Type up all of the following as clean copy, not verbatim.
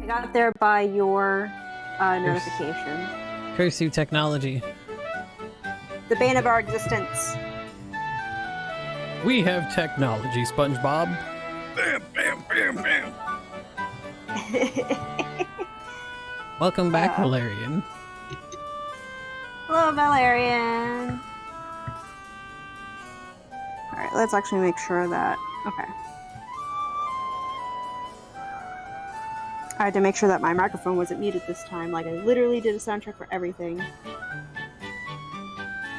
I got there by your notification. Curse you, technology. The bane of our existence. We have technology, SpongeBob. Bam, bam, bam, bam. Welcome back, Valerian. Hello, Valerian. Alright, let's actually make sure that... Okay. I had to make sure that my microphone wasn't muted this time. Like, I literally did a soundtrack for everything. Oh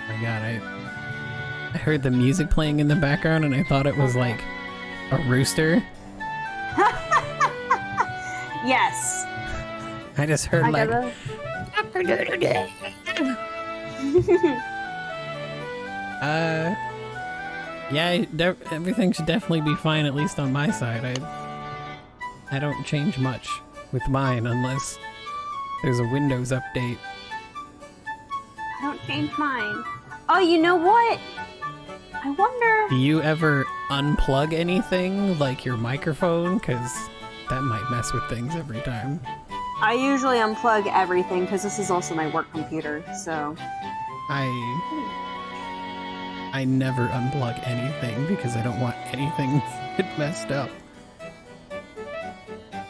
my god, I heard the music playing in the background and I thought it was like a rooster. Yes. I just heard like... yeah, everything should definitely be fine, at least on my side. I don't change much with mine unless there's a Windows update. I don't change mine. Oh, you know what? I wonder... Do you ever unplug anything, like your microphone? Because that might mess with things every time. I usually unplug everything, because this is also my work computer, so... I never unplug anything, because I don't want anything to get messed up.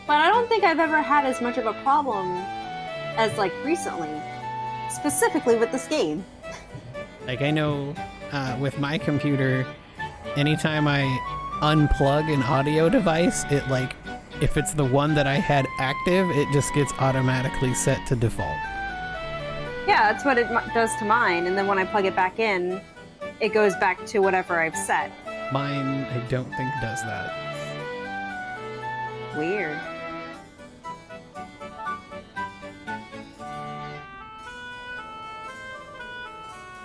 But I don't think I've ever had as much of a problem as, like, recently. Specifically with this game. Like, I know, with my computer, anytime I unplug an audio device, it, like, if it's the one that I had active, it just gets automatically set to default. Yeah, that's what it does to mine, and then when I plug it back in, it goes back to whatever I've set. Mine, I don't think does that. Weird.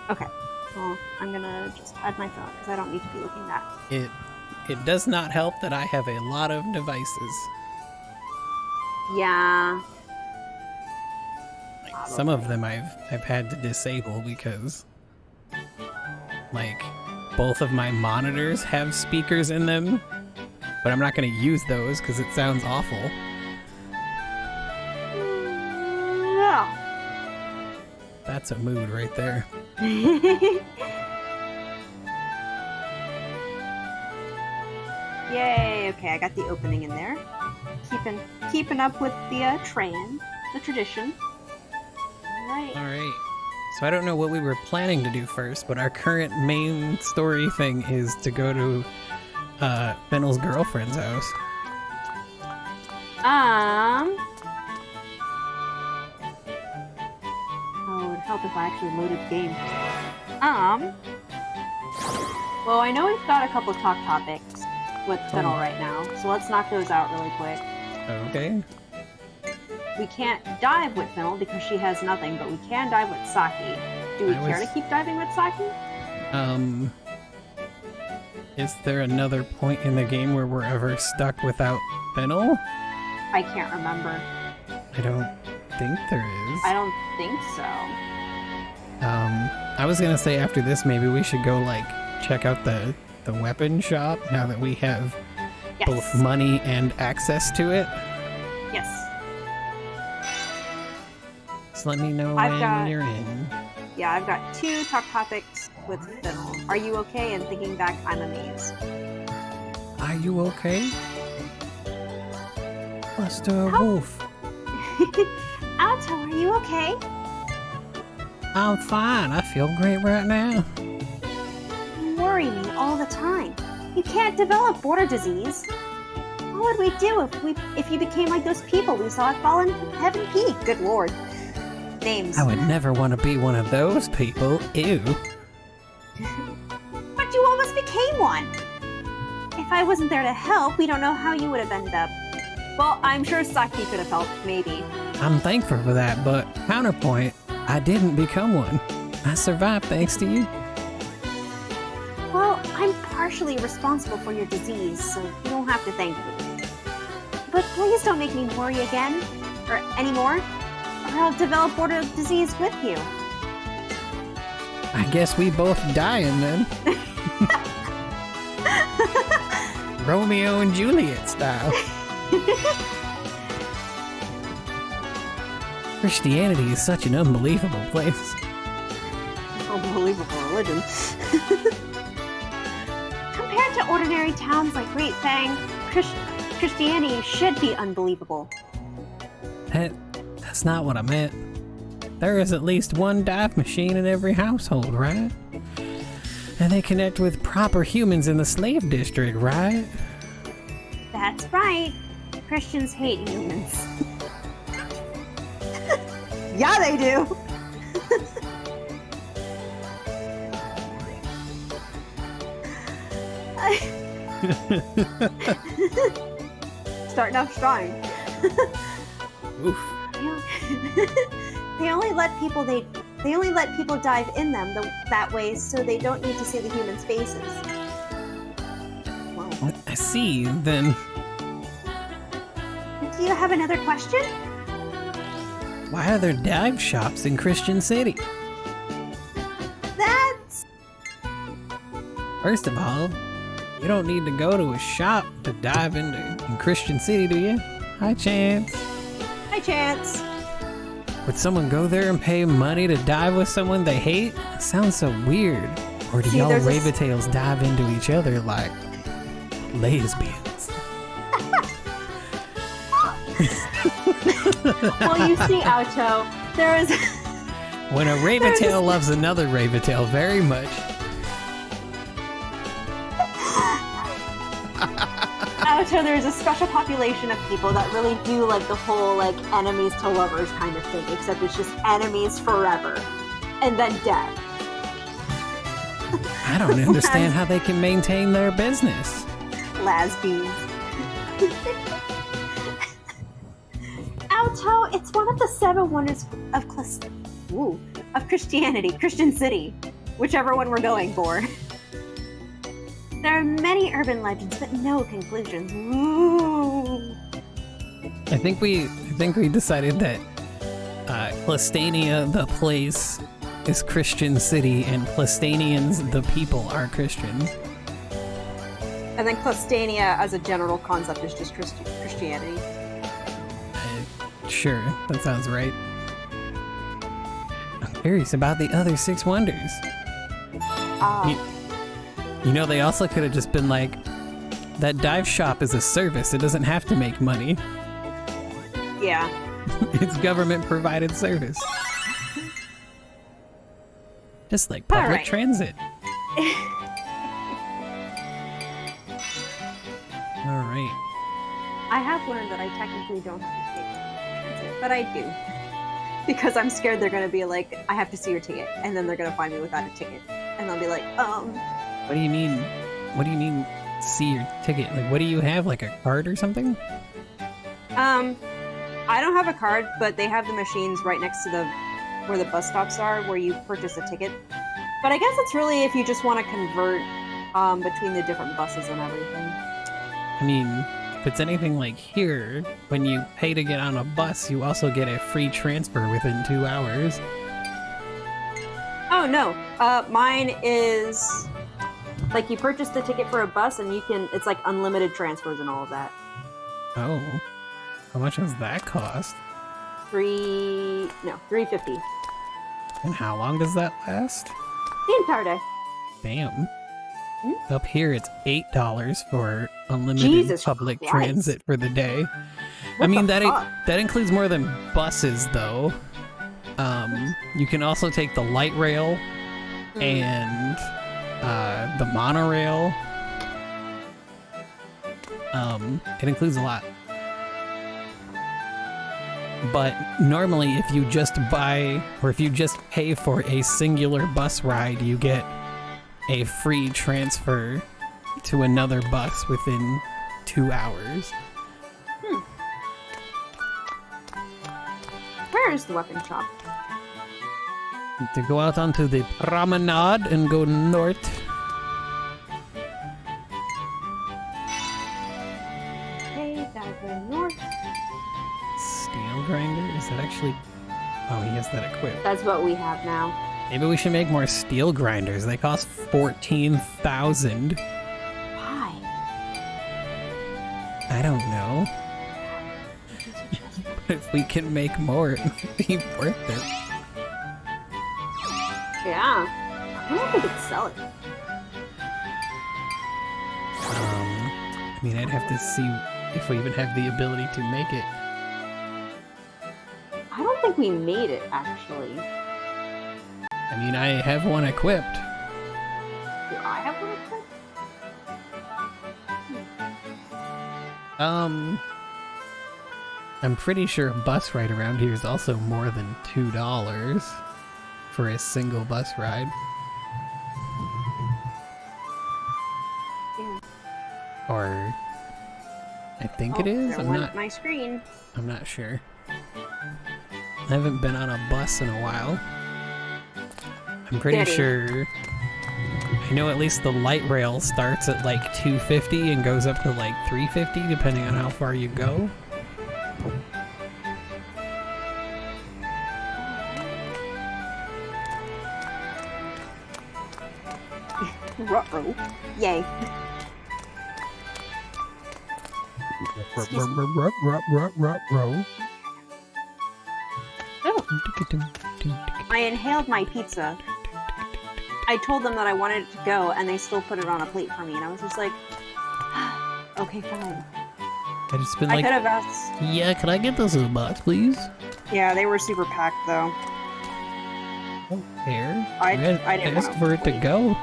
Okay, well, I'm gonna just hide my phone, because I don't need to be looking at that. it does not help that I have a lot of devices. Yeah. Like, some of them I've had to disable because, like, both of my monitors have speakers in them, but I'm not going to use those because it sounds awful. Yeah. That's a mood right there. Yay! Okay, I got the opening in there. Keeping up with the trend, the tradition. All right. So I don't know what we were planning to do first, but our current main story thing is to go to Fennel's girlfriend's house. Oh, it would help if I actually loaded the game. Well, I know we've got a couple of talk topics with Fennel right now, so let's knock those out really quick. Okay. We can't dive with Fennel because she has nothing, but we can dive with Saki. Do we care to keep diving with Saki? Is there another point in the game where we're ever stuck without Fennel? I can't remember. I don't think there is. I don't think so. I was gonna say after this maybe we should go, like, check out the weapon shop now that we have both money and access to it. Yes. So let me know when you're in. Yeah, I've got 2 talk topics with Fennel. Are you okay? And thinking back, I'm amazed. Are you okay? Buster Wolf. Alto, are you okay? I'm fine. I feel great right now. You worry me all the time. You can't develop border disease. What would we do if you became like those people we saw at Fallen Heaven Peak? Good lord. Names. I would never want to be one of those people. Ew. But you almost became one. If I wasn't there to help, we don't know how you would have ended up. Well, I'm sure Saki could have helped, maybe. I'm thankful for that, but counterpoint, I didn't become one. I survived thanks to you. Well, I'm partially responsible for your disease, so you don't have to thank me. But please don't make me worry again, or anymore, or I'll develop border disease with you. I guess we both dying then. Romeo and Juliet style. Christianity is such an unbelievable place. Unbelievable religion. Compared to ordinary towns like Great Fang, Christianity should be unbelievable. That's not what I meant. There is at least one dive machine in every household, right? And they connect with proper humans in the slave district, right? That's right. Christians hate humans. Yeah, they do. Starting off strong. Oof. They only let people dive in them that way, so they don't need to see the humans' faces. Wow. I see. Then. Do you have another question? Why are there dive shops in Christian City? That's... First of all, you don't need to go to a shop to dive in Christian City, do you? Hi, Chance. Hi, Chance. Would someone go there and pay money to dive with someone they hate? It sounds so weird. Or do y'all Raventails dive into each other like lesbians? Well, you see, Auto, there is... When a Raventail loves another Raventail very much. Auto, there's a special population of people that really do like the whole, like, enemies to lovers kind of thing, except it's just enemies forever. And then death. I don't understand how they can maintain their business. Lesbians. Auto, it's one of the 7 wonders of Christianity, Christian City, whichever one we're going for. There are many urban legends, but no conclusions. Ooh. I think we decided that Plastania, the place, is Christian city, and Plastanians, the people, are Christians. I think Plastania, as a general concept, is just Christianity. Sure, that sounds right. I'm curious about the other 6 wonders. You know, they also could have just been like, that dive shop is a service. It doesn't have to make money. Yeah. It's government-provided service. Just like public transit. All right. I have learned that I technically don't have to take transit, but I do. Because I'm scared they're going to be like, I have to see your ticket. And then they're going to find me without a ticket. And they'll be like, What do you mean? What do you mean, see your ticket? Like, what do you have? Like a card or something? I don't have a card, but they have the machines right next to where the bus stops are, where you purchase a ticket. But I guess it's really if you just want to convert between the different buses and everything. I mean, if it's anything like here, when you pay to get on a bus, you also get a free transfer within 2 hours. Oh, no. Mine is, like, you purchase the ticket for a bus, and it's like unlimited transfers and all of that. Oh. How much does that cost? $3.50. And how long does that last? The entire day. Damn. Up here, it's $8 for unlimited public transit for the day. I mean, that includes more than buses, though. You can also take the light rail and the monorail. It includes a lot. But normally, if you just buy, or if you just pay for a singular bus ride, you get a free transfer to another bus within 2 hours. Where is the weapon shop? To go out onto the promenade and go north. Okay, gotta go north. Steel grinder? Is that actually... Oh, he has that equipped. That's what we have now. Maybe we should make more steel grinders. They cost 14,000. Why? I don't know. But if we can make more, it might be worth it. Yeah. I wonder if we could sell it. I mean, I'd have to see if we even have the ability to make it. I don't think we made it, actually. I mean, I have one equipped. Do I have one equipped? I'm pretty sure a bus ride around here is also more than $2 for a single bus ride. Yeah. Or I think it is. There went my screen. I'm not sure. I haven't been on a bus in a while. I'm pretty sure. I know at least the light rail starts at like $2.50 and goes up to like $3.50 depending on how far you go. Ruh-roh. Yay. Oh. I inhaled my pizza. I told them that I wanted it to go, and they still put it on a plate for me, and I was just like, okay, fine. I just been like, I could have asked. Yeah, can I get this in a box, please? Yeah, they were super packed, though. Don't care. I didn't asked for it to go.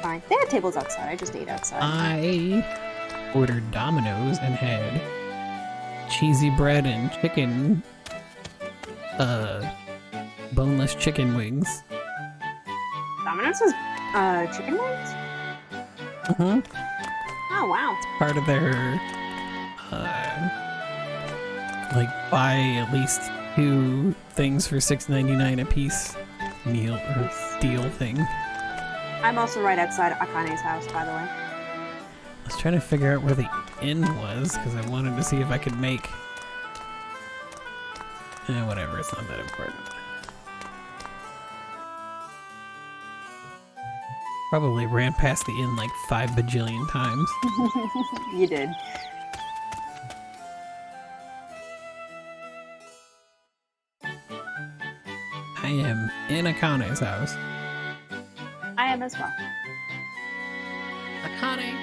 Fine. They had tables outside. I just ate outside. I ordered Domino's and had cheesy bread and chicken, boneless chicken wings. Domino's was, chicken wings? Mm-hmm. Oh, wow. Part of their, like, buy at least 2 things for $6.99 a piece meal or deal thing. I'm also right outside Akane's house, by the way. I was trying to figure out where the inn was because I wanted to see if I could make. Whatever, it's not that important. Probably ran past the inn like 5 bajillion times. You did. I am in Akane's house. I am as well. Akane,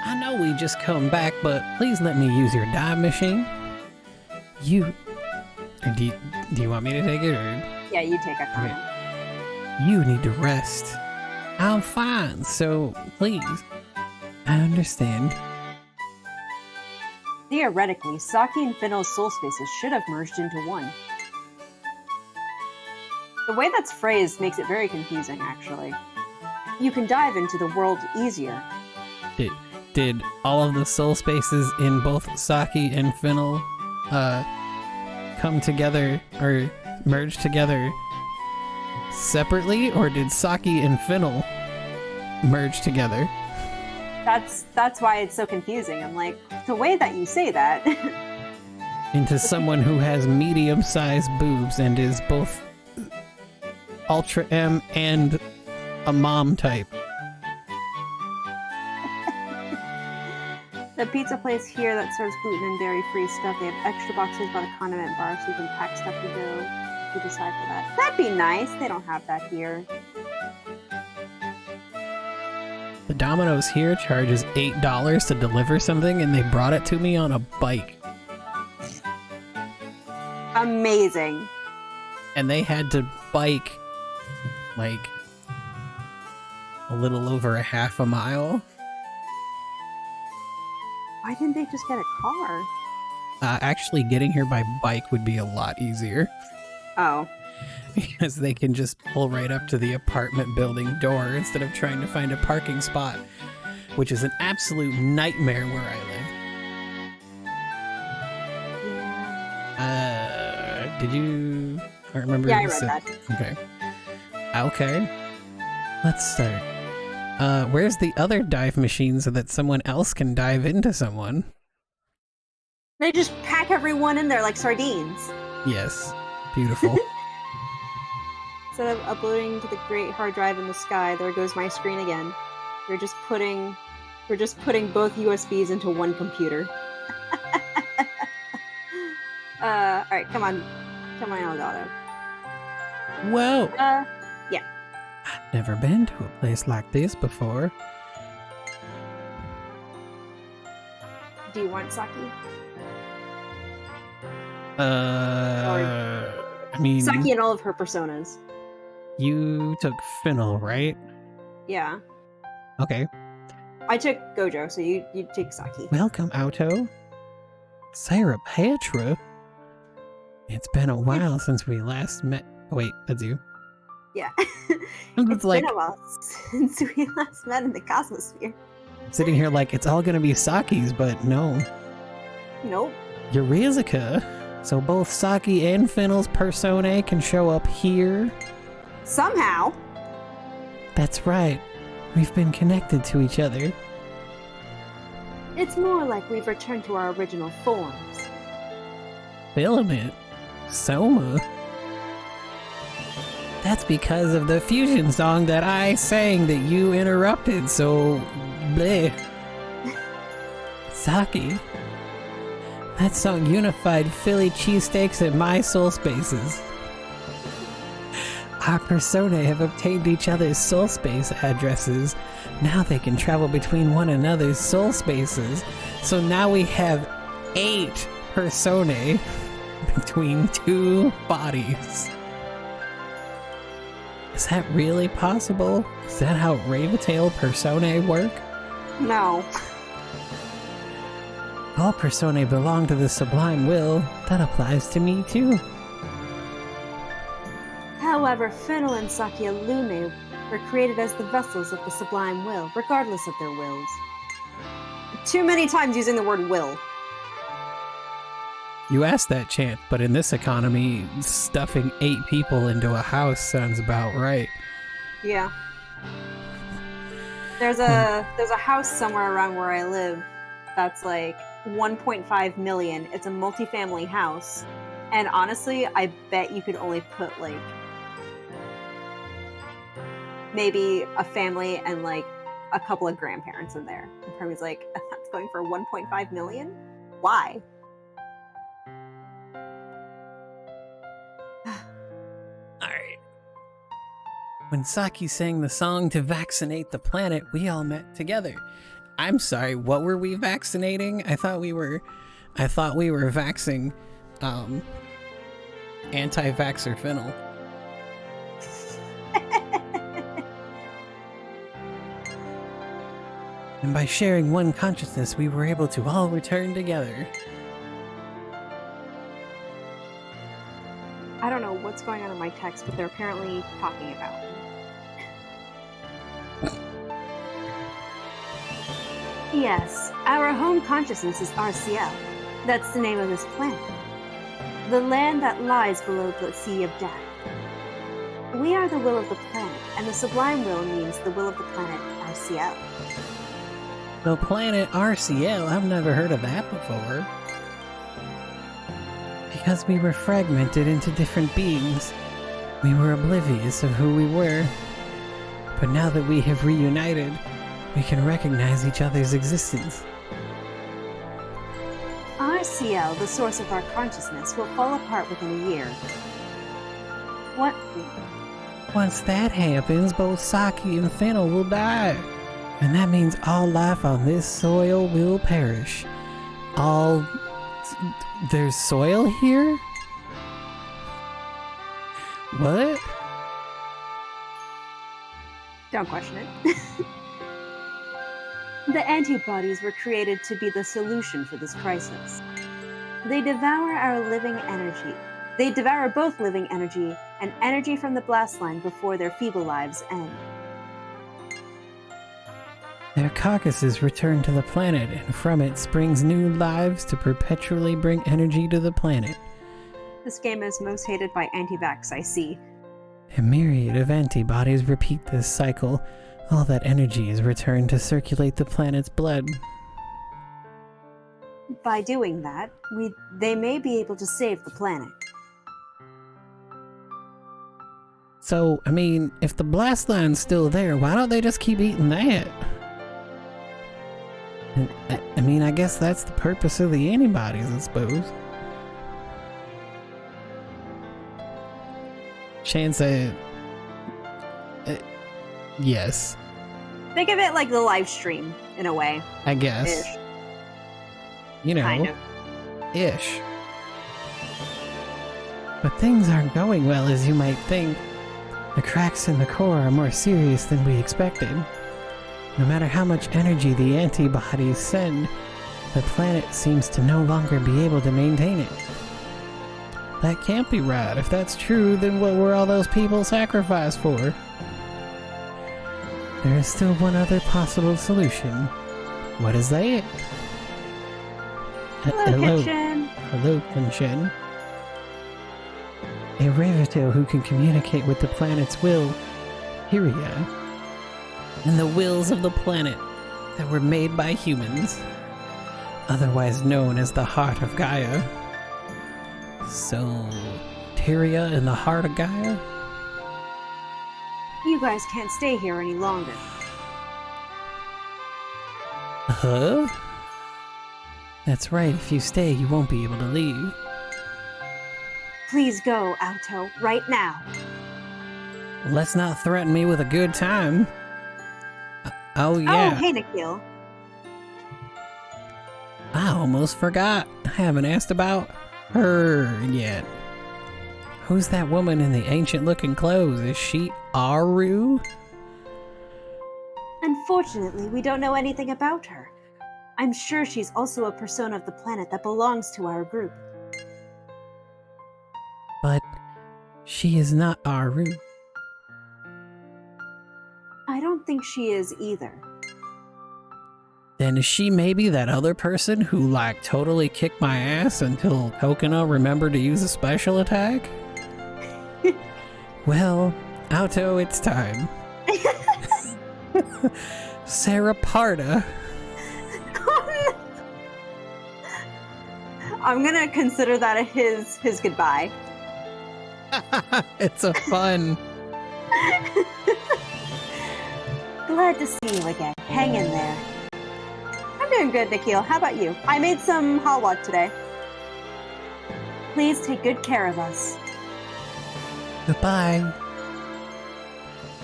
I know we just come back, but please let me use your dive machine. Do you want me to take it, or? Yeah, you take Akane. Okay. You need to rest. I'm fine, so please. I understand. Theoretically, Saki and Fennel's soul spaces should have merged into one. The way that's phrased makes it very confusing, actually. You can dive into the world easier. Did all of the soul spaces in both Saki and Fennel come together or merge together separately, or did Saki and Fennel merge together? That's why it's so confusing. I'm like, the way that you say that. Into someone who has medium-sized boobs and is both Ultra M and a mom type. The pizza place here that serves gluten and dairy-free stuff, they have extra boxes by the condiment bar so you can pack stuff to go. You decide for that. That'd be nice. They don't have that here. The Domino's here charges $8 to deliver something, and they brought it to me on a bike. Amazing. And they had to bike like a little over a half a mile. Why didn't they just get a car? Actually, getting here by bike would be a lot easier. Oh. Because they can just pull right up to the apartment building door instead of trying to find a parking spot, which is an absolute nightmare where I live. Did you... I remember... Yeah, I read that. Okay. Okay. Let's start. Where's the other dive machine so that someone else can dive into someone? They just pack everyone in there like sardines. Yes. Beautiful. Instead of uploading to the great hard drive in the sky, there goes my screen again. We're just putting both USBs into one computer. Alright, come on, Elgato. Whoa! Yeah. I've never been to a place like this before. Do you want Saki? I mean... Saki and all of her personas. You took Fennel, right? Yeah. Okay. I took Gojo, so you take Saki. Welcome, Auto. Sarah Petra. It's been a while since we last met. Oh, wait, that's you. Yeah. It's like been a while since we last met in the Cosmosphere. sitting here like it's all gonna be Saki's, but no. Nope. Eureka. So both Saki and Fennel's personae can show up here. Somehow. That's right. We've been connected to each other. It's more like we've returned to our original forms. Filament. Soma. That's because of the fusion song that I sang that you interrupted, so bleh. Saki. That song unified Philly cheesesteaks and my soul spaces. Our personae have obtained each other's soul space addresses. Now they can travel between one another's soul spaces. So now we have 8 personae between 2 bodies. Is that really possible? Is that how Raventail personae work? No. All personae belong to the Sublime Will. That applies to me too. However, Fennel and Saki Alume were created as the vessels of the Sublime Will, regardless of their wills. Too many times using the word will. You asked that, Chant, but in this economy, stuffing 8 people into a house sounds about right. Yeah. There's a house somewhere around where I live that's like 1.5 million. It's a multifamily house. And honestly, I bet you could only put like maybe a family and like a couple of grandparents in there. And Permi's like, that's going for 1.5 million? Why? Alright. When Saki sang the song to vaccinate the planet, we all met together. I'm sorry, what were we vaccinating? I thought we were vaxing anti-vaxxer Fennel. And by sharing one consciousness, we were able to all return together. I don't know what's going on in my text, but they're apparently talking about me. Yes, our home consciousness is RCL. That's the name of this planet. The land that lies below the Sea of Death. We are the will of the planet, and the sublime will means the will of the planet RCL. The planet RCL? I've never heard of that before. Because we were fragmented into different beings, we were oblivious of who we were. But now that we have reunited, we can recognize each other's existence. RCL, the source of our consciousness, will fall apart within a year. What? Once that happens, both Saki and Fennel will die. And that means all life on this soil will perish. There's soil here? What? Don't question it. The antibodies were created to be the solution for this crisis. They devour our living energy. They devour both living energy and energy from the blast line before their feeble lives end. Their carcasses return to the planet, and from it springs new lives to perpetually bring energy to the planet. This game is most hated by anti-vax, I see. A myriad of antibodies repeat this cycle. All that energy is returned to circulate the planet's blood. By doing that, they may be able to save the planet. So, I mean, if the blast line's still there, why don't they just keep eating that? I mean, I guess that's the purpose of the antibodies, I suppose. Chance yes. Think of it like the live stream, in a way. I guess. Ish. You know. Kind of. Ish. But things aren't going well as you might think. The cracks in the core are more serious than we expected. No matter how much energy the antibodies send, the planet seems to no longer be able to maintain it. That can't be right. If that's true, then what were all those people sacrificed for? There is still one other possible solution. What is that? Hello, Kitchen. Hello, Kitchen. A Revito who can communicate with the planet's will, Hyria, and the wills of the planet that were made by humans, otherwise known as the Heart of Gaia. So, Tyria in the Heart of Gaia? You guys can't stay here any longer. Huh? That's right, if you stay, you won't be able to leave. Please go, Alto, right now. Let's not threaten me with a good time. Oh, yeah. Oh, hey, Nikhil. I almost forgot. I haven't asked about her yet. Who's that woman in the ancient-looking clothes? Is she Aru? Unfortunately, we don't know anything about her. I'm sure she's also a persona of the planet that belongs to our group. But she is not Aru. I don't think she is either. Then is she maybe that other person who, like, totally kicked my ass until Kokona remembered to use a special attack? Well, Alto, it's time. Sarah Parda. I'm gonna consider that his goodbye. It's a fun. Glad to see you again. Hang in there. I'm doing good, Nikhil. How about you? I made some halwa today. Please take good care of us. Goodbye.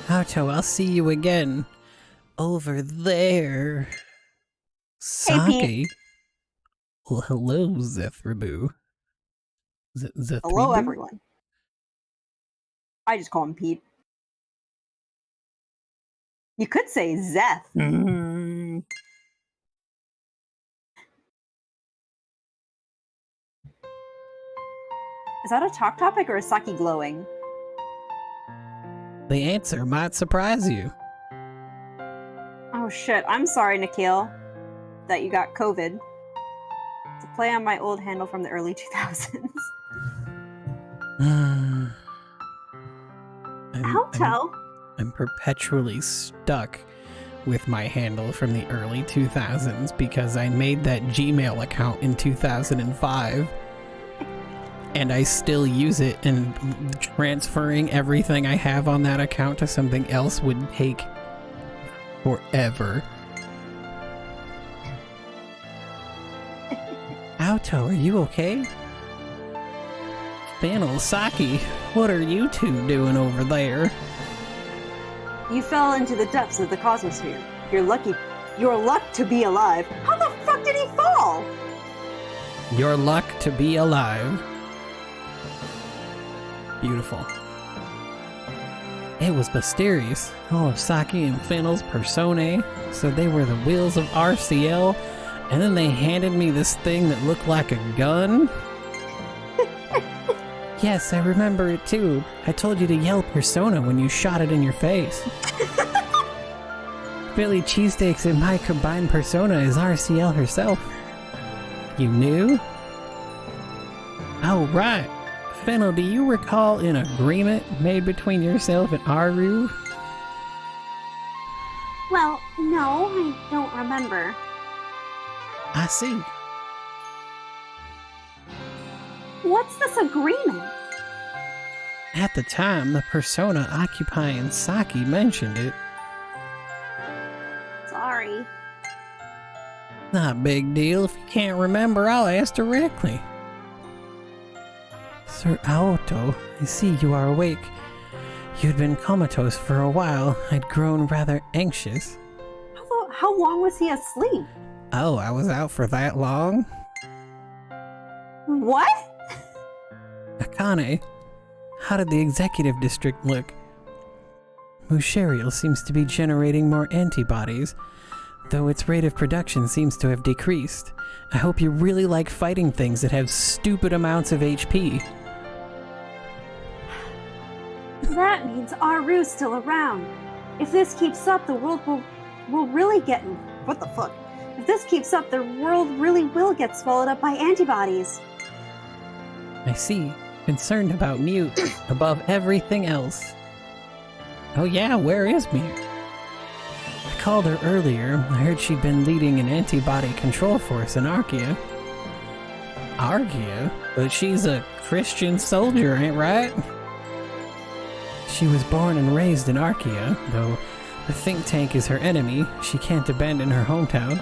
Hato, I'll see you again. Over there. Saki. Well, hello, Zethrabu. Zethrabu? Hello, everyone. I just call him Pete. You could say Zeth. Mm. Is that a talk topic or is Saki glowing? The answer might surprise you. Oh shit, I'm sorry, Nikhil, that you got COVID. It's a play on my old handle from the early 2000s. I'm perpetually stuck with my handle from the early 2000s because I made that Gmail account in 2005 and I still use it, and transferring everything I have on that account to something else would take forever. Auto, are you okay? Fennel, Saki, what are you two doing over there? You fell into the depths of the cosmosphere. You're luck to be alive. How the fuck did he fall? Your luck to be alive. Beautiful. It was mysterious. All of Saki and Fennel's personae said they were the wheels of RCL, and then they handed me this thing that looked like a gun. Yes, I remember it too. I told you to yell persona when you shot it in your face. Philly cheesesteaks in my combined persona is RCL herself. You knew? Oh, right. Fennel, do you recall an agreement made between yourself and Aru? Well, no, I don't remember. I see. What's this agreement? At the time, the persona occupying Saki mentioned it. Sorry. Not a big deal. If you can't remember, I'll ask directly. Sir Aoto, I see you are awake. You'd been comatose for a while. I'd grown rather anxious. How long was he asleep? Oh, I was out for that long? What? Akane, how did the executive district look? Musherial seems to be generating more antibodies, though its rate of production seems to have decreased. I hope you really like fighting things that have stupid amounts of HP. That means Aru's still around. If this keeps up, the world will really get... What the fuck? If this keeps up, the world really will get swallowed up by antibodies. I see. Concerned about Mute above everything else. Oh yeah, where is Mute? I called her earlier. I heard she'd been leading an antibody control force in Archaea. Archaea? But she's a Christian soldier, ain't right? She was born and raised in Archaea, though the think tank is her enemy. She can't abandon her hometown.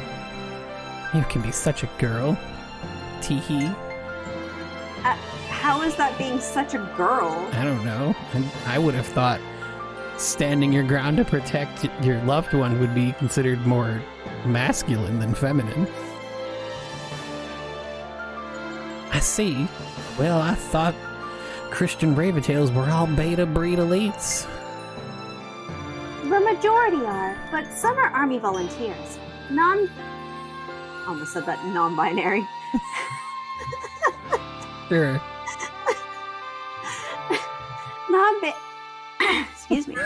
You can be such a girl. Teehee. How is that being such a girl? I don't know. I would have thought standing your ground to protect your loved one would be considered more masculine than feminine. I see. Well, I thought Christian Raventails were all beta breed elites. The majority are, but some are army volunteers. Almost said that non-binary. Sure. Excuse me.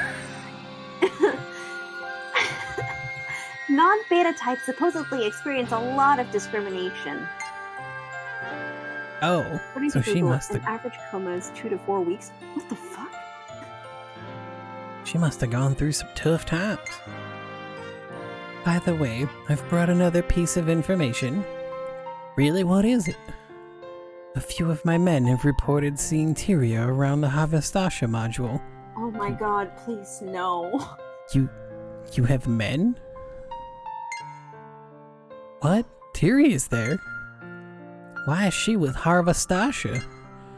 Non-beta types supposedly experience a lot of discrimination. Oh, According so to she Google, must an have... average coma is 2 to 4 weeks. What the fuck? She must have gone through some tough times. By the way, I've brought another piece of information. Really, what is it? A few of my men have reported seeing Tyria around the Havastasha module. Oh my god, please no. You have men? What? Tyria's there? Why is she with Harvastasha?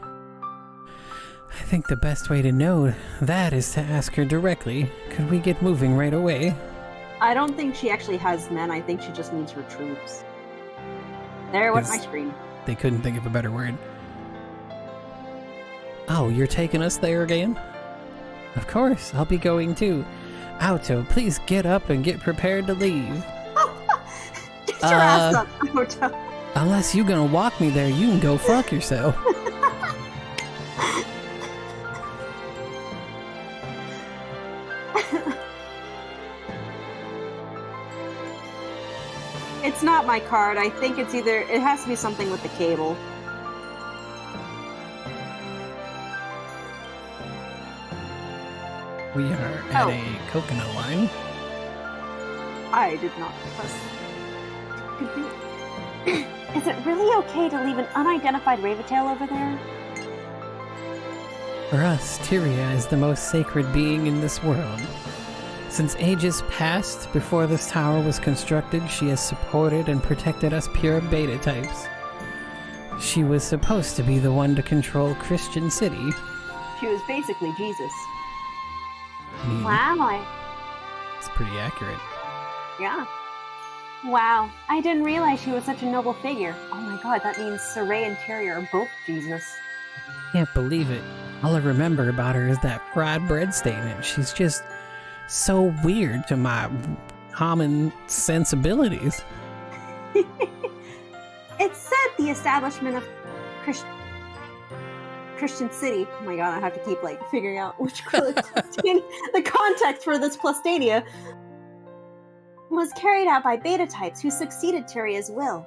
I think the best way to know that is to ask her directly. Could we get moving right away? I don't think she actually has men. I think she just needs her troops. There went my screen. They couldn't think of a better word. Oh, you're taking us there again? Of course, I'll be going too. Auto, please get up and get prepared to leave. Get your ass up, Auto. Unless you're gonna walk me there, you can go fuck yourself. It's not my card. I think it's either... It has to be something with the cable. We are at a coconut line. I did not press. Could be. Is it really okay to leave an unidentified Raventail over there? For us, Tyria is the most sacred being in this world. Since ages past, before this tower was constructed, she has supported and protected us pure beta types. She was supposed to be the one to control Christian City. She was basically Jesus. Wow, it's pretty accurate. Yeah. Wow, I didn't realize she was such a noble figure. Oh my god, that means Saray and Tyria are both Jesus. Can't believe it. All I remember about her is that fried bread statement. She's just so weird to my common sensibilities. It said the establishment of Christian City. Oh my god, I have to keep figuring out which the context for this Plastania was carried out by beta types who succeeded Tyria's will.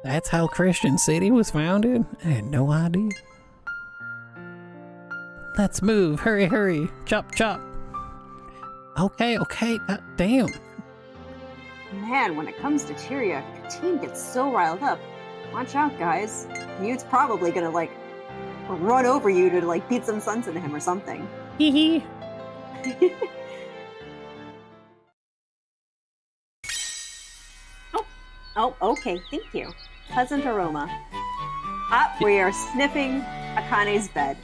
That's how Christian City was founded? I had no idea. Let's move. Hurry, hurry. Chop, chop. Okay. Damn. Man, when it comes to Tyria, Katine gets so riled up. Watch out, guys. Mute's probably gonna, run over you to, beat some sense into him or something. Hee hee. Oh, okay, thank you. Pleasant aroma. We are sniffing Akane's bed.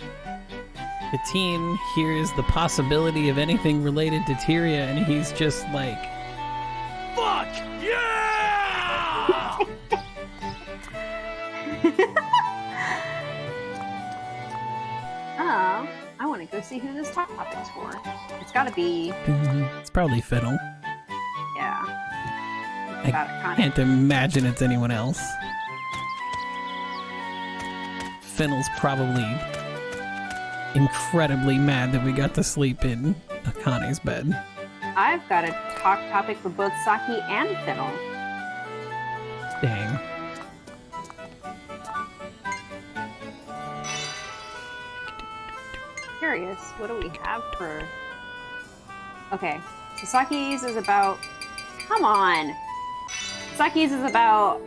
Katine hears the possibility of anything related to Tyria, and he's just like, fuck yeah! Oh, I want to go see who this topic's for. It's gotta be... It's probably Fiddle. Yeah. I can't imagine it's anyone else. Fiddle's probably incredibly mad that we got to sleep in Akane's bed. I've got a talk topic for both Saki and Fiddle. Dang. Curious, what do we have for... Okay, so Saki's is about... Come on! Saki's is about,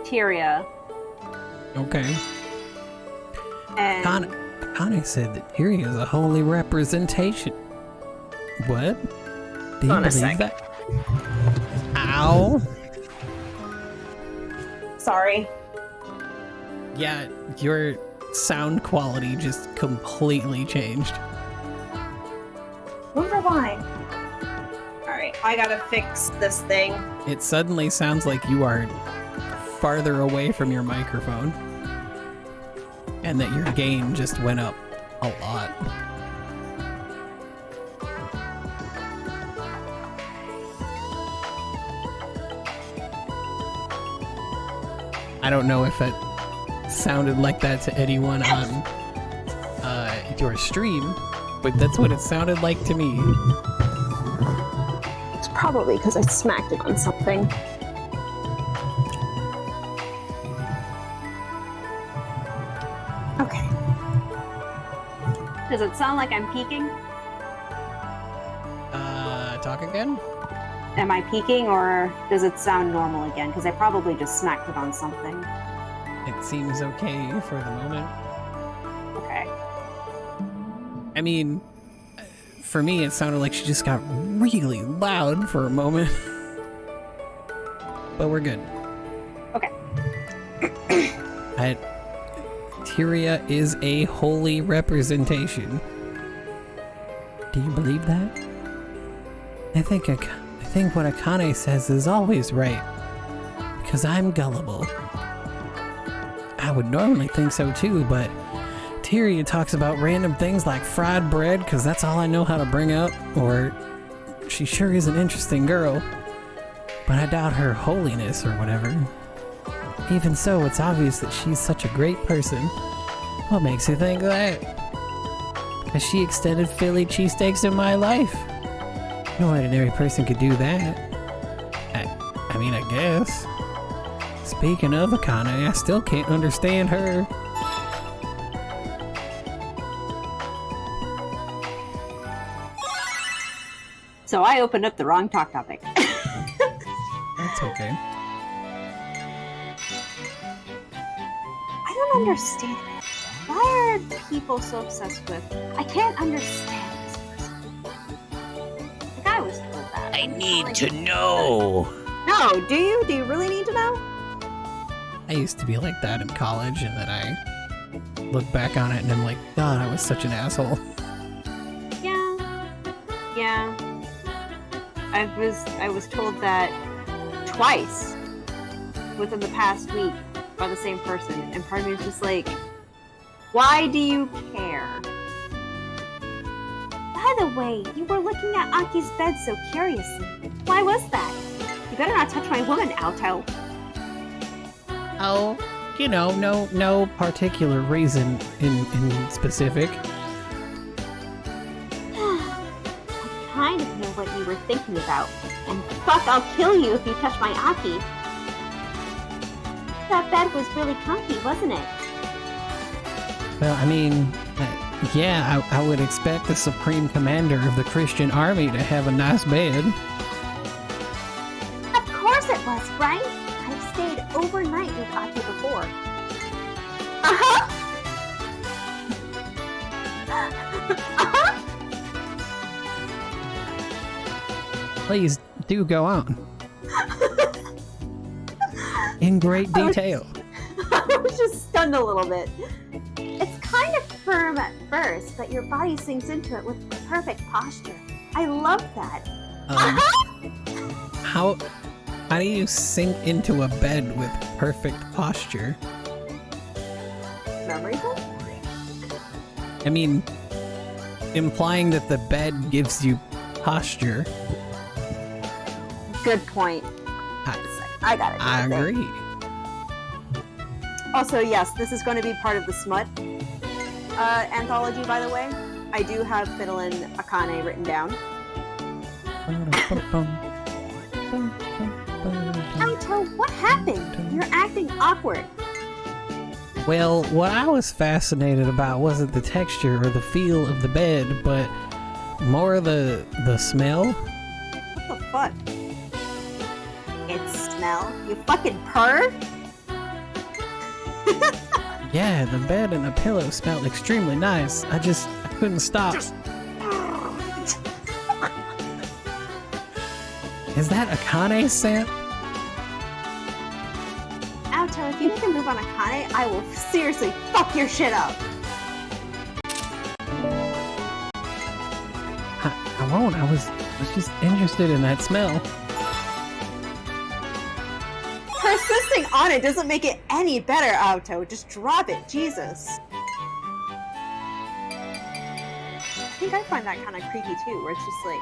Tyria. Okay. And... Akane said that Tyria is a holy representation. What? Do you believe that? Ow! Sorry. Yeah, your sound quality just completely changed. Rewind. Alright, I gotta fix this thing. It suddenly sounds like you are farther away from your microphone. And that your gain just went up a lot. I don't know if it sounded like that to anyone on your stream, but that's what it sounded like to me. It's probably because I smacked it on something. Okay. Does it sound like I'm peeking? talk again? Am I peeking, or does it sound normal again? Because I probably just smacked it on something. It seems okay for the moment. Okay. I mean, for me, it sounded like she just got really loud for a moment. But we're good. Okay. Tyria is a holy representation. Do you believe that? I think what Akane says is always right. Because I'm gullible. I would normally think so too, but Tyria talks about random things like fried bread because that's all I know how to bring up, or she sure is an interesting girl, but I doubt her holiness or whatever. Even so, it's obvious that she's such a great person. What makes you think that? Because she extended Philly cheesesteaks in my life. No ordinary person could do that. I mean, I guess. Speaking of Akane, I still can't understand her. So I opened up the wrong talk topic. That's okay. I don't understand it. Why are people so obsessed with... I can't understand this person. Like, I was told that. I need to know. No, do you? Do you really need to know? I used to be like that in college, and then I look back on it and I'm like, God, I was such an asshole. Yeah. I was told that twice within the past week by the same person, and part of me was just like, why do you care? By the way, you were looking at Aki's bed so curiously. Why was that? You better not touch my woman, Alto. Oh, you know, no particular reason in specific. I kind of know what you were thinking about. And fuck, I'll kill you if you touch my Aki. That bed was really comfy, wasn't it? Well, I mean, yeah, I would expect the Supreme Commander of the Christian Army to have a nice bed. Of course it was, right? I've stayed overnight with Aki before. Uh-huh! Uh-huh! Please do go on. In great detail. I was just stunned a little bit. It's kind of firm at first, but your body sinks into it with perfect posture. I love that. How do you sink into a bed with perfect posture? Memory hole? I mean, implying that the bed gives you posture. Good point. I got it. I agree. Also, yes, this is going to be part of the Smut anthology, by the way. I do have Fiddle and Akane written down. Alto, what happened? You're acting awkward. Well, what I was fascinated about wasn't the texture or the feel of the bed, but more the smell. What the fuck? It smell? You fucking perv? Yeah, the bed and the pillow smelled extremely nice. I couldn't stop. Is that Akane's scent? Alto, if you make a move on Akane, I will seriously fuck your shit up. I won't. I was just interested in that smell. Persisting on it doesn't make it any better, Alto. Just drop it, Jesus. I think I find that kind of creepy too, where it's just like,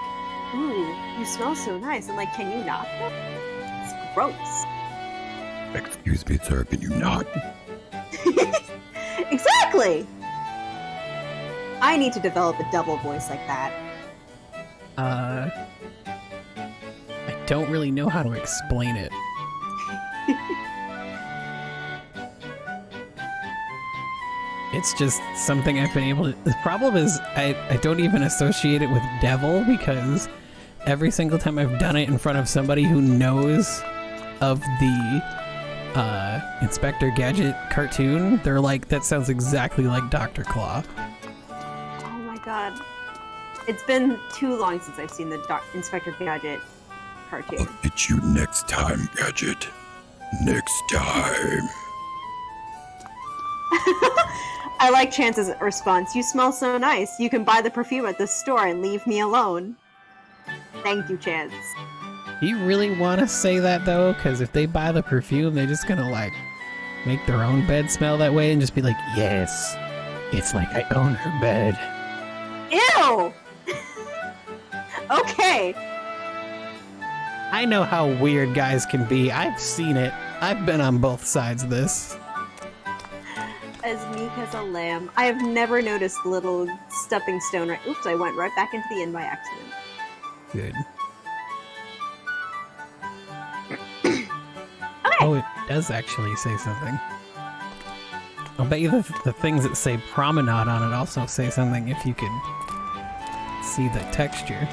ooh, you smell so nice, and like, can you not? It's gross. Excuse me, sir, can you not? Exactly! I need to develop a double voice like that. I don't really know how to explain it. It's just something I've been able to... The problem is I don't even associate it with devil, because every single time I've done it in front of somebody who knows of the Inspector Gadget cartoon, they're like, that sounds exactly like Dr. Claw. Oh my god. It's been too long since I've seen the Inspector Gadget cartoon. I'll get you next time, Gadget. Next time. I like Chance's response. You smell so nice. You can buy the perfume at the store and leave me alone. Thank you, Chance. Do you really want to say that, though? Because if they buy the perfume, they're just gonna, like, make their own bed smell that way and just be like, yes, it's like I own her bed. Ew! Okay. I know how weird guys can be. I've seen it. I've been on both sides of this. As meek as a lamb. I have never noticed the little stepping stone right. Oops, I went right back into the inn by accident. Good. Okay. Oh, it does actually say something. I'll bet you the things that say promenade on it also say something if you could see the texture.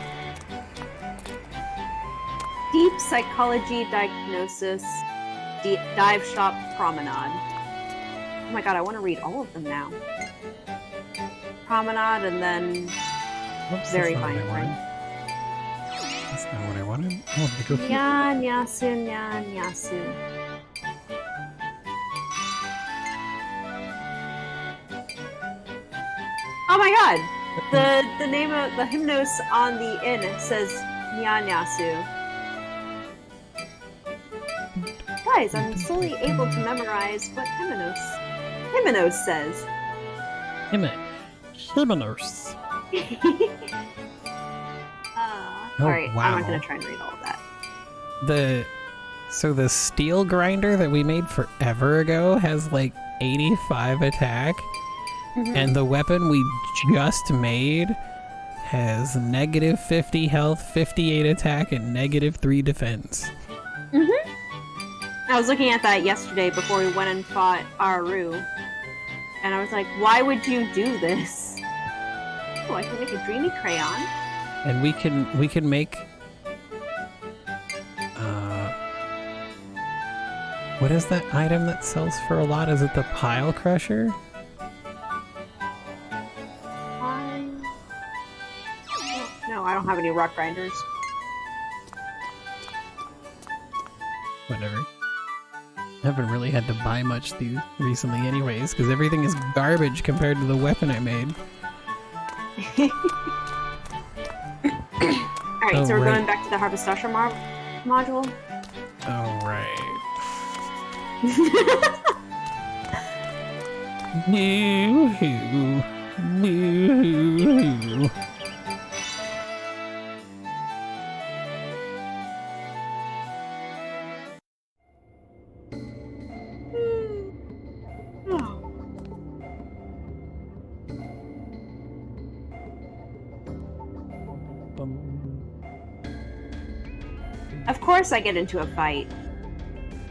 Deep psychology diagnosis. Dive shop promenade. Oh my god, I want to read all of them now. Promenade and then Whoops, very that's not fine what I print. wanted. That's not what I wanted. Oh, they go here. Nyanyasu, nyanyasu. Oh my god! The name of the hymnos on the inn says Nyanyasu. Guys, I'm slowly able to memorize what hymnos says. Hymners. Oh, Alright, wow. I'm not gonna try and read all of that. So the steel grinder that we made forever ago has like 85 attack, and the weapon we just made has negative 50 health, 58 attack, and negative 3 defense. I was looking at that yesterday before we went and fought Aru, and I was like, why would you do this? Oh, I can make a dreamy crayon. And we can make what is that item that sells for a lot? Is it the pile crusher? No, I don't have any rock grinders. Whatever. I haven't really had to buy much recently anyways, because everything is garbage compared to the weapon I made. Alright, so we're right. going back to the Harvestasher module. Alright. Woo-hoo. Woo-hoo. Of course I get into a fight.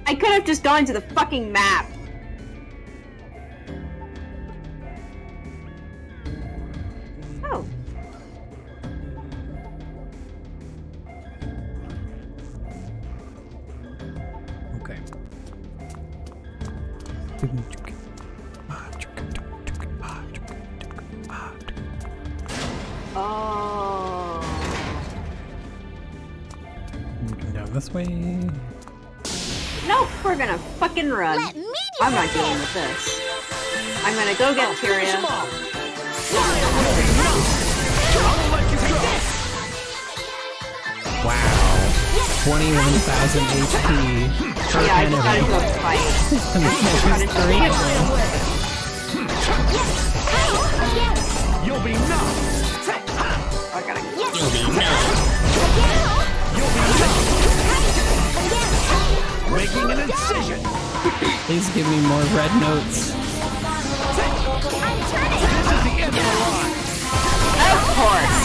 I could have just gone to the fucking map. Oh. Okay. Oh. Down this way. Nope, we're gonna fucking run. I'm not dealing with this. I'm gonna go get Tyria. Wow. 21,000 HP. Yeah, I just got into a fight. You'll be knocked. I gotta go. Making an incision. Please give me more red notes. This is the end of the line. Of course.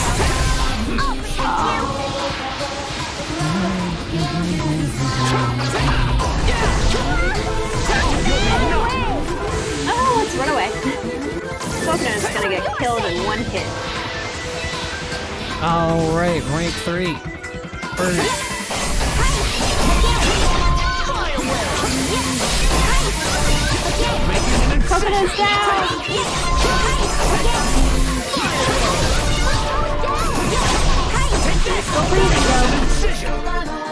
Oh, let's run away. Coconut is gonna get killed in one hit. All right, rank 3. First. Confidence down! Still breathing though.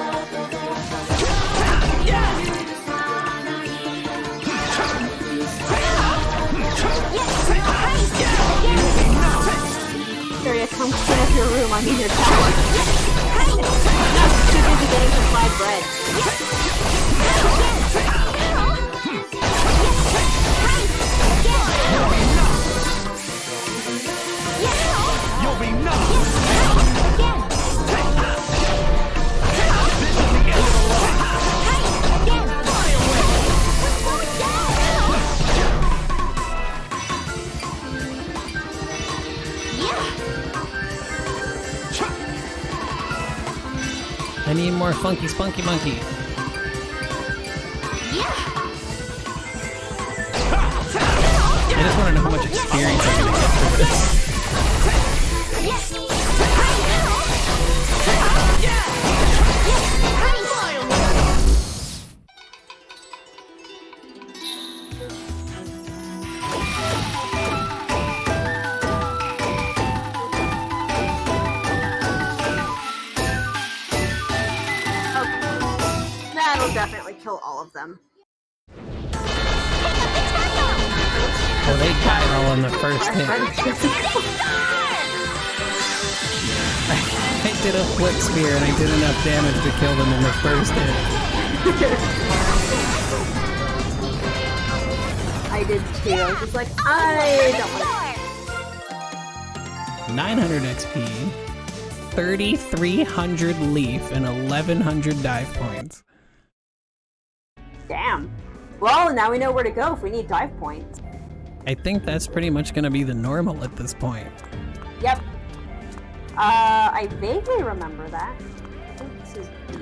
Curious, come clean up your room, I mean your tower. Too busy getting some fried bread. You'll be knocked. I need more funky spunky monkey. I just want to know how much experience I'm gonna get for this. 'Kay. That'll definitely kill all of them. Well, they died all in the first hit. I did a flip spear and I did enough damage to kill them in the first hit. I did too. I was just like, I don't want 900 XP, 3,300 leaf, and 1,100 dive points. to. Damn. Well, now we know where to go if we need dive points. I think that's pretty much going to be the normal at this point. Yep. I vaguely remember that. I think this is B.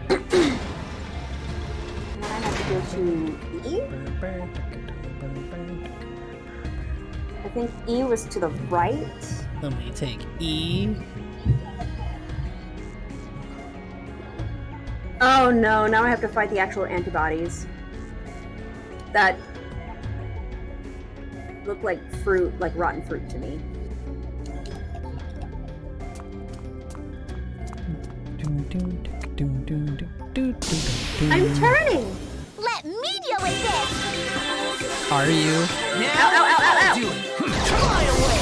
And then I have to go to E? I think E was to the right. Let me take E. Oh no, now I have to fight the actual antibodies. That look like fruit, like rotten fruit to me. I'm turning! Let me deal with this! Are you? Now, Ow, ow, ow, ow, ow. do it. Fly away.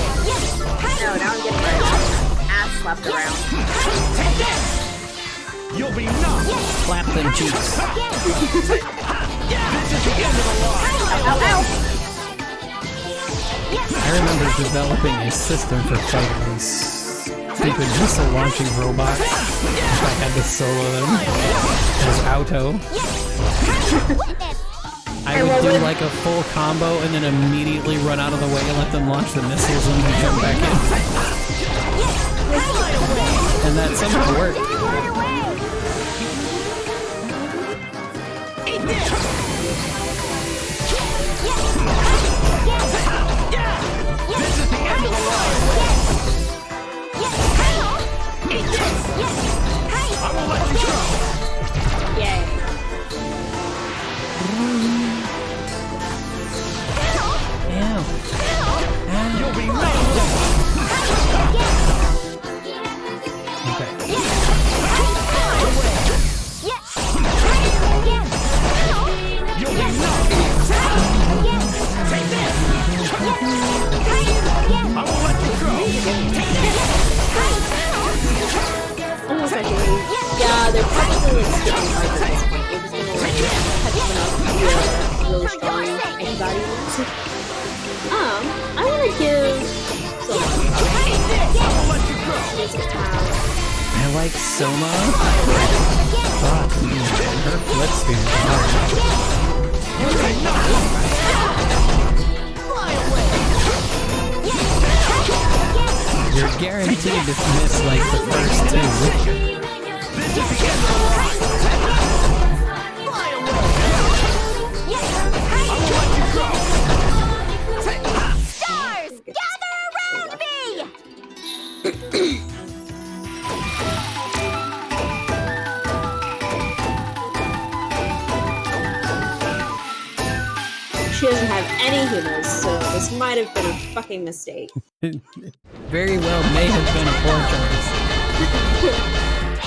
No, now I'm getting my ass slapped around. You'll be knocked. Slap them cheeks. This is the end of the line. Ow, ow! I remember developing a system for fighting these stupid missile launching robots. I had to solo them as auto. I would do like a full combo and then immediately run out of the way and let them launch the missiles and then jump back in. And that somehow worked. Eat this. This is the end of the line. Eat this. I will let you go. Yay. Ow. You'll be knocked. Okay. You'll be knocked. Take this. I will let you go. Almost like yeah, they're probably like skipping parts at this point. They're just gonna like catch one up with really strong antibodies. I wanna give Soma. This is how I like Soma. Fuck, man. Her flip spear is hard. You're guaranteed to miss like the first two. This is the end of the line. Fly away. I will let you go. Stars, gather around me! she doesn't have any humors, so this might have been a fucking mistake. Very well may have been a poor choice.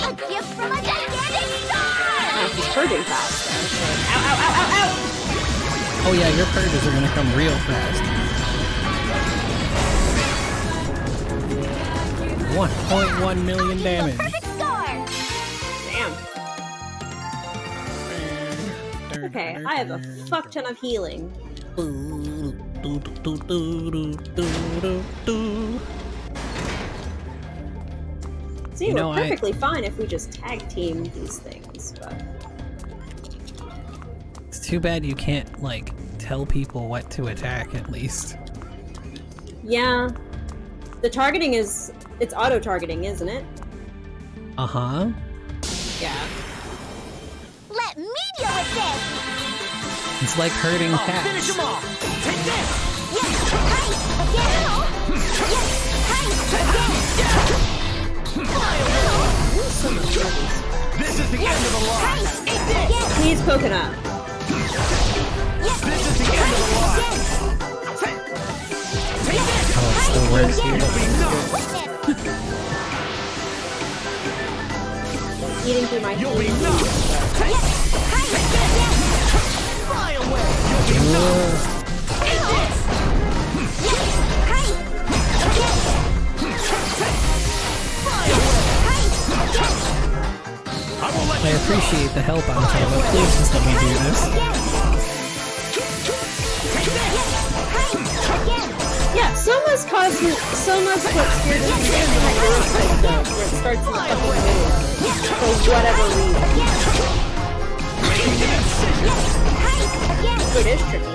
A gift from a gigantic star! Now she's purging fast, though. So, ow, ow, ow, ow, ow! Oh yeah, your purges are gonna come real fast. 1.1 million damage. Perfect score! Damn. Okay, I have a fuck ton of healing. See, You know, we're perfectly fine if we just tag team these things, but... It's too bad you can't, like, tell people what to attack, at least. Yeah. The targeting is... It's auto-targeting, isn't it? Uh-huh. Yeah. Let me deal with this! It's like hurting cats. Finish them off! Take this! Yes! Hi! Again! Yes! Hi! This is the end of the line! Eat this! Please, coconut. Yes! This is the end of the line! Take this! Oh, it still works here. You'll be numb! Eating through my You'll be teeth. numb! Take this! Fly away! You'll be numb! Eat this! Fly away! I will let I you appreciate the help on time, but please just let me do this. Yeah, Soma's caused me. Soma's what scared me from that earthquake, though, where it starts in the fucking middle of it. For whatever reason. It is tricky.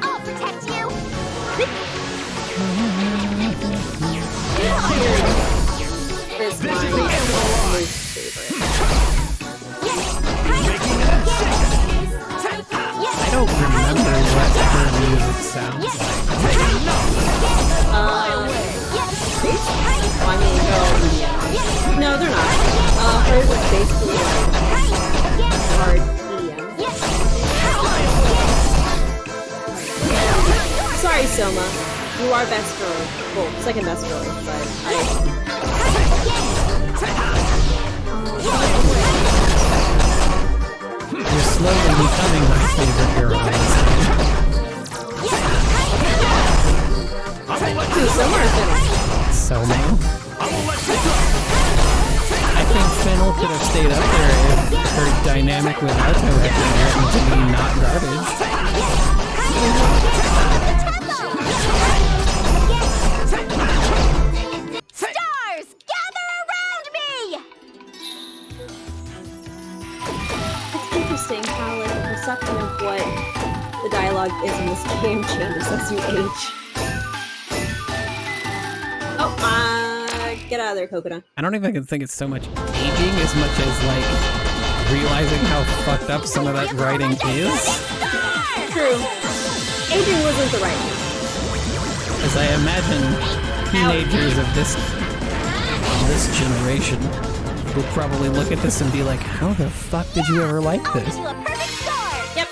I'll protect you! Is my This is the end of the line. most favorite. I don't remember what her music sounds like. I mean, no, they're not. Hers is basically like hard EDM. Sorry, Soma. You are best girl. Well, second best girl, but You're slowly becoming my favorite hero. Dude, Soma or Finnel? So man. I will let you go! I think Fennel could have stayed up there if her dynamic with Arto had been written to be not garbage. Stars, gather around me! It's interesting how like the perception of what the dialogue is in this game changes as you age. Oh, get out of there, Coconut. I don't even think it's so much aging as much as like realizing how fucked up some of that writing is. True. Aging wasn't the right one. As I imagine teenagers of this generation will probably look at this and be like, how the fuck did you ever like this? To a perfect score! Yep.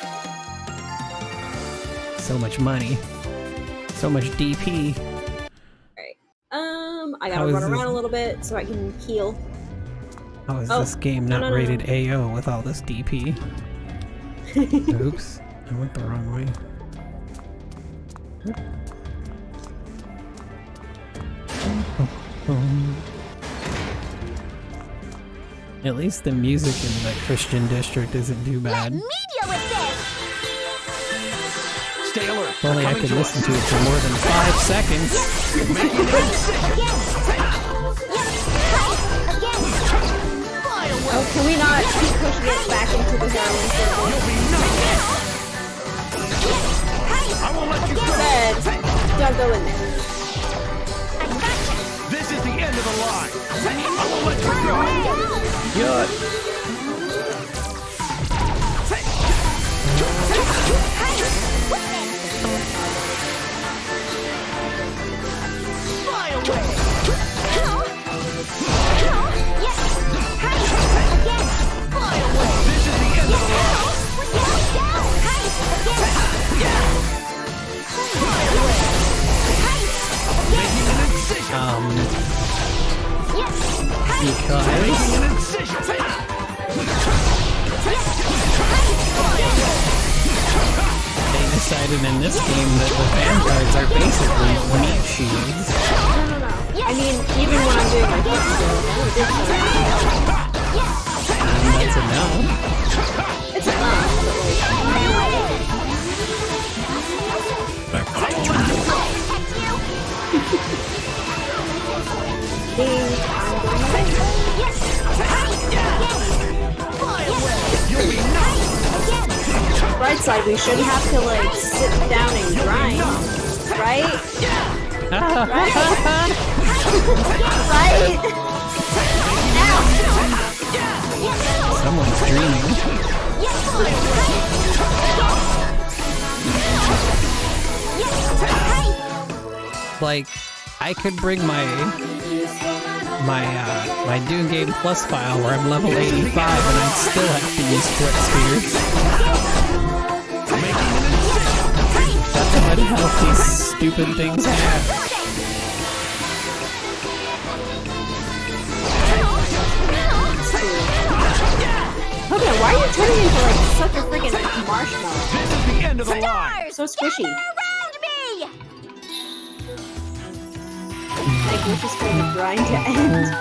So much money. So much DP. Alright. I How gotta is run this- around a little bit so I can heal. How is Oh, this game not no. rated AO with all this DP? Oops. I went the wrong way. At least the music in the Christian district isn't too Let bad. me deal with this! Stay alert! If only I Coming could to listen to it for more than 5 seconds. Oh, can we not keep pushing it back into the heroin circle? You'll be numb! I will let you go! Said, don't go in there. This is the end of the line! I will let you go! Good. Fly away! This is the end of the line! Because An incision. they decided in this game that the vanguards are basically meat shields. No. I mean, even when I'm doing my footstool, That's a no. it's enough, You'll be knocked. Bright side, we shouldn't have to like sit down and grind, right? Right? Someone's dreaming. Like, I could bring my Doom Game Plus file where I'm level 85 and I'd still have to use Flip Spears. That's how much health these stupid things have. Okay, why are you turning into like such a freaking marshmallow? This is the end of the line. So squishy. Around me! Like, we're just for the grind to end.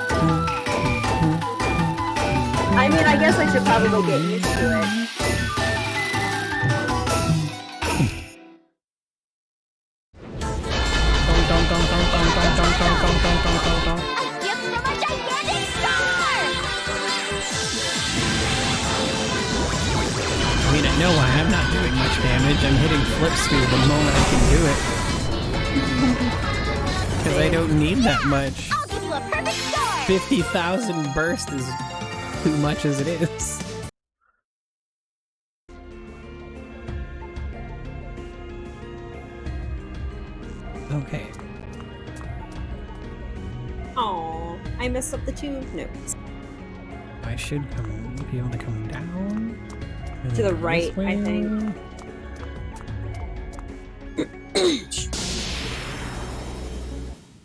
I mean, I guess I should probably get used to it. A gift from a gigantic star! I mean, I know why I'm not doing much damage. I'm hitting Flip Spear the moment I can do it. Because I don't need that much. I'll give you a perfect star! 50,000 burst is too much as it is. Okay. Oh, I messed up the two notes. I should be able to come down. To the right, This way. I think.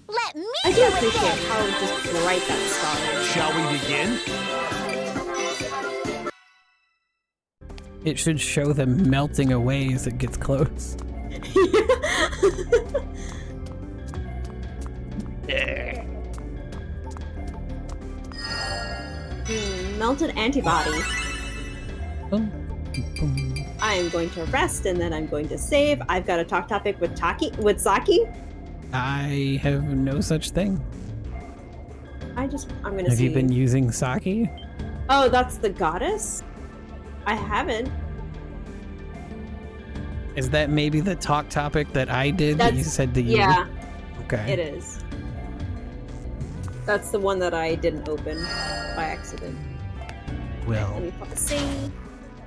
Let me I do do it appreciate then! how just bright that star is. Shall we begin? It should show them melting away as it gets close. Melted antibody. Boom, boom. I am going to rest and then I'm going to save. I've got a talk topic with Saki. I have no such thing. I'm gonna Have see. you been using Saki? Oh, that's the goddess? I haven't. Is that maybe the talk topic that I did that you That's- said to you? Yeah, Okay. it is. That's the one that I didn't open by accident. Let Well, me pop a save.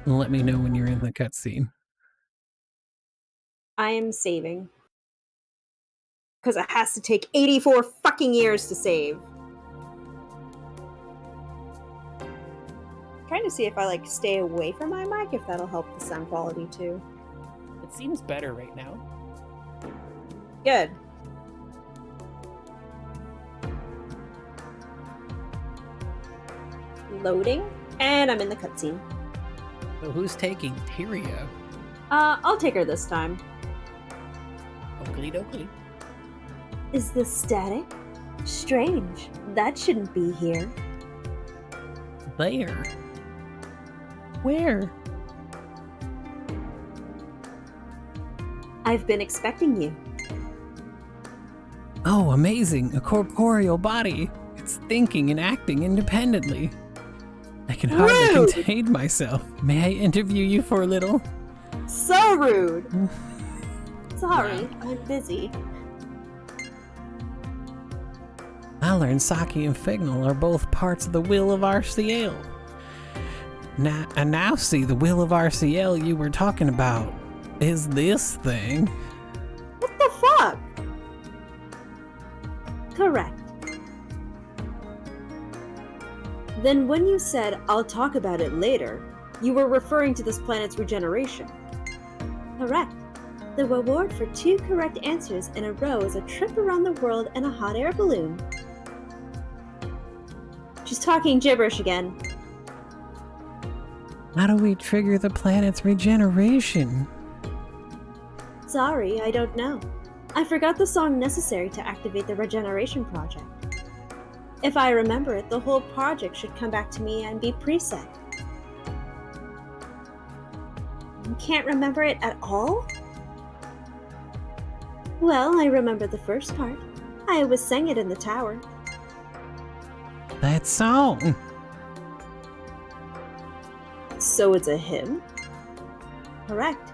let me know when you're in the cutscene. I am saving. Because it has to take 84 fucking years to save. Trying to see if I like stay away from my mic, if that'll help the sound quality too. It seems better right now. Good. Loading, and I'm in the cutscene. So who's taking Tyria? I'll take her this time. Oakley dokley. Is this static? Strange. That shouldn't be here. There. Where? I've been expecting you. Oh, amazing. A corporeal body. It's thinking and acting independently. I can hardly Rude. contain myself. May I interview you for a little? So rude. Sorry, I'm busy. I learned Saki and Fignal are both parts of the will of RCL. I now see the will of RCL you were talking about is this thing. What the fuck? Correct. Then when you said, I'll talk about it later, You were referring to this planet's regeneration. correct. The reward for 2 correct answers in a row is a trip around the world in a hot air balloon. She's talking gibberish again. How do we trigger the planet's regeneration? Sorry, I don't know. I forgot the song necessary to activate the regeneration project. If I remember it, the whole project should come back to me and be preset. You can't remember it at all? Well, I remember the first part. I always sang it in the tower. That song! So it's a hymn? Correct.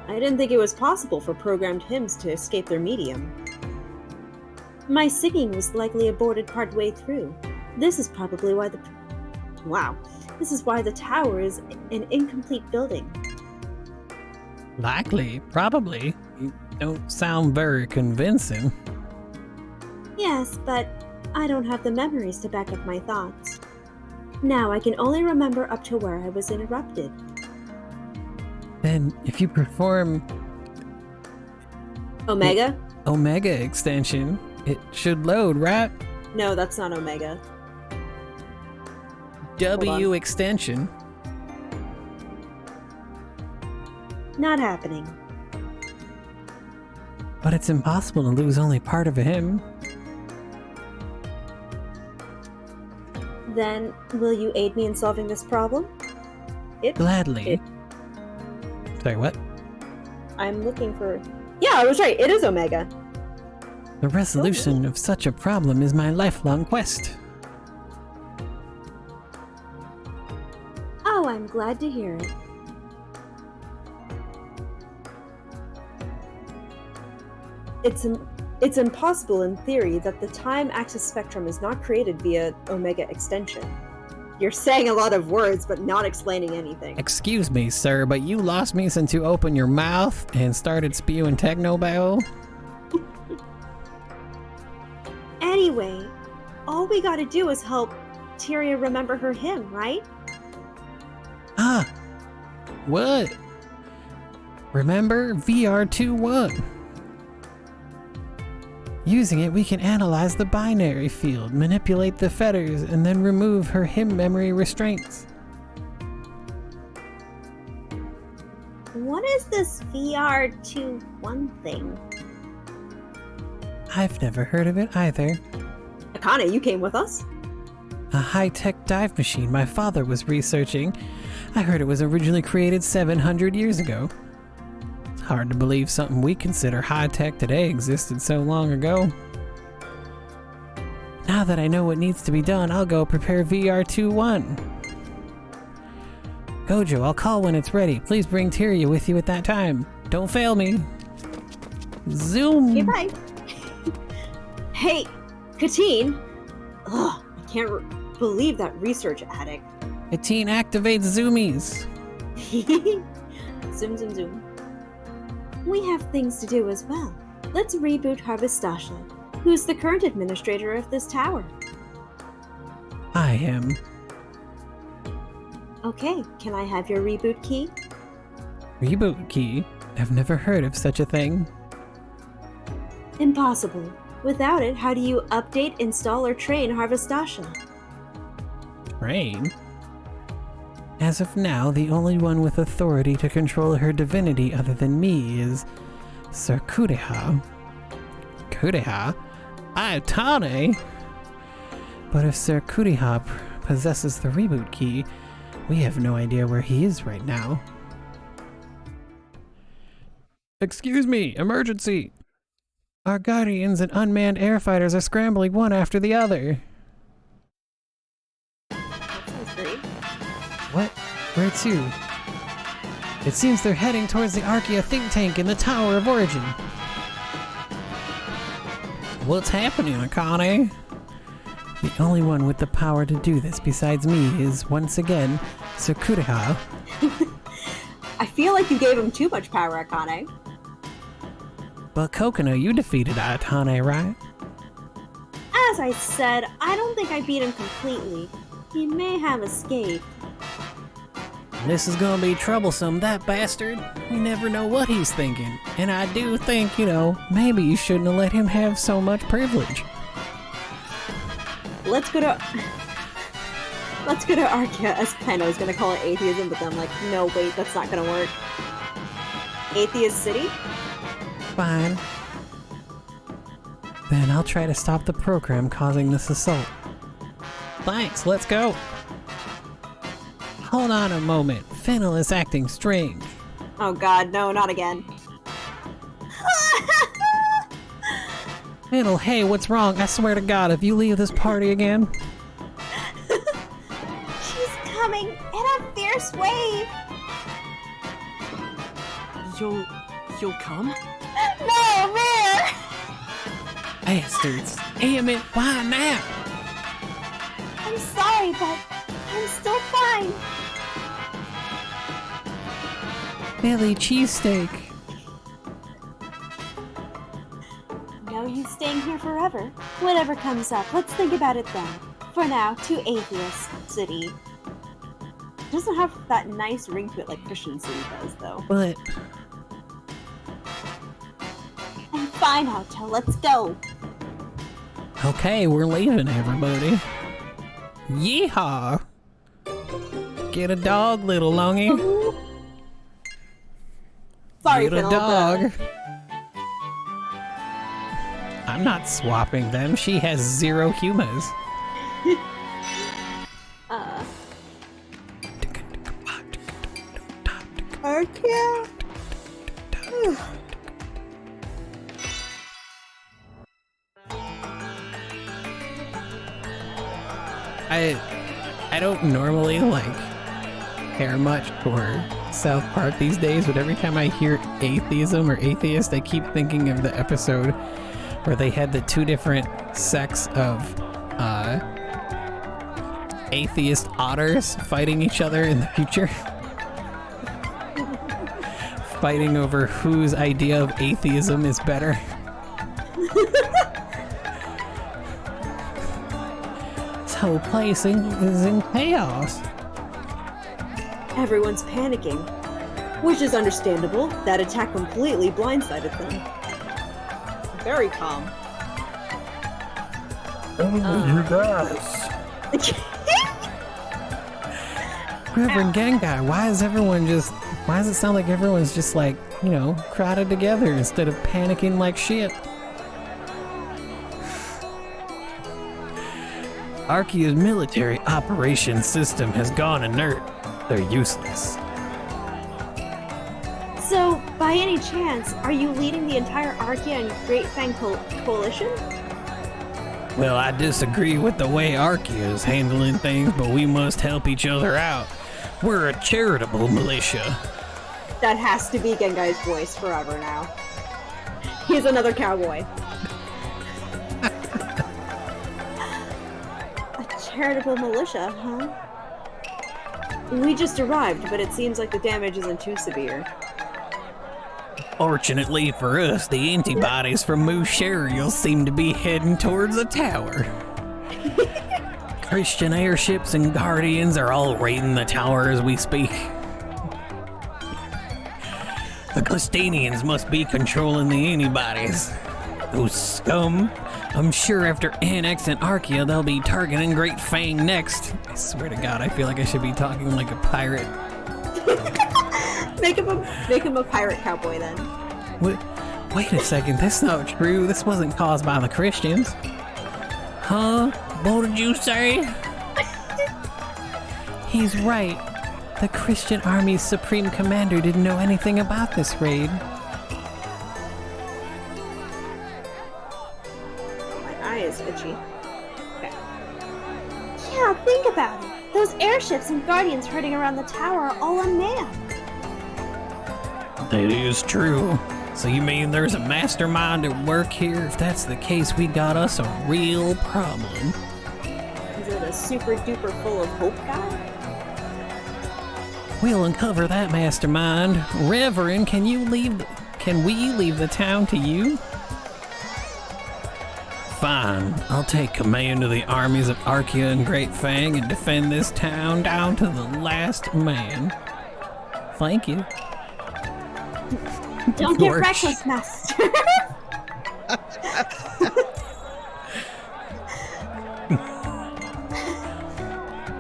I didn't think it was possible for programmed hymns to escape their medium. My singing was likely aborted partway through. This is probably why This is why the tower is an incomplete building. Likely, probably. You don't sound very convincing. Yes, but I don't have the memories to back up my thoughts. Now I can only remember up to where I was interrupted. Then, if you perform Omega? Omega extension, it should load, right? No, that's not Omega. W extension. Not happening. But it's impossible to lose only part of a hymn. Then, will you aid me in solving this problem? Gladly. Sorry, what? I'm looking for... Yeah, I was right. It is Omega. The resolution of such a problem is my lifelong quest. Oh, I'm glad to hear it. It's impossible in theory that the time-axis spectrum is not created via Omega extension. You're saying a lot of words, but not explaining anything. Excuse me, sir, but you lost me since you opened your mouth and started spewing techno-babble? Anyway, all we gotta do is help Tyria remember her hymn, right? Ah! What? Remember VR21? Using it, we can analyze the binary field, manipulate the fetters, and then remove her hymn memory restraints. What is this VR21 thing? I've never heard of it either. Akane, you came with us? A high-tech dive machine my father was researching. I heard it was originally created 700 years ago. It's hard to believe something we consider high-tech today existed so long ago. Now that I know what needs to be done, I'll go prepare VR21. Gojo, I'll call when it's ready. Please bring Tyria with you at that time. Don't fail me. Zoom! Okay, bye. Hey, Katine! Ugh, I can't believe that research addict. Katine activates zoomies. Zoom, zoom, zoom. We have things to do as well. Let's reboot Harvestasha, who's the current administrator of this tower. I am. Okay, can I have your reboot key? Reboot key? I've never heard of such a thing. Impossible. Without it, how do you update, install, or train Harvestasha? Train? As of now, the only one with authority to control her divinity other than me is Sir Kureha. Kureha? Tane! But if Sir Kureha possesses the reboot key, we have no idea where he is right now. Excuse me, emergency! Our guardians and unmanned air fighters are scrambling one after the other. That sounds great. What? Where to? It seems they're heading towards the Archaea think tank in the Tower of Origin. What's happening, Akane? The only one with the power to do this besides me is, once again, Sir Kureha. I feel like you gave him too much power, Akane. But Kokono, you defeated Atane, right? As I said, I don't think I beat him completely. He may have escaped. This is gonna be troublesome, that bastard. You never know what he's thinking. And I do think, maybe you shouldn't have let him have so much privilege. let's go to Archaea as planned. I was gonna call it atheism, but then I'm like, no, wait, that's not gonna work. Atheist City? Fine. Then I'll try to stop the program causing this assault. Thanks, let's go. Hold on a moment. Fennel is acting strange. Oh god, no, not again. Fennel, hey, what's wrong? I swear to God, if you leave this party again... She's coming in a fierce wave. You'll come? No, where? Bastards. Damn it, why now? I'm sorry, but I'm still fine. Philly cheesesteak. No use staying here forever. Whatever comes up, let's think about it then. For now, to Atheist City. It doesn't have that nice ring to it like Christian City does, though. But... I'm fine, Hotel, let's go. Okay, we're leaving, everybody. Yeehaw! Get a dog, little longy. Sorry, Get a Fennel, dog. I'm not swapping them. She has 0 humas. Archaea? I don't normally care much for South Park these days, but every time I hear atheism or atheist, I keep thinking of the episode where they had the 2 different sects of atheist otters fighting each other in the future. Fighting over whose idea of atheism is better. This whole place is in chaos. Everyone's panicking. Which is understandable. That attack completely blindsided them. Very calm. You guys. Reverend Gengai, why does it sound like everyone's just crowded together instead of panicking like shit? Archaea's military operations system has gone inert. They're useless. So, by any chance, are you leading the entire Archaea and Great Fang coalition? Well, I disagree with the way Archaea is handling things, but we must help each other out. We're a charitable militia. That has to be Gengai's voice forever now. He's another cowboy. A charitable militia, huh? We just arrived, but it seems like the damage isn't too severe. Fortunately for us, the antibodies from Mooserial seem to be heading towards the tower. Christian airships and guardians are all raiding the tower as we speak. The Clustanians must be controlling the antibodies. Those scum. I'm sure after annexing Archaea, they'll be targeting Great Fang next. I swear to God, I feel like I should be talking like a pirate. Make him a pirate cowboy then. Wait a second, that's not true. This wasn't caused by the Christians. Huh? What did you say? He's right. The Christian Army's Supreme Commander didn't know anything about this raid. My eye is itchy. Okay. Yeah, think about it. Those airships and guardians herding around the tower are all unmanned. That is true. So you mean there's a mastermind at work here? If that's the case, we got us a real problem. Is it a super duper full of hope guy? We'll uncover that mastermind. Reverend, can we leave the town to you? Fine. I'll take command of the armies of Archaea and Great Fang and defend this town down to the last man. Thank you. Don't get reckless, Master.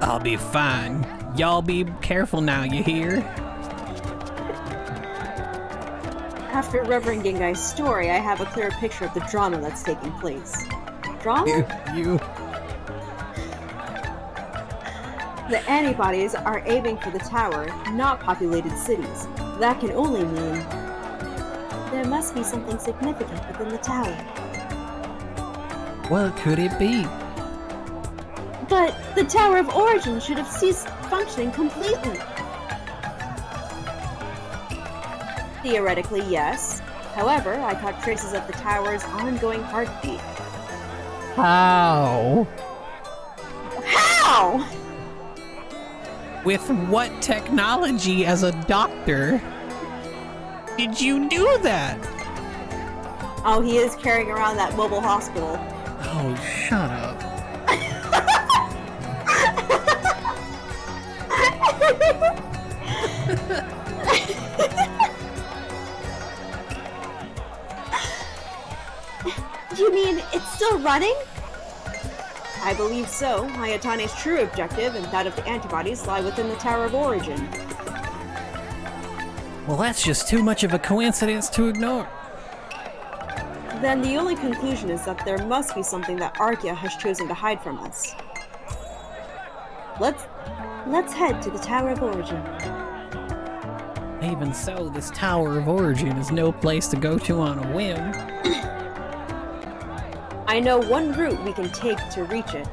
I'll be fine. Y'all be careful now, you hear? After Reverend Gengai's story, I have a clear picture of the drama that's taking place. Drama? You. The antibodies are aiming for the tower, not populated cities. That can only mean there must be something significant within the tower. What could it be? But the Tower of Origin should have ceased functioning completely. Theoretically, yes. However, I caught traces of the tower's ongoing heartbeat. How? How? With what technology as a doctor did you do that? Oh, he is carrying around that mobile hospital. Oh, shut up. You mean it's still running? I believe so. Hayatane's true objective and that of the antibodies lie within the Tower of Origin. Well, that's just too much of a coincidence to ignore. Then the only conclusion is that there must be something that Arkia has chosen to hide from us. Let's head to the Tower of Origin. Even so, this Tower of Origin is no place to go to on a whim. I know one route we can take to reach it.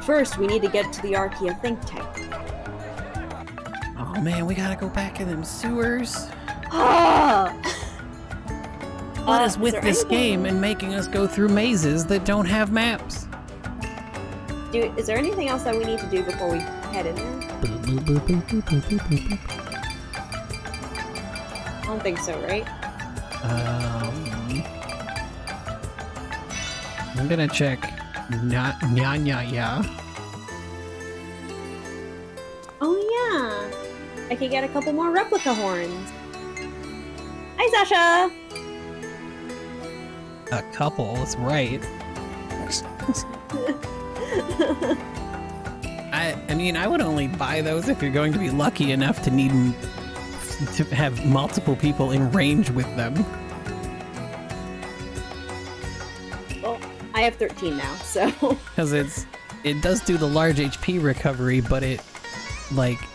First, we need to get to the Arkia think tank. Oh man, we gotta go back in them sewers. What is with this game and making us go through mazes that don't have maps? Dude, is there anything else that we need to do before we head in there? I don't think so, right? I'm gonna check Nya. Oh yeah! I could get a couple more replica horns. Hi, Sasha! A couple is right. I mean, I would only buy those if you're going to be lucky enough to need to have multiple people in range with them. Well, I have 13 now, so... Because it does do the large HP recovery, but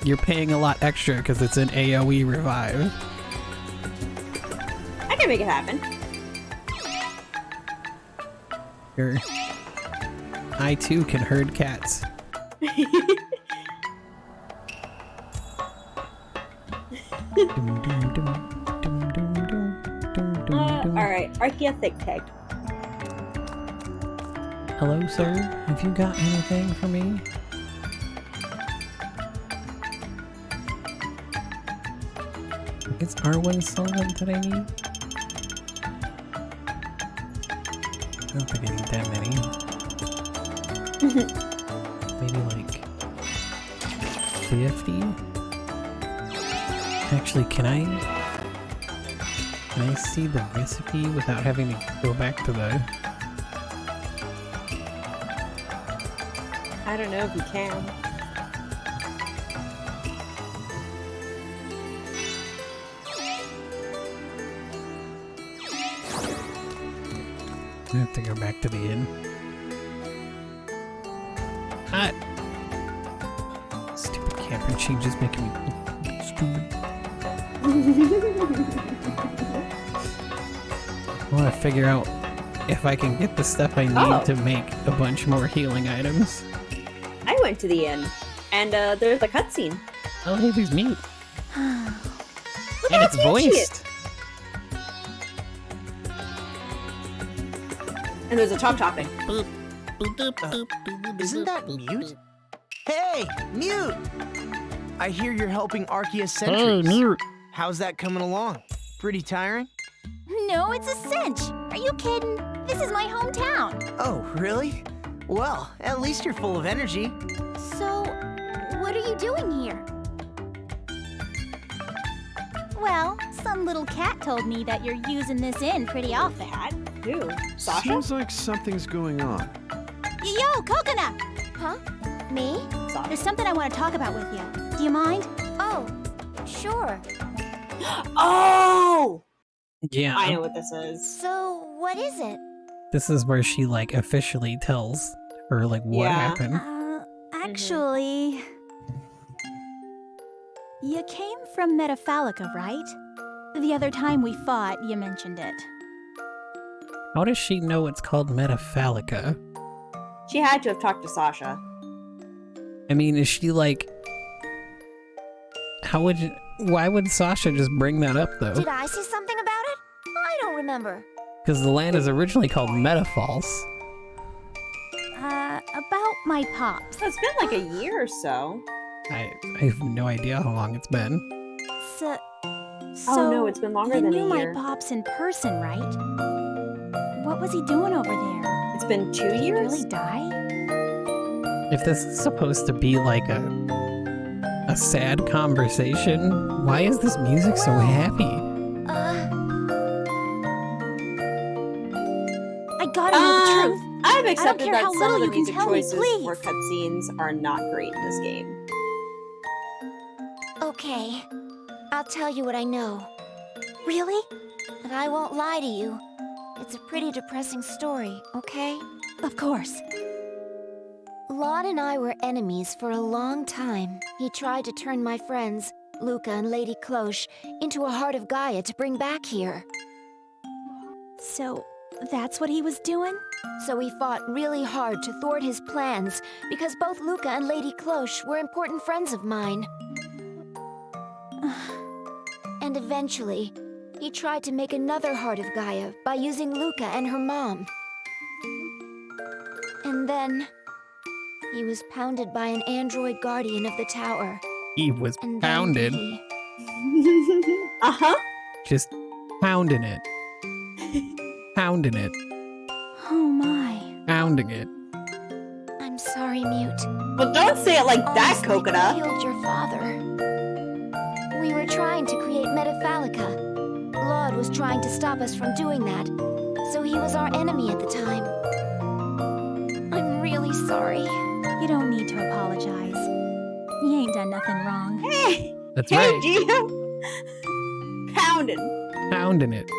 you're paying a lot extra because it's an AoE revive. I can make it happen. Sure. I too can herd cats. Alright, Arkia Thick Tag. Hello, sir. Have you got anything for me? Is R1 solvent that I need? I don't think I need that many. Maybe like 50? Actually, can I see the recipe without having to go back to the... I don't know if you can. I have to go back to the inn. Hot! Stupid camper changes making me stupid. I want to figure out if I can get the stuff I need to make a bunch more healing items. I went to the inn, and there's a cutscene. Oh, hey, there's mute. Look And how it's cute she is. voiced. And there's a topping. Isn't that Mute? Hey, Mute! I hear you're helping Arkia Sentries. Hey, mute. How's that coming along? Pretty tiring? No, it's a cinch. Are you kidding? This is my hometown. Oh, really? Well, at least you're full of energy. So, what are you doing here? Well, some little cat told me that you're using this inn pretty often. Who? Sasha? Seems like something's going on. Yo, Coconut! Huh? Me? Sasha. There's something I want to talk about with you. Do you mind? Oh, sure. Oh! Yeah. I know what this is. So, what is it? This is where she like officially tells her like what Yeah. happened. Actually... You came from Metaphalica, right? The other time we fought, you mentioned it. How does she know it's called Metaphalica? She had to have talked to Sasha. I mean, is she like... How would you... Why would Sasha just bring that up though? Did I say something about it? I don't remember. Because the land is originally called Metafalse. About my pops. So it's been like a year or so. I have no idea how long it's been. So, Oh no, it's been longer you than knew a my year. pops in person, right? What was he doing over there? It's been 2 Did he years? really die? If this is supposed to be like a sad conversation, why is this music so happy? I gotta know the truth. I've accepted care that how some little of the you can music tell me, choices please. for cutscenes are not great in this game. Okay. I'll tell you what I know. Really? But I won't lie to you. It's a pretty depressing story, okay? Of course. Laud and I were enemies for a long time. He tried to turn my friends, Luca and Lady Cloche, into a Heart of Gaia to bring back here. So, that's what he was doing? So we fought really hard to thwart his plans, because both Luca and Lady Cloche were important friends of mine. And eventually, he tried to make another Heart of Gaia by using Luca and her mom. And then, he was pounded by an android guardian of the tower. He was And then pounded. Uh-huh. Just pounding it. Pounding it. Oh my. Pounding it. I'm sorry, Mute. But don't say it like that, Honestly, Coconut. we killed your father. We were trying to create Metaphalica. Laud was trying to stop us from doing that, so he was our enemy at the time. I'm really sorry. You don't need to apologize. You ain't done nothing wrong. Hey! That's Hey, right. Gio! Pounding. Pounding it.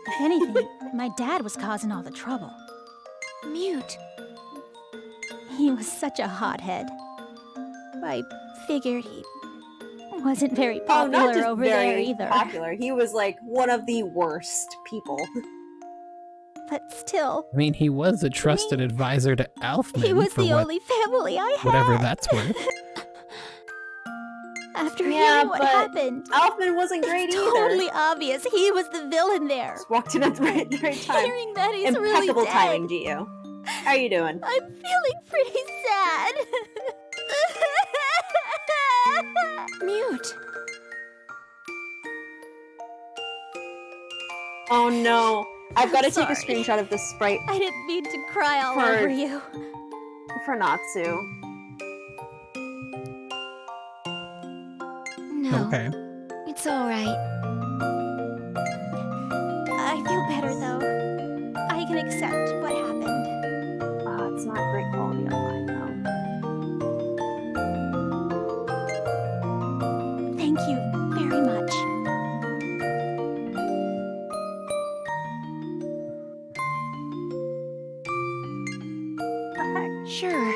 If anything, my dad was causing all the trouble. Mute. He was such a hothead. I figured he wasn't very Oh, popular not just over there very either. popular. He was like one of the worst people. But still, I mean, he was a trusted advisor to Alfman he was for the what, only family I had. whatever that's worth. After Yeah, hearing what but happened, Alfman wasn't great it's either. totally obvious he was the villain there. Just walked in at the right time. Hearing that he's really Impeccable dead, timing, Gio. How are you doing? I'm feeling pretty sad. Mute. Oh no. I've got to take a Sorry. screenshot of this sprite I didn't mean to cry all For- over you. for Natsu. No, Okay. it's all right. I feel better though. I can accept what happened. It's not great quality online though. Thank you very much. Sure.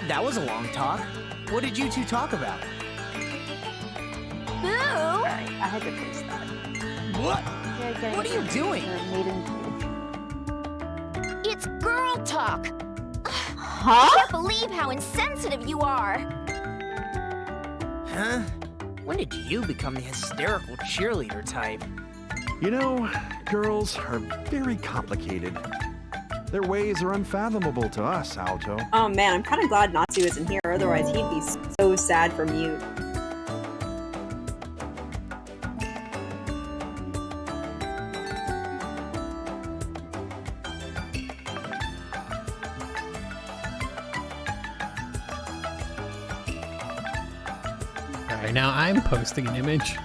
That was a long talk. What did you two talk about? Boo! Alright, I had to fix that. What? What are you doing? Maiden It's girl talk. Huh? I can't believe how insensitive you are. Huh? When did you become the hysterical cheerleader type? You know, girls are very complicated. Their ways are unfathomable to us, Alto. Oh man, I'm kind of glad Natsu isn't here, otherwise he'd be so sad for Mute. Alright, now I'm posting an image.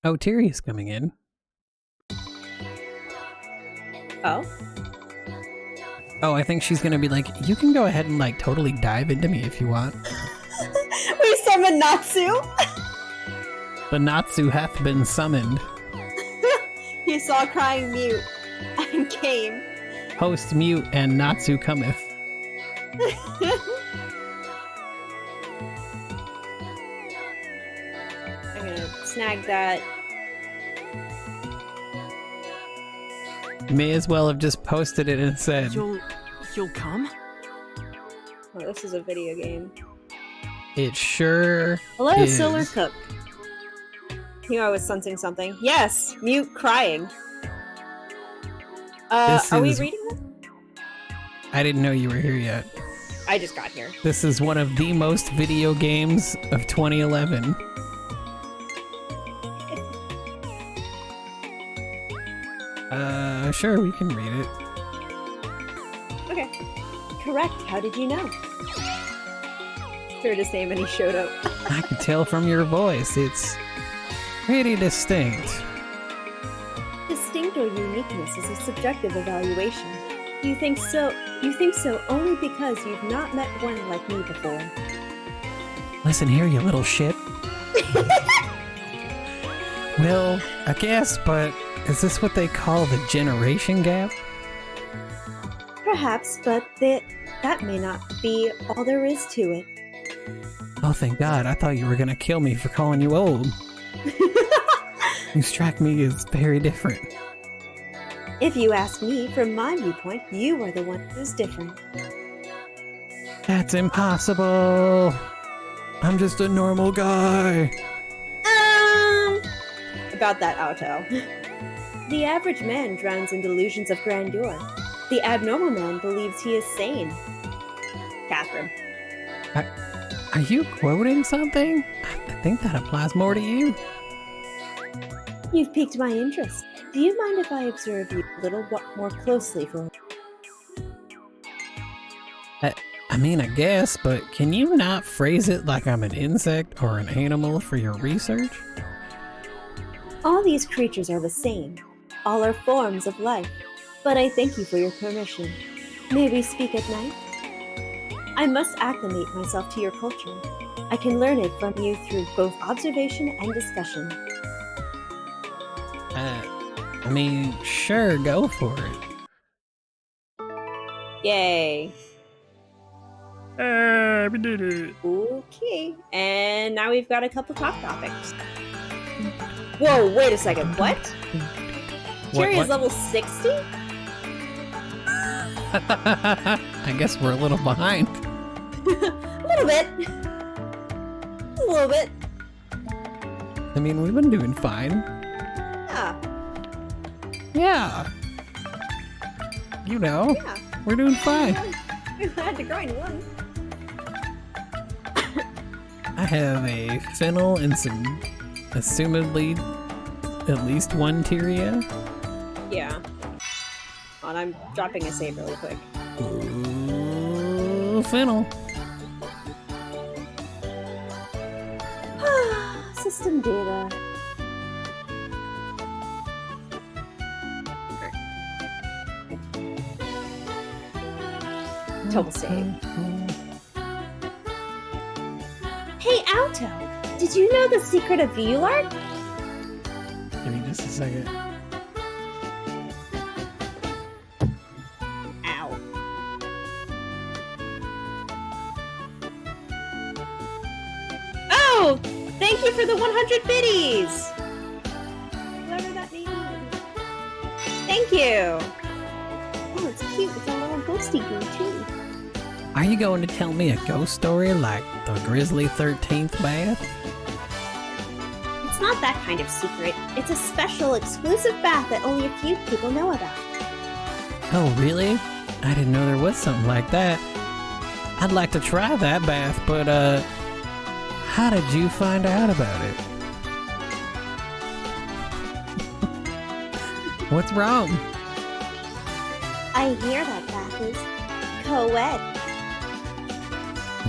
Oh, Tiria's coming in. Oh? Oh, I think she's gonna be like, you can go ahead and like totally dive into me if you want. We summon Natsu! The Natsu hath been summoned. He saw crying Mute and came. Host mute and Natsu cometh. I'm gonna snag that. May as well have just posted it and said, You'll come? Oh, this is a video game. it sure Hello, is. Solar Cook. You know I was sensing something. Yes, Mute crying. This are we is- reading this? I didn't know you were here yet. I just got here. This is one of the most video games of 2011. Sure, we can read it. Okay. Correct. How did you know? Heard his name and he showed up. I can tell from your voice, it's pretty distinct. Distinct or uniqueness is a subjective evaluation. You think so only because you've not met one like me before. Listen here, you little shit. Well, I guess, but is this what they call the generation gap? Perhaps, but that may not be all there is to it. Oh, thank God. I thought you were gonna kill me for calling you old. You strike me as very different. If you ask me, from my viewpoint, you are the one who's different. That's impossible. I'm just a normal guy. About that, Auto. The average man drowns in delusions of grandeur. The abnormal man believes he is sane. Catherine. Are you quoting something? I think that applies more to you. You've piqued my interest. Do you mind if I observe you a little more closely for I mean, I guess, but can you not phrase it like I'm an insect or an animal for your research? All these creatures are the same. All are forms of life. But I thank you for your permission. May we speak at night? I must acclimate myself to your culture. I can learn it from you through both observation and discussion. I mean, sure, go for it. Yay. We did it. Okay. And now we've got a couple talk topics. Whoa, wait a second. What? Jerry is level 60? I guess we're a little behind. A little bit. A little bit. I mean, we've been doing fine. Yeah. Yeah. You know, Yeah. we're doing fine. We had to grind one. I have a fennel and some, assumedly, at least one Tyria. Yeah. Hold on, I'm dropping a save really quick. Ooh, fennel. System data. Total save. Hey, Alto! Did you know the secret of Vular? Give me just a second. Ow. Oh! Thank you for the 100 biddies! Whatever that may be. Thank you! Oh, it's cute. It's a little ghosty goo, too. Are you going to tell me a ghost story like the Grizzly 13th bath? It's not that kind of secret. It's a special, exclusive bath that only a few people know about. Oh, really? I didn't know there was something like that. I'd like to try that bath, but, how did you find out about it? What's wrong? I hear that bath is co-ed.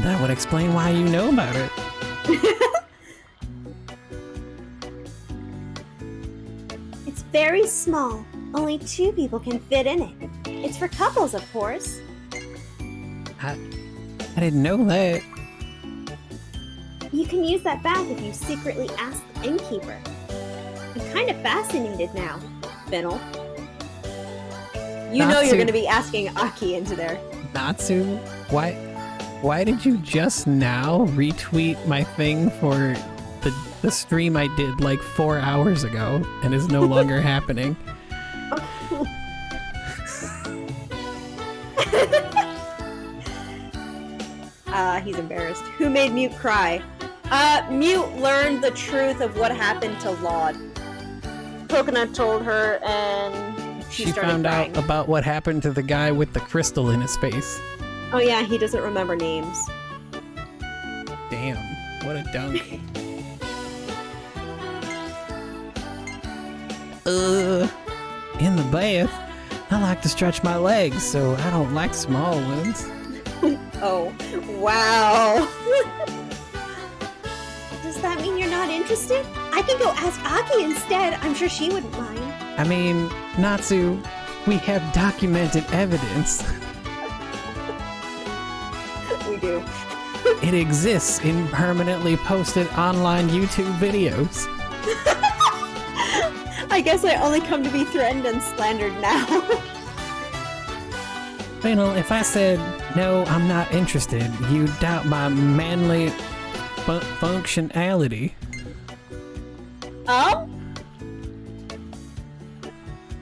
That would explain why you know about it. It's very small. Only 2 people can fit in it. It's for couples, of course. I didn't know that. You can use that bath if you secretly ask the innkeeper. I'm kind of fascinated now, Fennel. You know you're going to be asking Aki into there. Natsu, why did you just now retweet my thing for the stream I did like 4 hours ago and is no longer happening? He's embarrassed. Who made Mute cry? Mute learned the truth of what happened to Laud. Coconut told her, and she started found crying. out about what happened to the guy with the crystal in his face. Oh yeah, he doesn't remember names. Damn, what a dunk. In the bath, I like to stretch my legs, so I don't like small ones. Oh, wow. Does that mean you're not interested? I can go ask Aki instead. I'm sure she wouldn't mind. I mean, Natsu, we have documented evidence. We do. It exists in permanently posted online YouTube videos. I guess I only come to be threatened and slandered now. Well, if I said, no, I'm not interested, you doubt my manly functionality.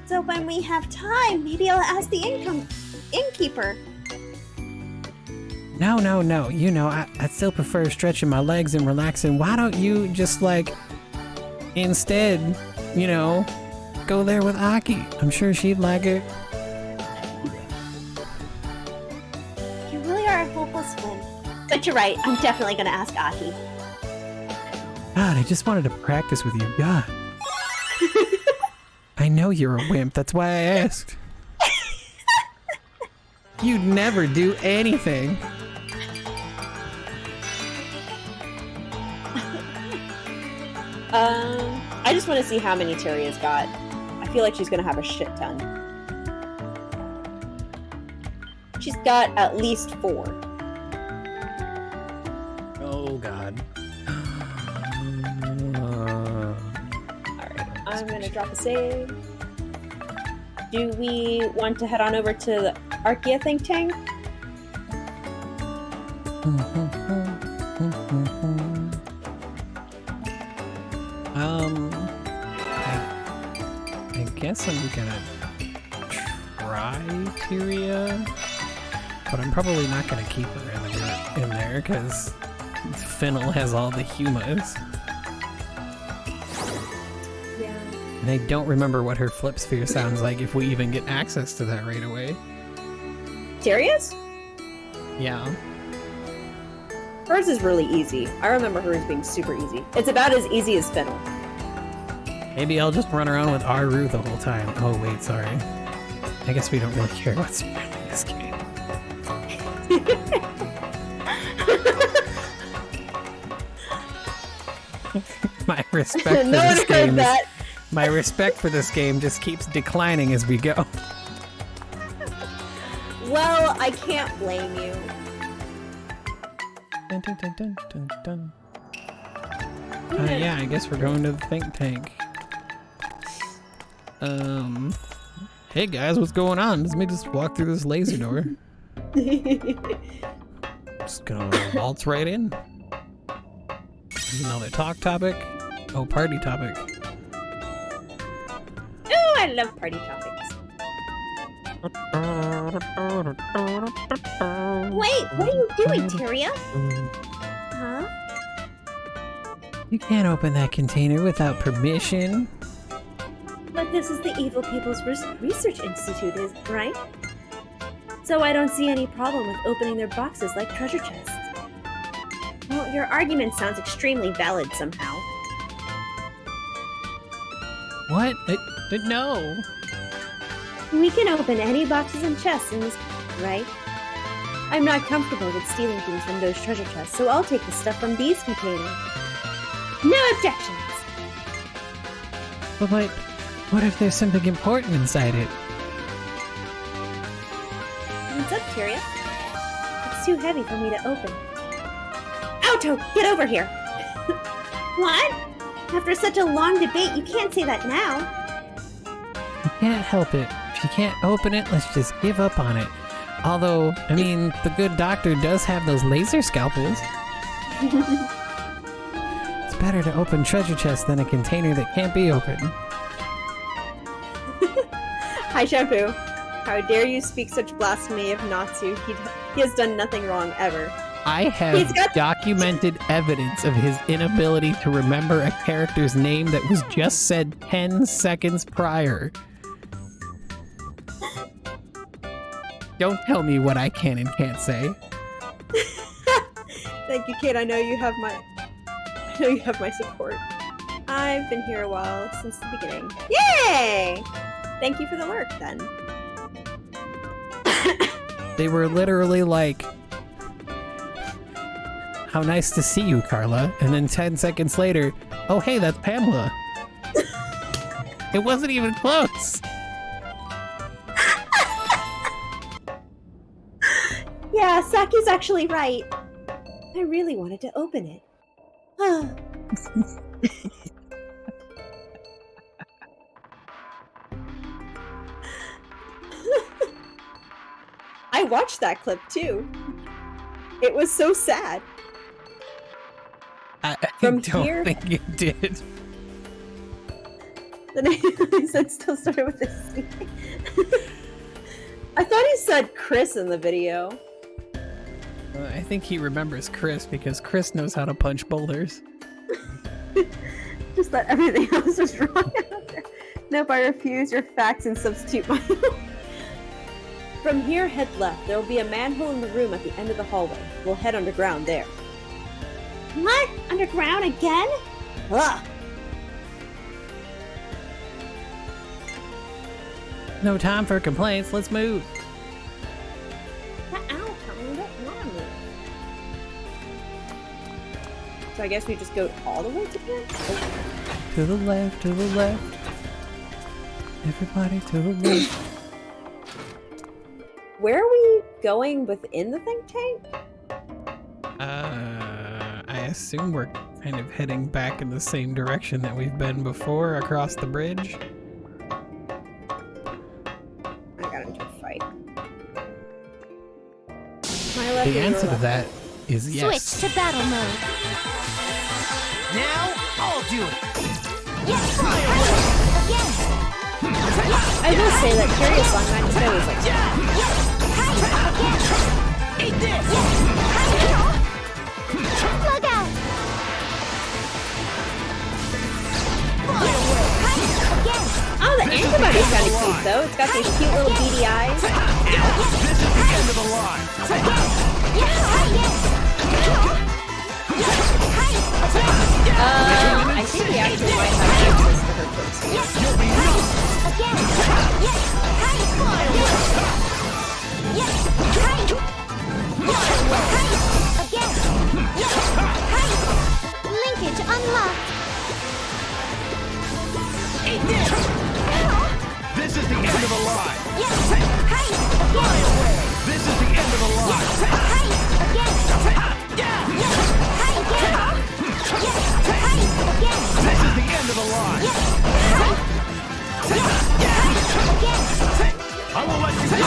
So when we have time, maybe I'll ask the innkeeper. No. You know, I still prefer stretching my legs and relaxing. Why don't you just, like, instead, you know, go there with Aki? I'm sure she'd like it. You really are a hopeless friend. But you're right, I'm definitely gonna ask Aki. God, I just wanted to practice with you. God. I know you're a wimp, that's why I asked. You'd never do anything. I just want to see how many Terria's got. I feel like she's gonna have a shit ton. She's got at least 4. Oh, God. Alright, I'm gonna drop a save. Do we want to head on over to the Archaea think tank? I guess I'm gonna try Tyria, but I'm probably not gonna keep her in there because Fennel has all the humas. Yeah. And I don't remember what her flip sphere sounds like if we even get access to that right away. Terria's? Yeah. Hers is really easy. I remember hers being super easy. It's about as easy as Fennel. Maybe I'll just run around with Aru the whole time. Oh wait, sorry. I guess we don't really care about spelling this game. My respect for No one this heard game that. my respect for this game just keeps declining as we go. Well, I can't blame you. Dun, dun, dun, dun, dun, dun. Yeah, I guess we're going to the think tank. Hey guys, what's going on? Let me just walk through this laser door. Just gonna waltz right in. Another talk topic. Oh, party topic. Oh, I love party topics. Wait, what are you doing, Tyria? Huh? You can't open that container without permission. But this is the Evil People's Research Institute, right? So I don't see any problem with opening their boxes like treasure chests. Well, your argument sounds extremely valid somehow. What? No. We can open any boxes and chests in this, right? I'm not comfortable with stealing things from those treasure chests, so I'll take the stuff from these containers. No objections! But What if there's something important inside it? What's up, Tyria? It's too heavy for me to open. Alto, get over here! What? After such a long debate, you can't say that now. You can't help it. If you can't open it, let's just give up on it. Although, I mean, the good doctor does have those laser scalpels. It's better to open treasure chests than a container that can't be opened. Hi, Shampoo. How dare you speak such blasphemy of Natsu? He has done nothing wrong ever. I have documented evidence of his inability to remember a character's name that was just said 10 seconds prior. Don't tell me what I can and can't say. Thank you, Kate. I know you have my support. I've been here a while, since the beginning. Yay! Thank you for the lurk, then. They were literally like, how nice to see you, Carla. And then 10 seconds later, oh hey, that's Pamela. It wasn't even close. Yeah, Saki's actually right. I really wanted to open it. I watched that clip too. It was so sad. I From don't here- think you did. The name he said still started with this. I thought he said Chris in the video. I think he remembers Chris because Chris knows how to punch boulders. Just that everything else was wrong out there. Nope, I refuse your facts and substitute my own. From here, head left. There will be a manhole in the room at the end of the hallway. We'll head underground there. What? Underground again? Ugh. No time for complaints, let's move. Ow, Tommy, don't want to move. So I guess we just go all the way to the end? To the left, to the left. Everybody to the left. Where are we going within the think tank? I assume we're kind of heading back in the same direction that we've been before, across the bridge. I got into a fight. My left The or your answer to left? that is yes. Switch to battle mode. Now, I'll do it. Yes! Again! I will say that Curious Song 97 was like, Eat this! Look out! oh, the antibody's kind of cute though. It's got these cute little beady eyes. This is the end of the line. I think we actually might have access to her clips. You'll be Linkage unlocked. Eat this! This is the end of the line. This is the end of the line. This is the end of the line. I will let you go.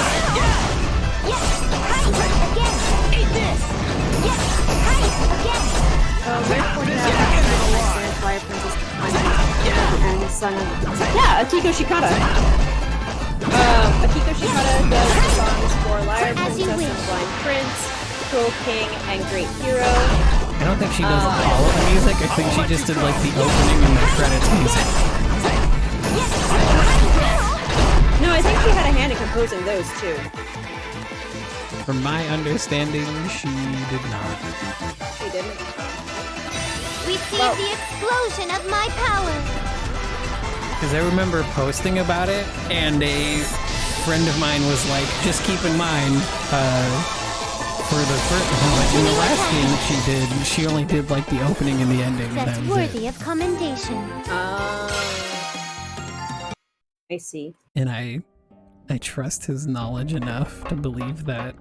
Eat this! We're pointing out that Fire Princess and Son of... Yeah, Akiko Shikata. Akiko Shikata does the songs for Liar Princess and Blind Prince, Cruel King, and Great Hero. I don't think she does all of the music. I think she just did like the opening and the credits music. No, I think she had a hand in composing those too. From my understanding, she did not. She didn't. Receive the explosion of my power. Because I remember posting about it, and a friend of mine was like, just keep in mind, for the first, in the last game that she did, she only did like the opening and the ending. And That's that was worthy it. of commendation. I see. And I trust his knowledge enough to believe that.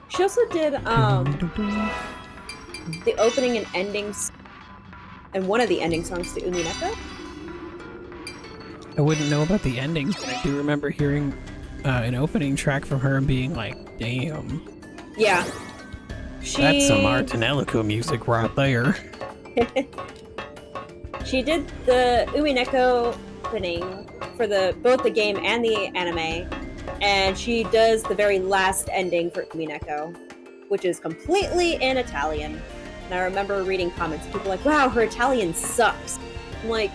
She also did the opening and endings, and one of the ending songs to Umineko. I wouldn't know about the endings, but I do remember hearing an opening track from her and being like, damn. Yeah. That's some Tonelico music right there. She did the Umineko opening for both the game and the anime, and she does the very last ending for Umineko, which is completely in Italian. And I remember reading comments, people like, wow, her Italian sucks. I'm like...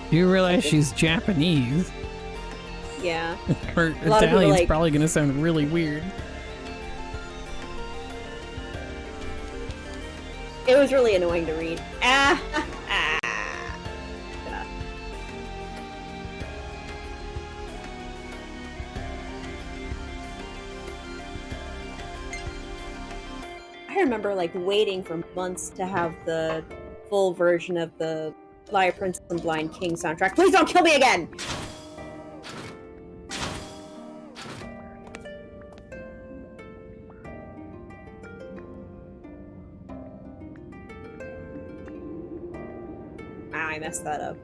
Do you realize she's Japanese? Yeah. Her Italian's probably gonna sound really weird. It was really annoying to read. I remember like waiting for months to have the full version of the Liar Princess and Blind King soundtrack. Please don't kill me again! I messed that up.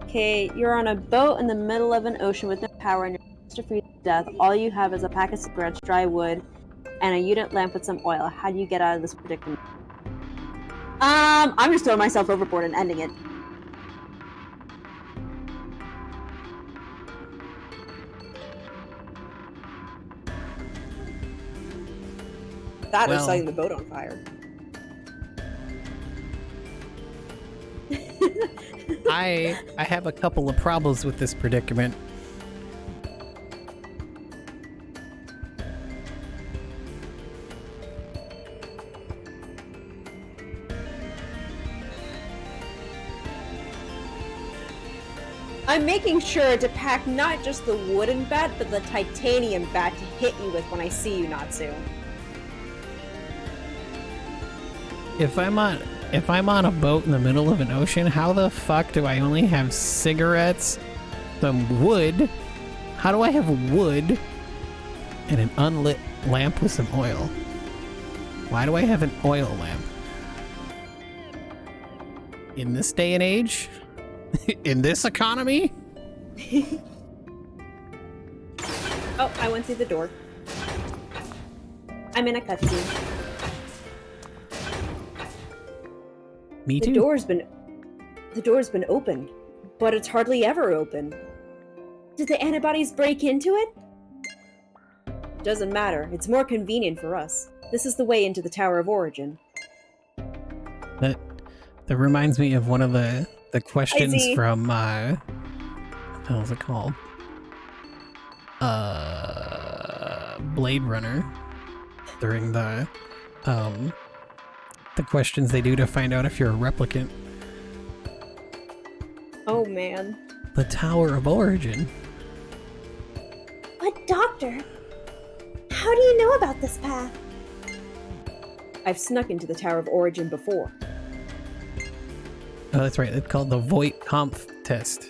Okay, you're on a boat in the middle of an ocean with no power and you're close to freeze to death. All you have is a pack of cigarettes, dry wood, and a unit lamp with some oil. How do you get out of this predicament? I'm just throwing myself overboard and ending it. That or setting the boat on fire. I have a couple of problems with this predicament. I'm making sure to pack not just the wooden bat, but the titanium bat to hit you with when I see you, Natsu. If I'm on a boat in the middle of an ocean, how the fuck do I only have cigarettes, some wood? How do I have wood and an unlit lamp with some oil? Why do I have an oil lamp? In this day and age? In this economy? Oh, I went through the door. I'm in a cutscene. Me too. The door's been opened, but it's hardly ever open. Did the antibodies break into it? Doesn't matter. It's more convenient for us. This is the way into the Tower of Origin. That reminds me of one of the questions from what the hell is it called? Blade Runner. During the questions they do to find out if you're a replicant. Oh man. The Tower of Origin. But Doctor, how do you know about this path? I've snuck into the Tower of Origin before. Oh, that's right. It's called the Voight-Kampff test.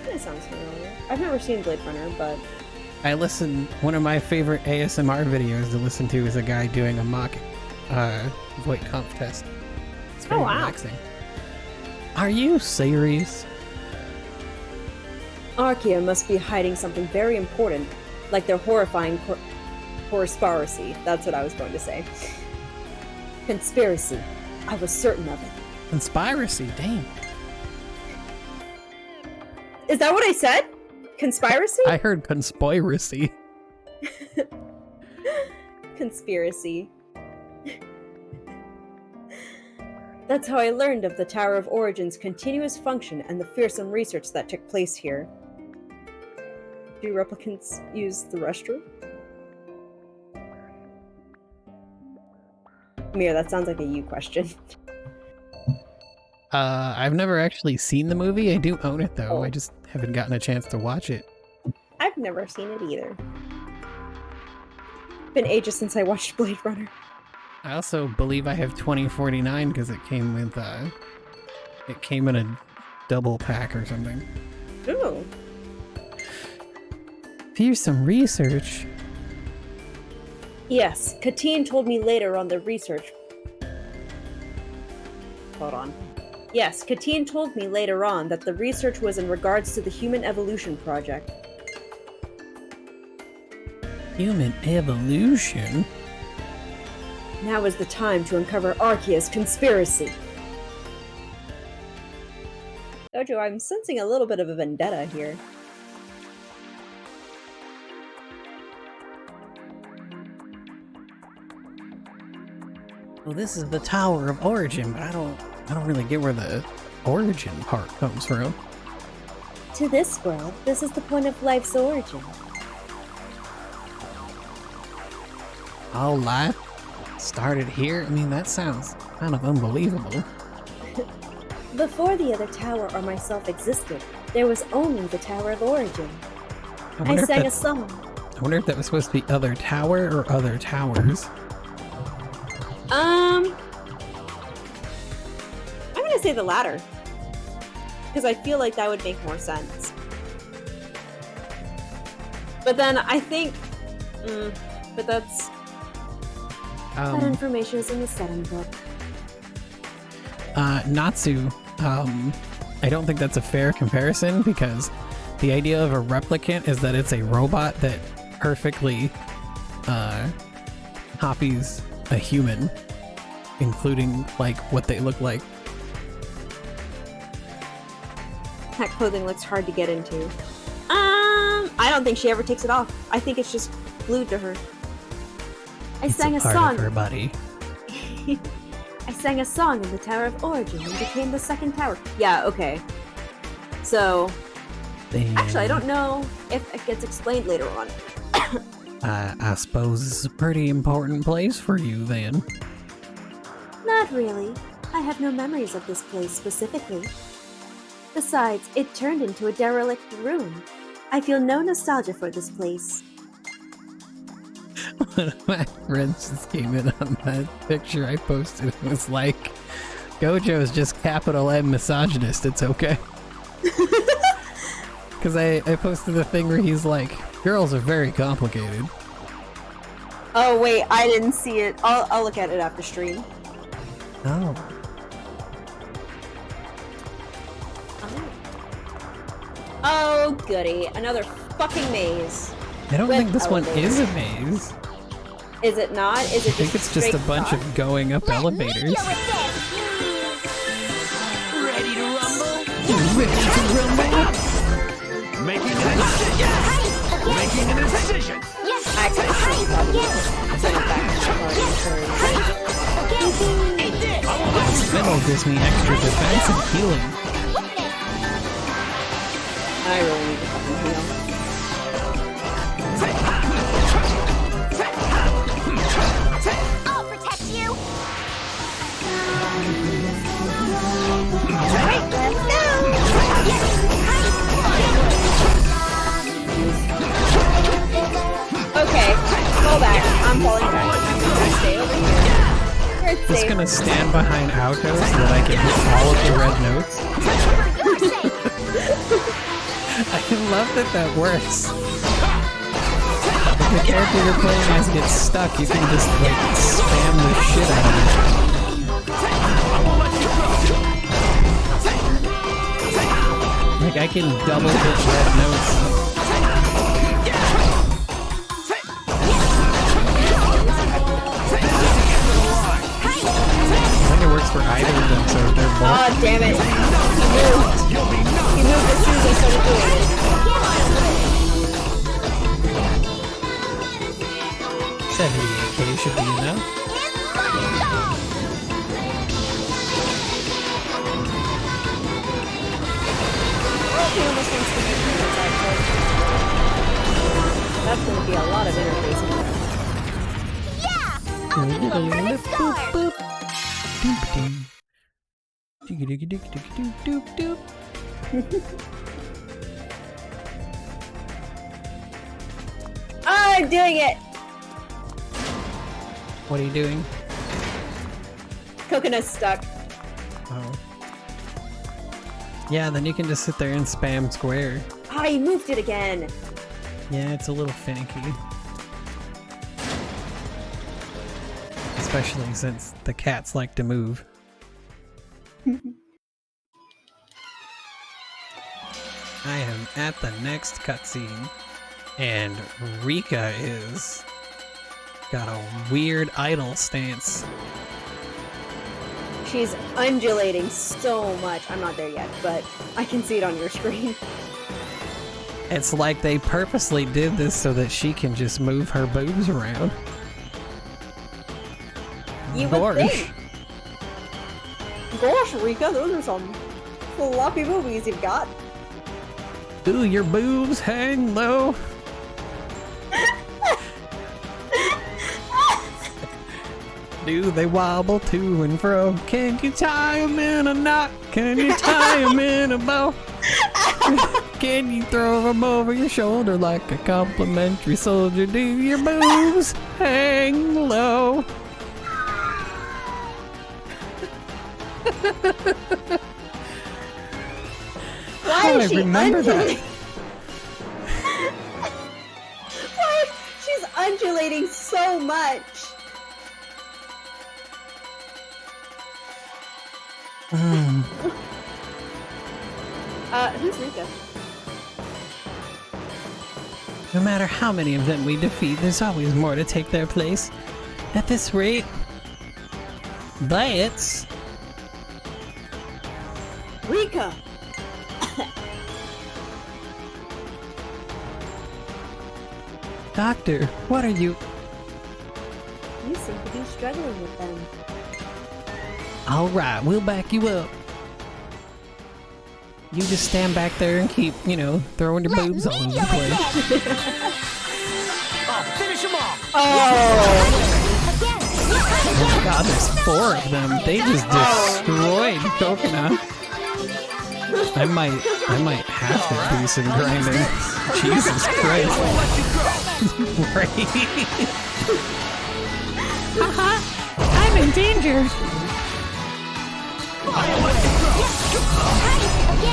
That sounds familiar. I've never seen Blade Runner, but... One of my favorite ASMR videos to listen to is a guy doing a mock Voight-Kampff test. It's very relaxing. Are you serious? Archaea must be hiding something very important, like their horrifying conspiracy. That's what I was going to say. Conspiracy. I was certain of it. Conspiracy, dang. Is that what I said? Conspiracy? I heard conspiracy. Conspiracy. That's how I learned of the Tower of Origin's continuous function and the fearsome research that took place here. Do replicants use the restroom? Mir, that sounds like a you question. I've never actually seen the movie. I do own it though. I just haven't gotten a chance to watch it. I've never seen it either. Been ages since I watched Blade Runner. I also believe I have 2049 because it came with it came in a double pack or something. Ooh. Here's some research. Yes, Katine told me later on the research. Hold on. Yes, Katine told me later on that the research was in regards to the Human Evolution Project. Human evolution? Now is the time to uncover Arcea's conspiracy. Dojo, I'm sensing a little bit of a vendetta here. Well, this is the Tower of Origin, but I don't really get where the origin part comes from. To this world, this is the point of life's origin. All life started here? I mean, that sounds kind of unbelievable. Before the other tower or myself existed, there was only the Tower of Origin. I sang a song. I wonder if that was supposed to be other tower or other towers. I'm gonna say the latter. Because I feel like that would make more sense. But then I think... but that's... that information is in the setting book. Natsu, I don't think that's a fair comparison because the idea of a replicant is that it's a robot that perfectly copies a human, including like what they look like. That clothing looks hard to get into. I don't think she ever takes it off. I think it's just glued to her. I sang a part song. Of her body. I sang a song in the Tower of Origin and became the second tower. Yeah, okay. So, Damn. actually, I don't know if it gets explained later on. I suppose it's a pretty important place for you then. Not really. I have no memories of this place specifically. Besides, it turned into a derelict ruin. I feel no nostalgia for this place. One of my friends just came in on that picture I posted and was like, Gojo's just capital M misogynist, it's okay. Because I posted a thing where he's like, girls are very complicated. Oh wait, I didn't see it. I'll look at it after stream. Oh. Oh goody, another fucking maze. I don't With think this one elevators. is a maze. Is it not? Is it I think it's just a bunch of going up elevators. Ready to rumble? Ready to rumble? Making a decision! Making a decision! I actually probably send it back to the Spinel gives me extra defense and healing. I really need to fucking heal. I'll protect you! Alright, let's go! Okay, fall back. I'm falling back. I'm gonna stay over here. Where it's Just safe. gonna stand behind Auto so that I can hit all of the red notes. I love that that works. If the character you're playing as gets stuck, you can just like spam the shit out of it. Like I can double hit red notes. I think it works for either of them, so they're both. Oh, damn it. He moved as soon as I started doing it. 78k should be enough. He almost wants to make me inside first. That's gonna be a lot of interfacing. Yeah! I'll give you a perfect score! I'm doing it! What are you doing? Coconut's stuck. Oh. Yeah, then you can just sit there and spam square. Ah, you moved it again. Yeah, it's a little finicky. Especially since the cats like to move. I am at the next cutscene, and Rika is got a weird idle stance. She's undulating so much. I'm not there yet, but I can see it on your screen. It's like they purposely did this so that she can just move her boobs around. You would think. Gosh, Rika, those are some floppy boobies you've got. Ooh, your boobs hang low. Do they wobble to and fro? Can you tie 'em in a knot? Can you tie 'em in a bow? Can you throw 'em over your shoulder like a complimentary soldier? Do your boobs hang low? Why is she remember that. undulating? Why? She's undulating so much. Who's Rika? No matter how many of them we defeat, there's always more to take their place. At this rate, that's... Rika! Doctor, what are you... You seem to be struggling with them. Alright, we'll back you up. You just stand back there and keep, you know, throwing your boobs all over the place. Oh, finish him off! Oh my god, there's 4 of them. They just destroyed Coconut. I might have to do some grinding. Jesus Christ. Right. I'm in danger.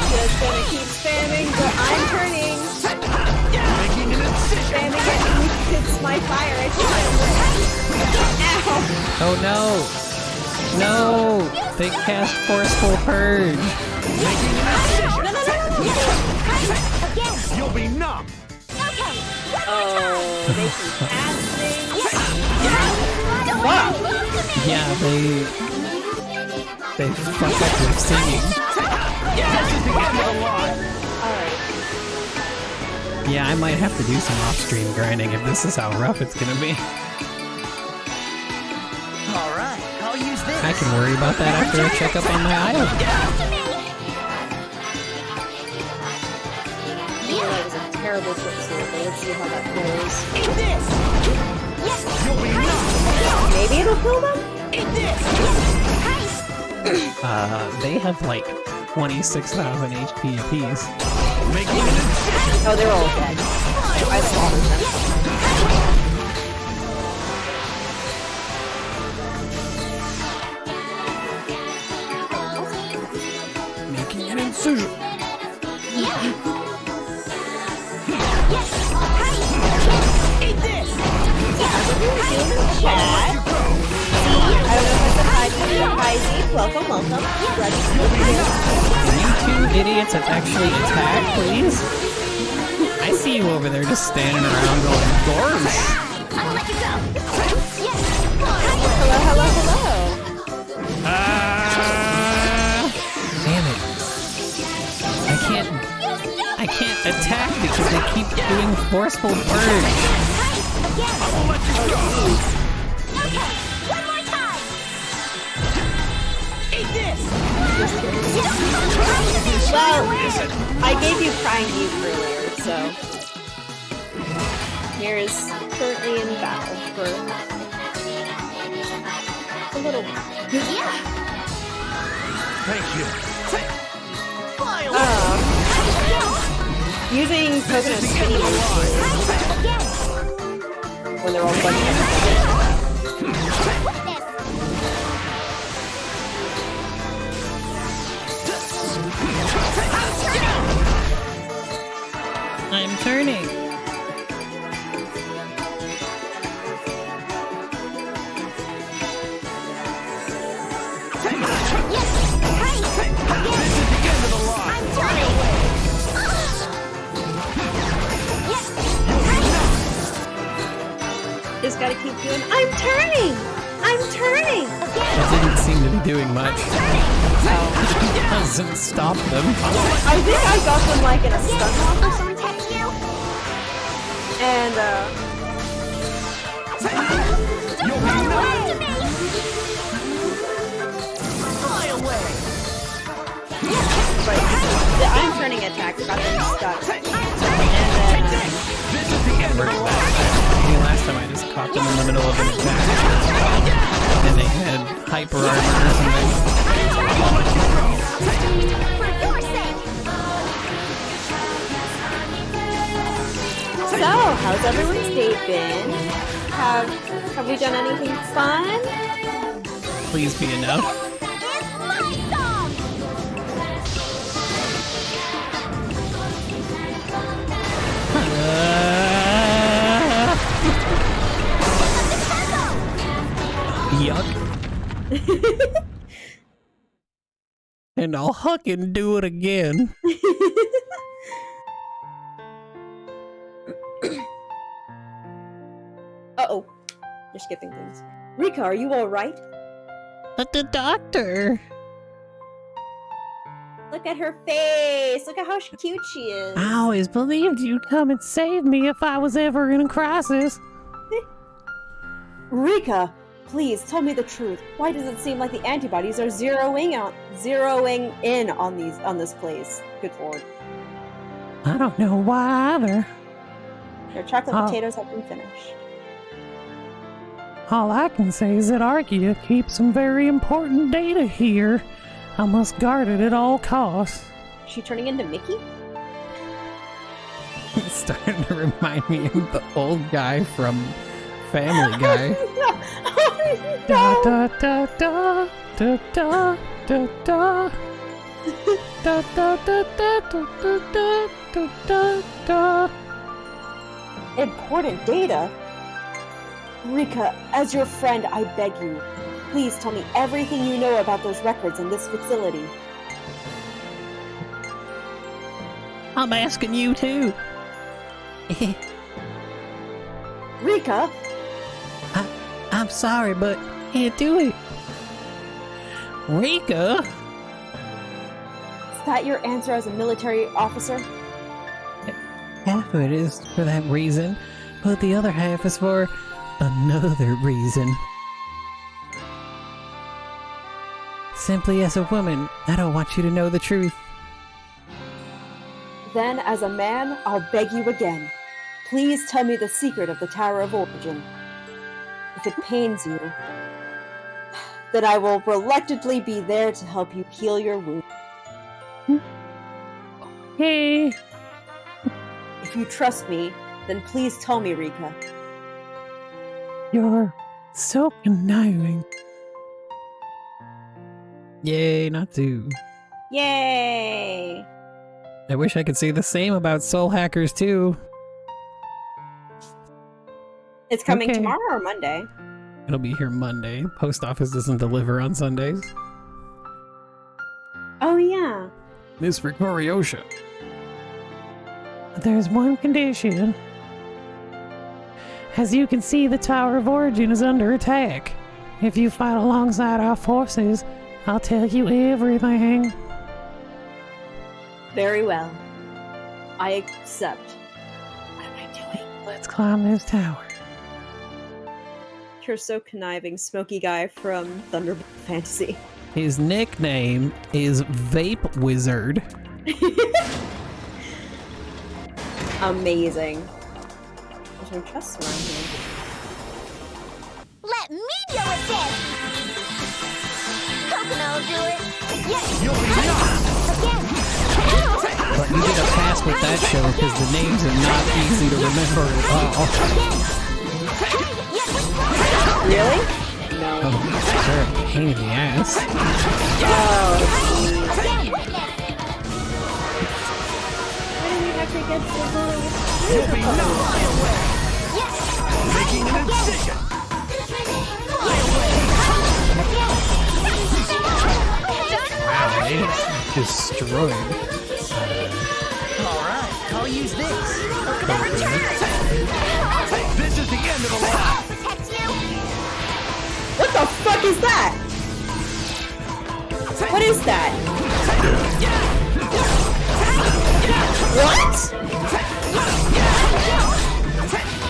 Just gonna keep spamming, but I'm turning. Making an incision. Spamming it, it's my fire. I feel Ow! Oh no! No! They cast Forceful Purge. Making an incision. You'll be numb. Oh, they can cast things. Yeah, they fuck up your singing. Yeah, I might have to do some off-stream grinding if this is how rough it's gonna be. Alright, I'll use this. I can worry about that after I check up on my island. That was a terrible quick sword, but let's see how that goes. Eat this! Yes! You'll be numb. Maybe it'll kill them? Eat this! They have like 26,000 HP apiece. Making an incision. Oh, they're all dead. I slaughtered them. Making an incision. Eat this! Chat. I don't know if it's a hi, welcome, welcome. Glad to see you. Can you 2 idiots actually attack, please? I see you over there just standing around going, gorge! I'll let you go. Yes. Hello. Damn it. I can't attack because they keep doing Forceful Purge. I'll let you go. Okay, one more time. Eat this! Well, I gave you Crying Youth earlier, so here's currently in battle for a little while. Yeah. Thank you. Fly away. Using Coconut's spinning when they're all bunching up. I'm turning. Just gotta keep doing. I'm turning! I'm turning! It didn't seem to be doing much. It doesn't stop them. I think I got them like in a stun lock or something. And Fly away! but the I'm turning attack got them stuck. And then This is the end of the line. Last time I just caught them in the middle of an attack. And they had hyper armor or something. so, how's everyone's day been? Have we done anything fun? Please be enough. Yuck. And I'll huck and do it again. Uh-oh. You're skipping things. Rika, are you alright? But the doctor. Look at her face! Look at how cute she is! I always believed you'd come and save me if I was ever in a crisis. Rika! Please, tell me the truth. Why does it seem like the antibodies are zeroing in on this place? Good lord. I don't know why either. Your chocolate potatoes have been finished. All I can say is that Archaea keeps some very important data here. I must guard it at all costs. Is she turning into Mickey? It's starting to remind me of the old guy from Family Guy. Da da da da da da da da da da da da da da da. Important data? Rika, as your friend, I beg you, please tell me everything you know about those records in this facility. I'm asking you too. Rika! I'm sorry, but can't do it. Rika? Is that your answer as a military officer? Half of it is for that reason, but the other half is for another reason. Simply as a woman, I don't want you to know the truth. Then, as a man, I'll beg you again. Please tell me the secret of the Tower of Origin. If it pains you, then I will reluctantly be there to help you heal your wound. Hey. If you trust me, then please tell me, Rika. You're so conniving. Yay, not to. Yay! I wish I could say the same about soul hackers too. It's coming Okay. tomorrow or Monday? It'll be here Monday. Post office doesn't deliver on Sundays. Oh yeah. This for Coriosha. There's one condition. As you can see, the Tower of Origin is under attack. If you fight alongside our forces, I'll tell you everything. Very well. I accept. What am I doing? Let's climb this tower. You're so conniving, smoky guy from Thunderbolt Fantasy. His nickname is Vape Wizard. Amazing. There's no chests around here. Let me deal with this! Coconut will do it! Yes! You'll be knocked! Again! But you get a pass with that show because the names are not easy to remember at all. Really? No. Oh, sure, pain in the ass. Why did we have to get so long? You'll be knocked. Fly away. Making an incision. Wow, they destroyed. All right, I'll use this. Qoga. This is the end of the line. What the fuck is that? What is that? What?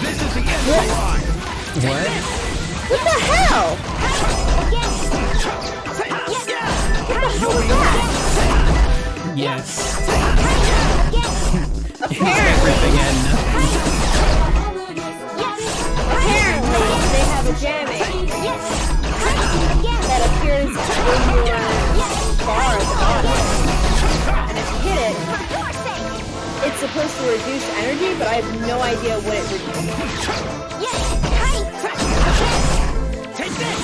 This is the end of the line. What? What the hell? What the hell was that? Yes. Apparently, Again. apparently they have a jamming that appears when you are far at the bottom. And if you hit it, it's supposed to reduce energy, but I have no idea what it reduces. Take this.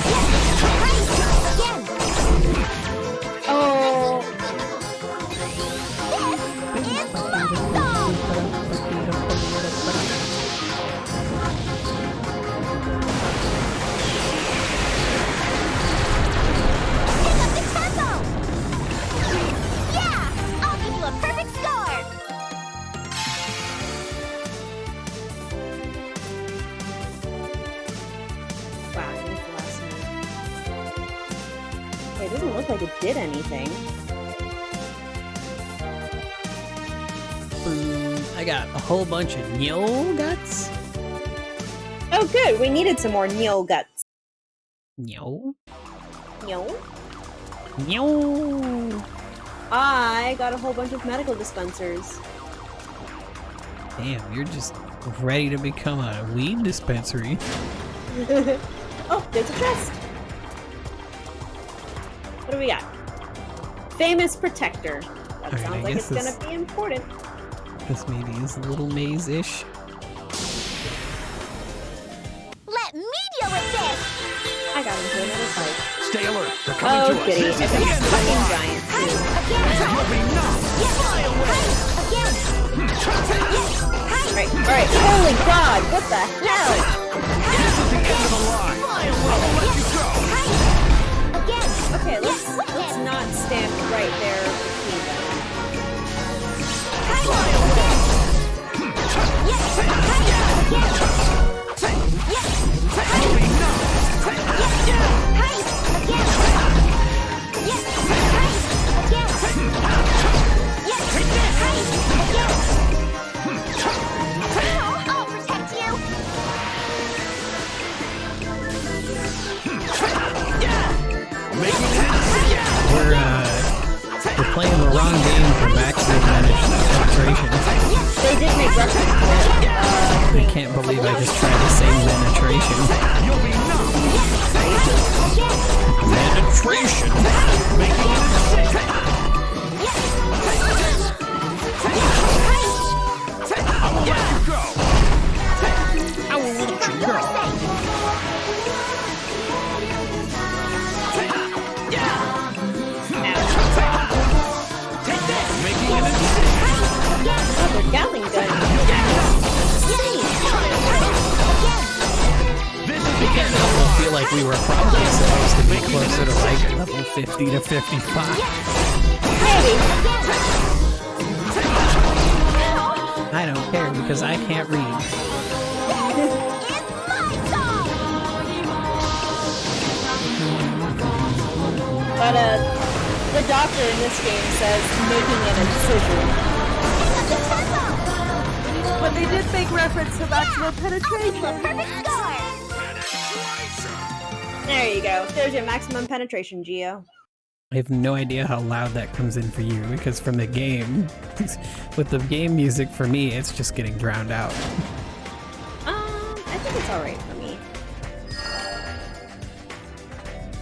Oh, wow, I missed the last one. It doesn't look like it did anything. I got a whole bunch of Nyo guts. Oh, good. We needed some more Neo guts. Nyo? Neo? Nyo! I got a whole bunch of medical dispensers. Damn, you're just ready to become a weed dispensary. Oh, there's a chest. What do we got? Famous protector. That Alright, sounds I like guess it's this- gonna be important. This maybe is a little maze-ish. Let me deal with this! I got into another fight. Stay alert. They're coming Oh, to us. goody. This It's is a the end of the fucking line. giant, too. You'll be knocked. Right, alright. Holy god, what the hell? This is the end of the line. I won't let you go. Okay, let's not stand right there between them. You'll be knocked. I'll protect you! We're playing the wrong game for maximum penetration. They did make reference to it. I can't believe I just tried to say penetration. You'll be knocked. Penetration! I won't let you go. I will let you go. Making an incision. Another Gatling gun. This is the end of I the line. feel like we were probably supposed to be closer to like level 50 to 55. Maybe. I don't care because I can't read. But the doctor in this game says making an incision. But they did make reference to maximum penetration. There you go. There's your maximum penetration, Geo. I have no idea how loud that comes in for you because from the game, with the game music for me, it's just getting drowned out. I think it's alright for me.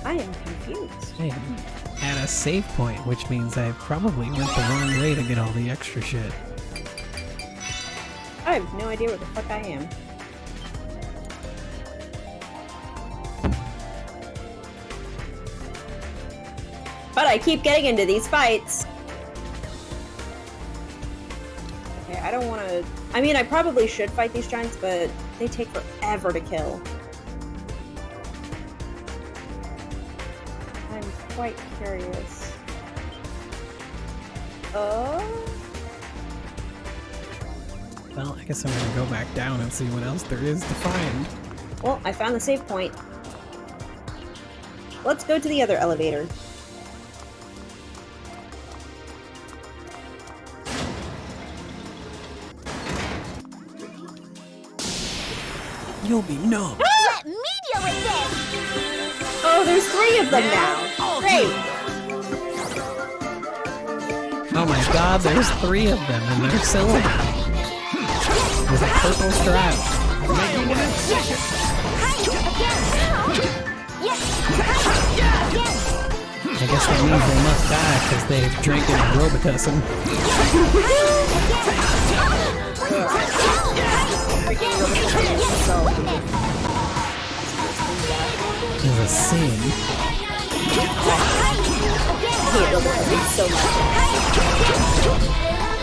I am confused. I am at a save point, which means I probably went the wrong way to get all the extra shit. I have no idea where the fuck I am. But I keep getting into these fights. Okay, I don't want to... I mean, I probably should fight these giants, but they take forever to kill. I'm quite curious. Oh? Well, I guess I'm gonna go back down and see what else there is to find. Well, I found the save point. Let's go to the other elevator. You'll be numb. Let me deal with this! Oh, there's 3 of them now! Great! Oh my god, there's 3 of them and they're silver. With a purple strap. Making an incision. I guess that means they must die because they've drinking Robitussin. It's a sin.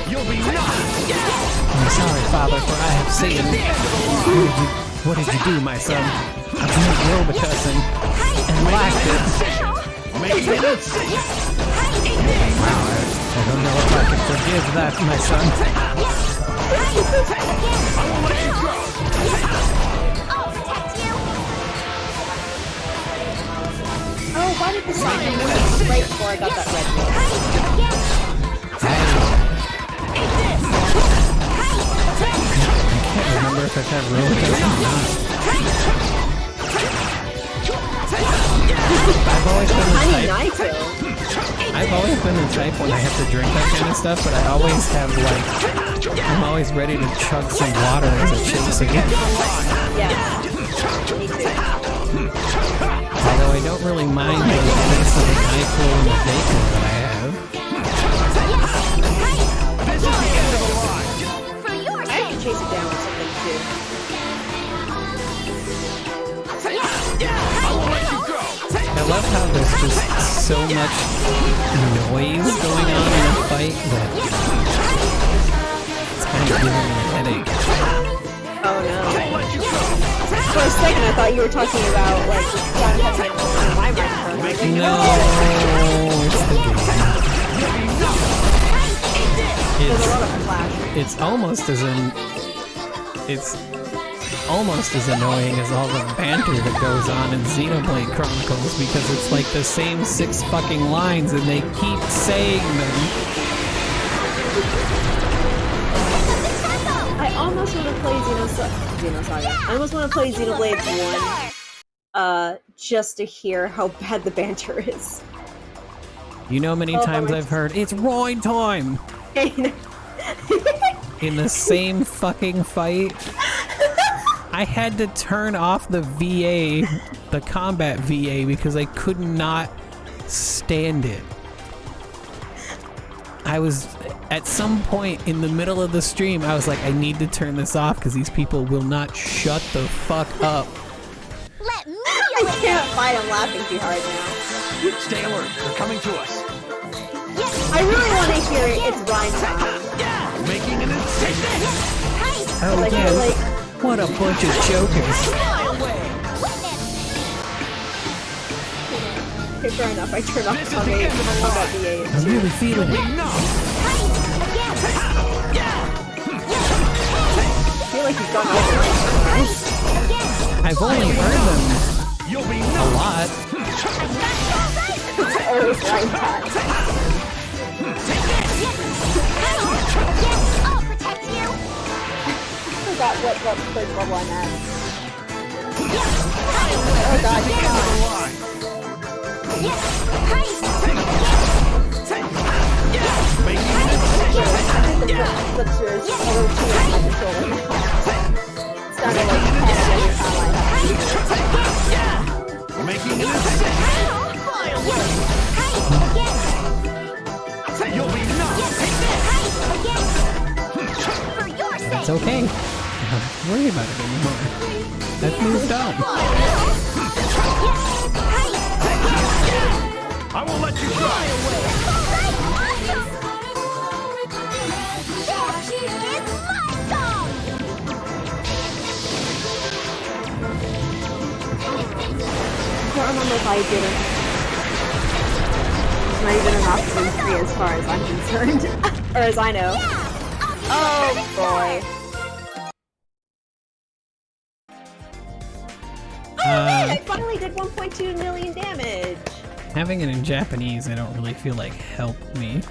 You'll be knocked. I'm sorry, Father, for I have sinned. What did you do, my son? I drank Robitussin and lacked it. Making an incision. I don't know if I can forgive that, my son. I will let you go. Oh, why did the song come in right before I got that red one? I can't remember if I've had Robitussin or not. I've always been the type. I've always been the type when I have to drink that kind of stuff, but I always have like I'm always ready to chug some water as a chase again. Yeah, me too. Although I don't really mind the taste of the NyQuil and the bacon that I have. This is the end of the line. I have to chase it down with something too. I will let you go. I love how there's just so much noise going on in a fight that it's kind of giving me a headache. Oh no. For a second I thought you were talking about like John Pepper and my microphone. No, it's the game. There's a lot of flash. It's almost as annoying as all the banter that goes on in Xenoblade Chronicles because it's like the same 6 fucking lines and they keep saying them. I almost want to play Xenosaga. I almost want to play Xenoblade 1 just to hear how bad the banter is. You know many times I've heard, it's Roin time! In the same fucking fight. I had to turn off the VA, the combat VA, because I could not stand it. I was, at some point in the middle of the stream, I was like, I need to turn this off because these people will not shut the fuck up. Let me I can't fight, I'm laughing too hard now. Stay alert. They're coming to us. I really want to hear it. It's rhyme time. Making an incision. Oh Like, yeah, like, what a bunch of jokers. okay, fair enough. I turned off This is the end of the combat line. VA. I'm really feeling it. I feel like you've gone over it. I've only heard them You'll be a lot. It's always rhyme time. I'll protect you! I forgot what third level I'm at. Oh god, the end of the line. Making an incision. Flip yours a little too much my controller. It's down to like 10 every time I have. Making an incision. You'll be knocked. It's okay. I don't have to worry about it anymore. I've moved on. I will let you I don't remember if I did it. It's not even an option 3 as far as I'm concerned. Or as I know. Oh boy. Oh man, I finally did 1.2 million damage! Having it in Japanese, I don't really feel like helped me,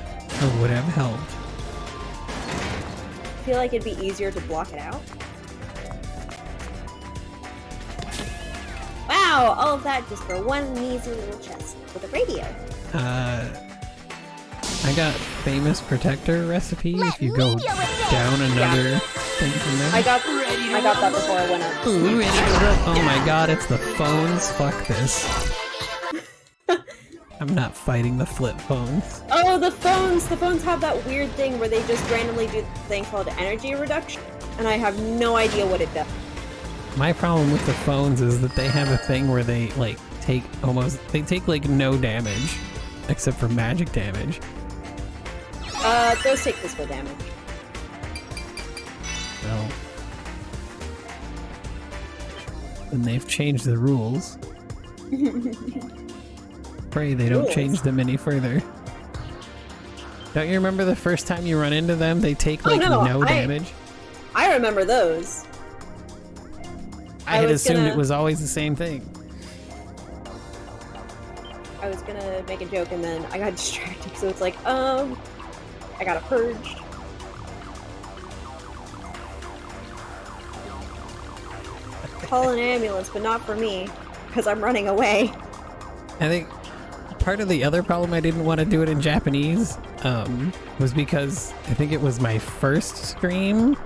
or would have helped. I feel like it'd be easier to block it out. Wow, all of that just for one measly little chest with a radio. I got famous protector recipe if you go down another thing from there. I got that before I went up. Ooh, ready to go. Oh my god, it's the phones. Fuck this. I'm not fighting the flip phones. Oh, the phones! The phones have that weird thing where they just randomly do the thing called energy reduction, and I have no idea what it does. My problem with the phones is that they have a thing where they like take like no damage, except for magic damage. Those take physical damage. Well, then they've changed the rules. Pray they don't change them any further. Don't you remember the first time you run into them, they take like no damage? I remember those. I had assumed it was always the same thing. I was gonna make a joke and then I got distracted, so it's like, I got a purge. Call an ambulance, but not for me, because I'm running away. I think part of the other problem I didn't want to do it in Japanese was because I think it was my first stream.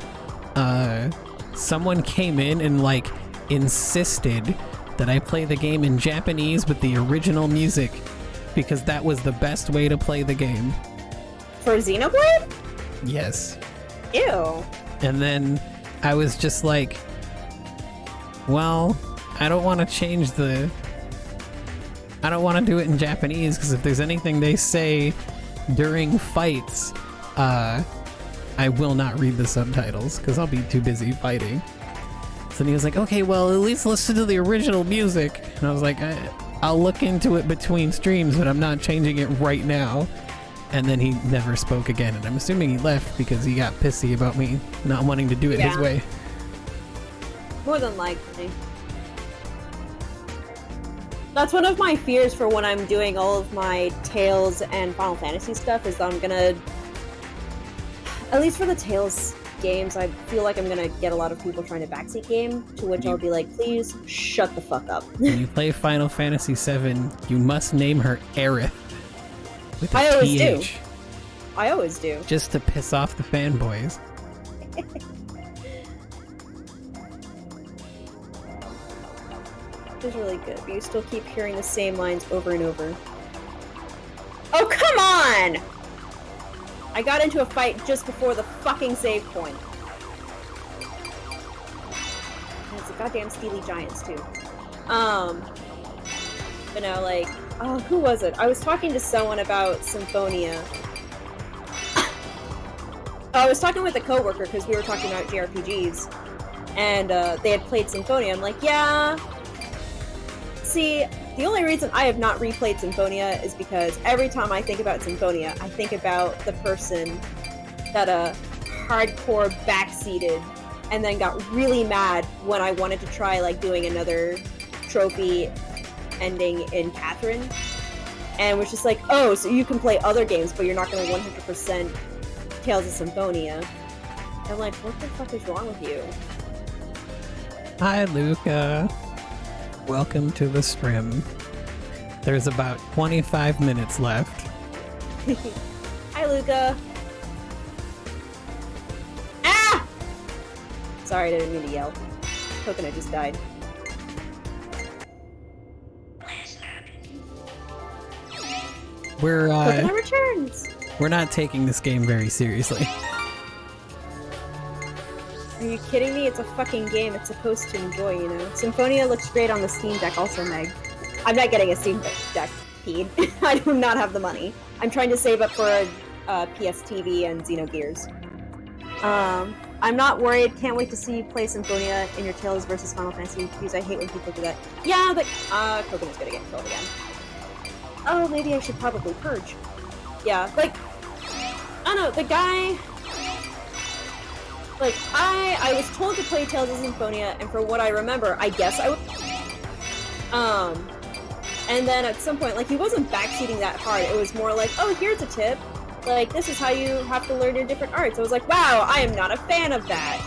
Someone came in and like insisted that I play the game in Japanese with the original music because that was the best way to play the game. For Xenoblade? Yes. Ew. And then I was just like, well, I don't want to change the... I don't want to do it in Japanese because if there's anything they say during fights, I will not read the subtitles because I'll be too busy fighting. So then he was like, okay, well, at least listen to the original music. And I was like, I'll look into it between streams, but I'm not changing it right now. And then he never spoke again, and I'm assuming he left because he got pissy about me not wanting to do it his way. More than likely. That's one of my fears for when I'm doing all of my Tales and Final Fantasy stuff, is that I'm gonna... At least for the Tales games, I feel like I'm gonna get a lot of people trying to backseat game, to which I'll be like, please, shut the fuck up. When you play Final Fantasy VII, you must name her Aerith. With a I always TH. do. I always do. Just to piss off the fanboys. It's really good, but you still keep hearing the same lines over and over. Oh, come on! I got into a fight just before the fucking save point. And it's the goddamn steely giants, too. But no, like, oh, who was it? I was talking to someone about Symphonia. I was talking with a coworker because we were talking about JRPGs, and they had played Symphonia. I'm like, yeah. See, the only reason I have not replayed Symphonia is because every time I think about Symphonia, I think about the person that hardcore backseated and then got really mad when I wanted to try like doing another trophy ending in Catherine, and was just like, oh, so you can play other games, but you're not going to 100% Tales of Symphonia. I'm like, what the fuck is wrong with you? Hi, Luca. Welcome to the stream. There's about 25 minutes left. Hi, Luca. Ah! Sorry, I didn't mean to yell. Coconut just died. Coconut returns! We're not taking this game very seriously. Are you kidding me? It's a fucking game. It's supposed to enjoy, you know? Symphonia looks great on the Steam Deck also, Meg. I'm not getting a Steam Deck. Pete. I do not have the money. I'm trying to save up for a PS TV and Xenogears. I'm not worried. Can't wait to see you play Symphonia in your Tales versus Final Fantasy because I hate when people do that. Yeah, but Kokomo's gonna get killed again. Oh, maybe I should probably purge. Yeah, like, I don't know, the guy... Like, I was told to play Tales of Symphonia, and for what I remember, I guess I would... And then at some point, like, he wasn't backseating that hard. It was more like, oh, here's a tip. Like, this is how you have to learn your different arts. I was like, wow, I am not a fan of that.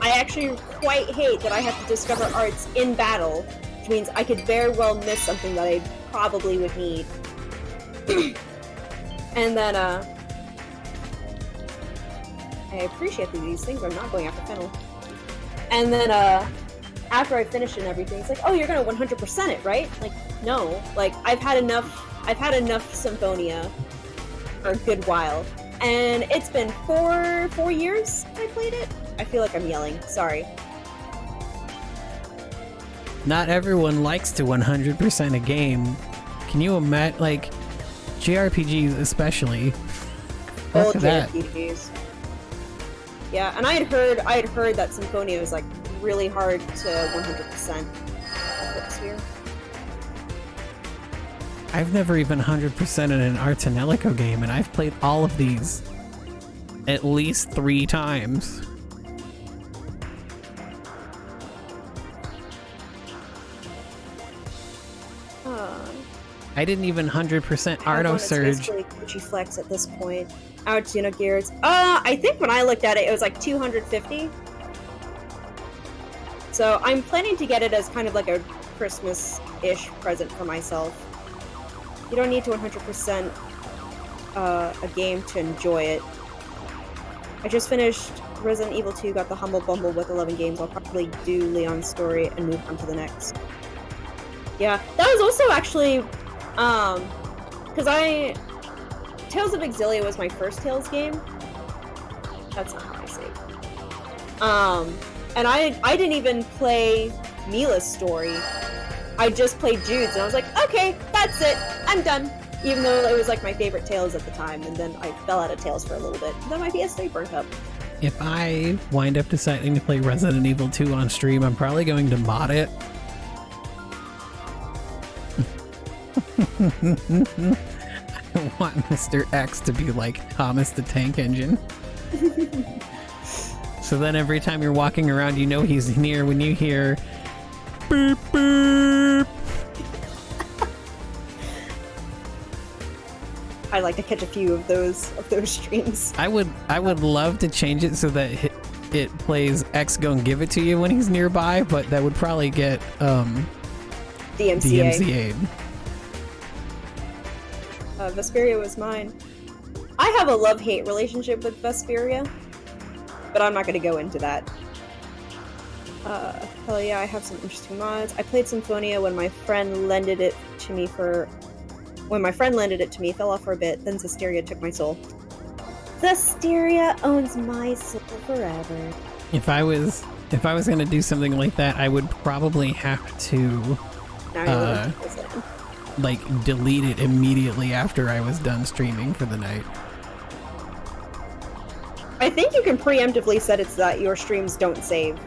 I actually quite hate that I have to discover arts in battle, which means I could very well miss something that I probably would need. And then, I appreciate that these things are not going after Fennel. And then, after I finish and everything, it's like, oh, you're gonna 100% it, right? Like, no. Like, I've had enough Symphonia for a good while. And it's been four years I played it? I feel like I'm yelling. Sorry. Not everyone likes to 100% a game. Can you imagine, like, JRPGs especially? Old Look at that. JRPGs. Yeah, and I had heard that Symphonia was like really hard to 100%. Sphere. I've never even 100% in an Tonelico game, and I've played all of these at least 3 times. I didn't even 100% Arto Surge. It's basically Gucci Flex at this point. Ouch, Xenogears. I think when I looked at it, it was like 250. So I'm planning to get it as kind of like a Christmas-ish present for myself. You don't need to 100% a game to enjoy it. I just finished Resident Evil 2, got the Humble Bumble with 11 games. I'll probably do Leon's story and move on to the next. Yeah, that was also actually, because Tales of Exilia was my first Tales game. That's not how I say it. And I didn't even play Mila's story. I just played Jude's, and I was like, okay, that's it, I'm done. Even though it was like my favorite Tales at the time, and then I fell out of Tales for a little bit. And then my PS3 burnt up. If I wind up deciding to play Resident Evil 2 on stream, I'm probably going to mod it. I want Mr. X to be like Thomas the Tank Engine. So then every time you're walking around, you know he's near when you hear beep beep. I like to catch a few of those streams. I would love to change it so that it plays X Gon Give It To You when he's nearby, but that would probably get DMCA'd. Vesperia was mine. I have a love-hate relationship with Vesperia, but I'm not going to go into that. Hell yeah, I have some interesting mods. I played Symphonia when my friend lended it to me fell off for a bit, then Zestiria took my soul. Zestiria owns my soul forever. If I was gonna do something like that, I would probably have to like delete it immediately after I was done streaming for the night. I think you can preemptively set it so that your streams don't save.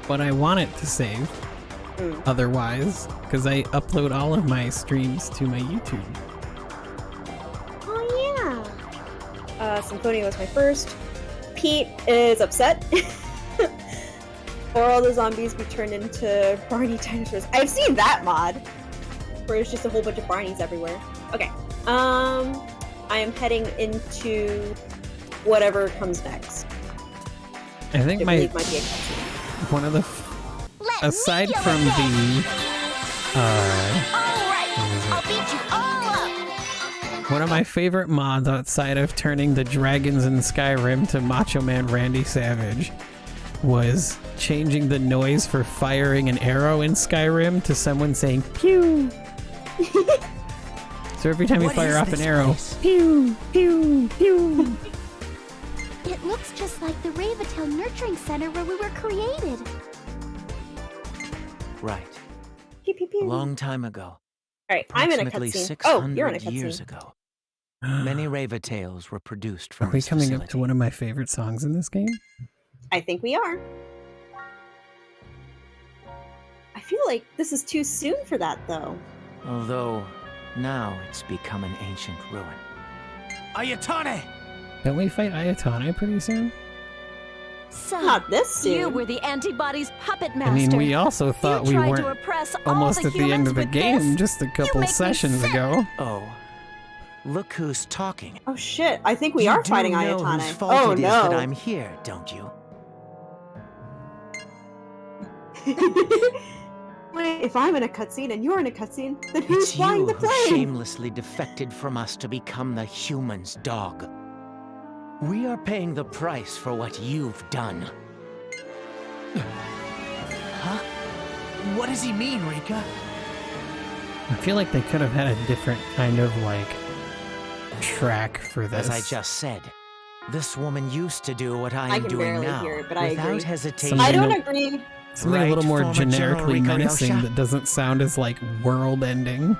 But I want it to save. Otherwise, because I upload all of my streams to my YouTube. Oh yeah. Symphonia was my first. Pete is upset. Or all the zombies be turned into Barney dinosaurs. I've seen that mod, where it's just a whole bunch of Barneys everywhere. Okay. I am heading into whatever comes next. I think I believe might be a one of the aside from the I'll beat you all up. one of my favorite mods outside of turning the dragons in Skyrim to Macho Man Randy Savage was changing the noise for firing an arrow in Skyrim to someone saying pew. So every time you fire off an arrow, pew, pew, pew. It looks just like the Raventail Nurturing Center where we were created. Right. Pew, pew, pew. A long time ago, All right, I'm in a Approximately cutscene. 600 Oh, you're in a years cutscene. ago, many Rava tales were produced from Are we this coming facility. up to one of my favorite songs in this game? I think we are. I feel like this is too soon for that, though. Although, now it's become an ancient ruin. Ayatane! Don't we fight Ayatane pretty soon? So, Not this soon. you were the Antibodies' puppet master. I mean, we also thought we tried weren't to oppress almost all at the end humans of the with game this? just a couple make me sessions sick. ago. Oh, look who's talking. Oh shit! I think we You are do fighting know Ayatane. whose fault Oh it is no! that I'm here, don't you? Wait, if I'm in a cutscene and you're in a cutscene, then who's It's flying you the who plane? shamelessly defected from us to become the human's dog. We are paying the price for what you've done. Huh? What does he mean, Rika? I feel like they could have had a different kind of, like, track for this. As I just said, this woman used to do what I am can doing barely now, hear it, but I without agree. hesitation. I don't Something agree. Something a little Right, more former General generically Riko menacing Yosha? that doesn't sound as, like, world-ending.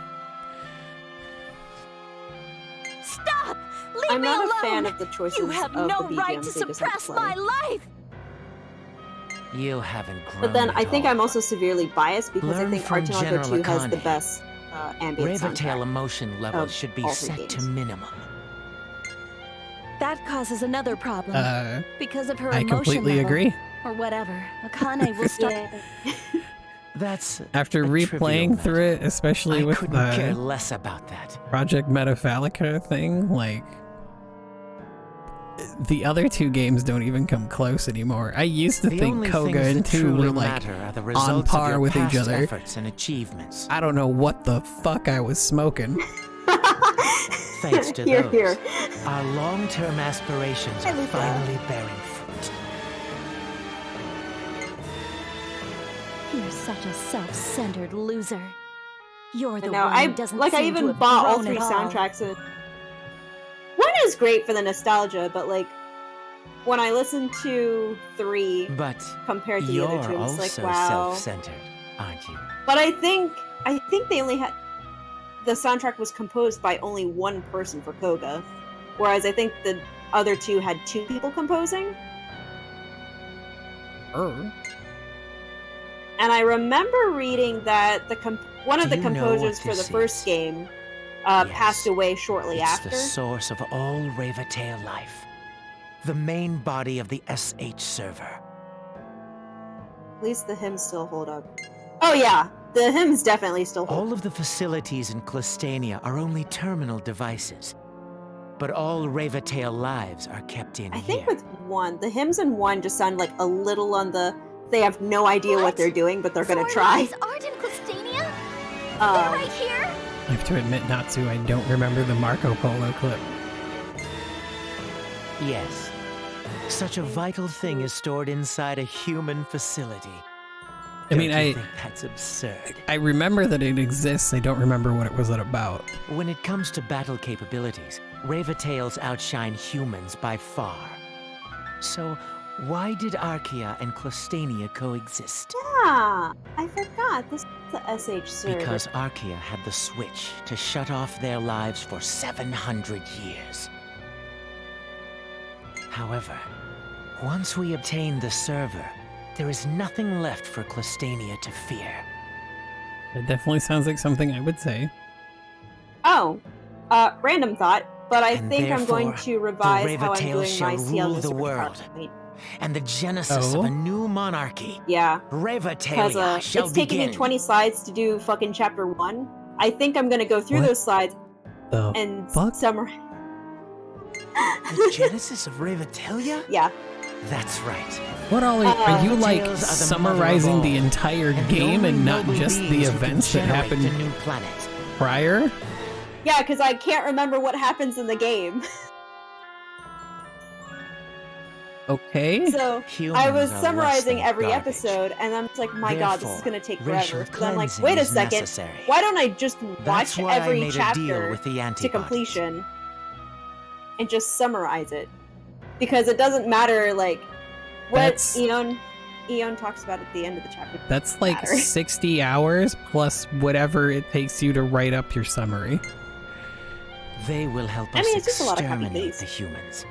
Stop! Leave I'm me not alone! a fan of the choices You have of no the right BGMs to they decide to suppress play. my life! You haven't grown. But then I at think all. I'm also severely biased because Learn I think from Tonelico General 2 has the Akane. best ambient Rava Tail soundtrack. emotion levels of should be all three set to games. minimum. That causes another problem. Because of her I emotion completely level, agree. or whatever. Akane will start... That's After a replaying trivial through it, especially I with couldn't care the less about that. Project Metafalica thing, like, the other two games don't even come close anymore. I used to The think only Qoga things and that 2 truly were, like, matter are the on results par of your with each past other. efforts and achievements. I don't know what the fuck I was smoking. Thanks to Here, those, here. our long-term aspirations Hi, are Luca. finally bearing fruit. You're such a self-centered loser. You're the And now one who doesn't I seem to even have bought all grown three at all. soundtracks. And one is great for the nostalgia, but like when I listen to 3 But compared to the you're other two, I'm just also like, wow. self-centered, aren't you? But I think they only had the soundtrack was composed by only one person for Qoga, whereas I think the other two had 2 people composing. And I remember reading that one of Do the you know composers what for the this first is? game Yes. passed away shortly It's after. the source of all Rava Tail life. The main body of the SH server. At least the hymns still hold up. Oh yeah, the hymns definitely still hold up. All of the facilities in Klistania are only terminal devices. But all Rava Tail lives are kept in I here. think with 1, the hymns in 1 just sound like a little on the... They have no idea what they're doing, but they're gonna try. Lives aren't in Klistania? They're Um, right here? I have to admit, Natsu, I don't remember the Marco Polo clip. Yes. Such a vital thing is stored inside a human facility. I mean, Don't you think that's absurd? I remember that it exists, I don't remember what it was about. When it comes to battle capabilities, Rava Tails outshine humans by far. So, why did Archaea and Klistania coexist? Yeah, I forgot. This is the SH server. Because Archaea had the switch to shut off their lives for 700 years. However, once we obtain the server, there is nothing left for Klistania to fear. It definitely sounds like something I would say. Oh, random thought, but I And think I'm going therefore, to revise the how I'm Rava doing shall my CL rule the Research world. PowerPoint. And the genesis of a new monarchy, Yeah, Rava because Tail, shall it's begin. taking me 20 slides to do fucking chapter 1. I think I'm gonna go through What? those slides The and fuck? summarize. The genesis of Ravatalia? Yeah. That's right. What all are you like Tales are the mother of summarizing the all. entire And the game only and not noble just the beings who can events that generate happened the new planet. prior? Yeah, because I can't remember what happens in the game. Okay. So Humans I was are less summarizing than every garbage. episode, and I'm just like, my god, this is Therefore, gonna take racial forever. So I'm like, cleansing wait a is second, necessary. why don't I just That's watch why I every made a deal chapter with the to antibodies. completion and just summarize it? Because it doesn't matter, like, what, That's- you know... Eon talks about at the end of the chapter. That's like Matter. 60 hours plus whatever it takes you to write up your summary. They will help I us mean, it's just a lot of copy exterminate paste. the humans.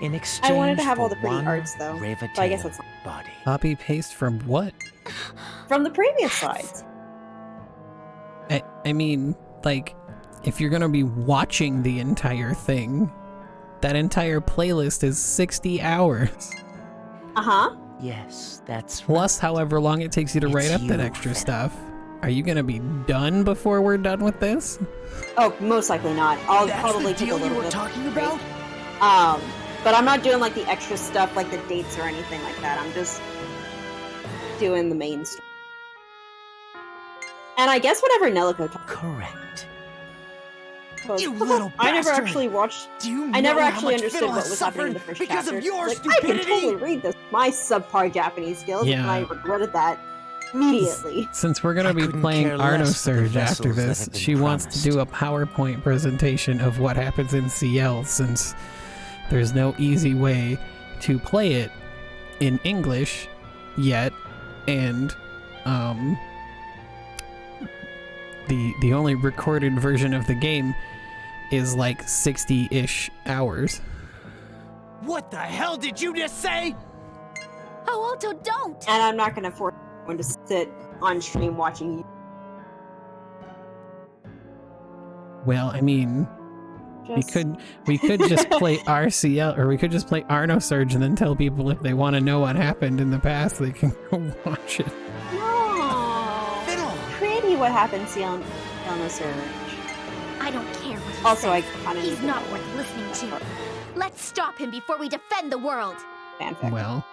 In exchange I wanted to have all for the pretty one arts, though. Reva But I guess Tail that's not body. Copy paste from what? from the previous slides. I mean, like, if you're gonna be watching the entire thing, that entire playlist is 60 hours. Uh-huh. Yes, that's Plus however long it takes you to It's write up that you, extra Finn. stuff. Are you gonna be done before we're done with this? Oh, most likely not. I'll That's probably the take a deal you little were bit. talking about? But I'm not doing like the extra stuff, like the dates or anything like that. I'm just doing the main story. And I guess whatever Tonelico talks correct. about. You little I never bastard! actually watched. Do you I never know how actually much understood Fiddle what has was happening in the suffered first because chapter. of your Like, I can stupidity? totally read this. My subpar Japanese skills, Yeah. and I regretted that immediately. Since we're gonna I be couldn't playing care less for the Arno Surge after vessels that this, have been she wants to promised. do a PowerPoint presentation of what happens in CL since there's no easy way to play it in English yet, and the only recorded version of the game is like 60-ish hours. What the hell did you just say? Oh, Otto, don't! And I'm not gonna force anyone to sit on stream watching you. Well, I mean, Just... we could just play RCL, or we could just play Arno Surge and then tell people if they want to know what happened in the past, they can go watch it. No. Fiddle! Create what happened, on the Surge. I don't care what he Also, I says. kind of He's not worth listening to. Let's stop him before we defend the world. fanfic. Well,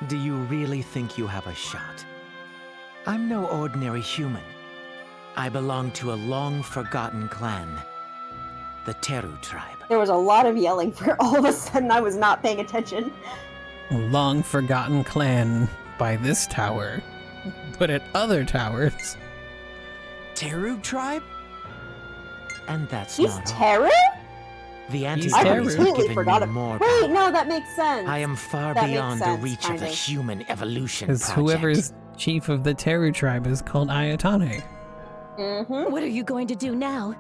Do you really think you have a shot? I'm no ordinary human. I belong to a long-forgotten clan. The Teru tribe. There was a lot of yelling for all of a sudden I was not paying attention. a long forgotten clan by this tower, but at other towers. Teru tribe? And that's He's not all. Terror? The He's anti I Teru. have completely given forgot me it. more Wait, power. no, that makes sense. I am far That makes beyond the sense, reach of the kind of. human evolution Because project. whoever's chief of the Teru tribe is called Ayatane. Mm-hmm. What are you going to do now?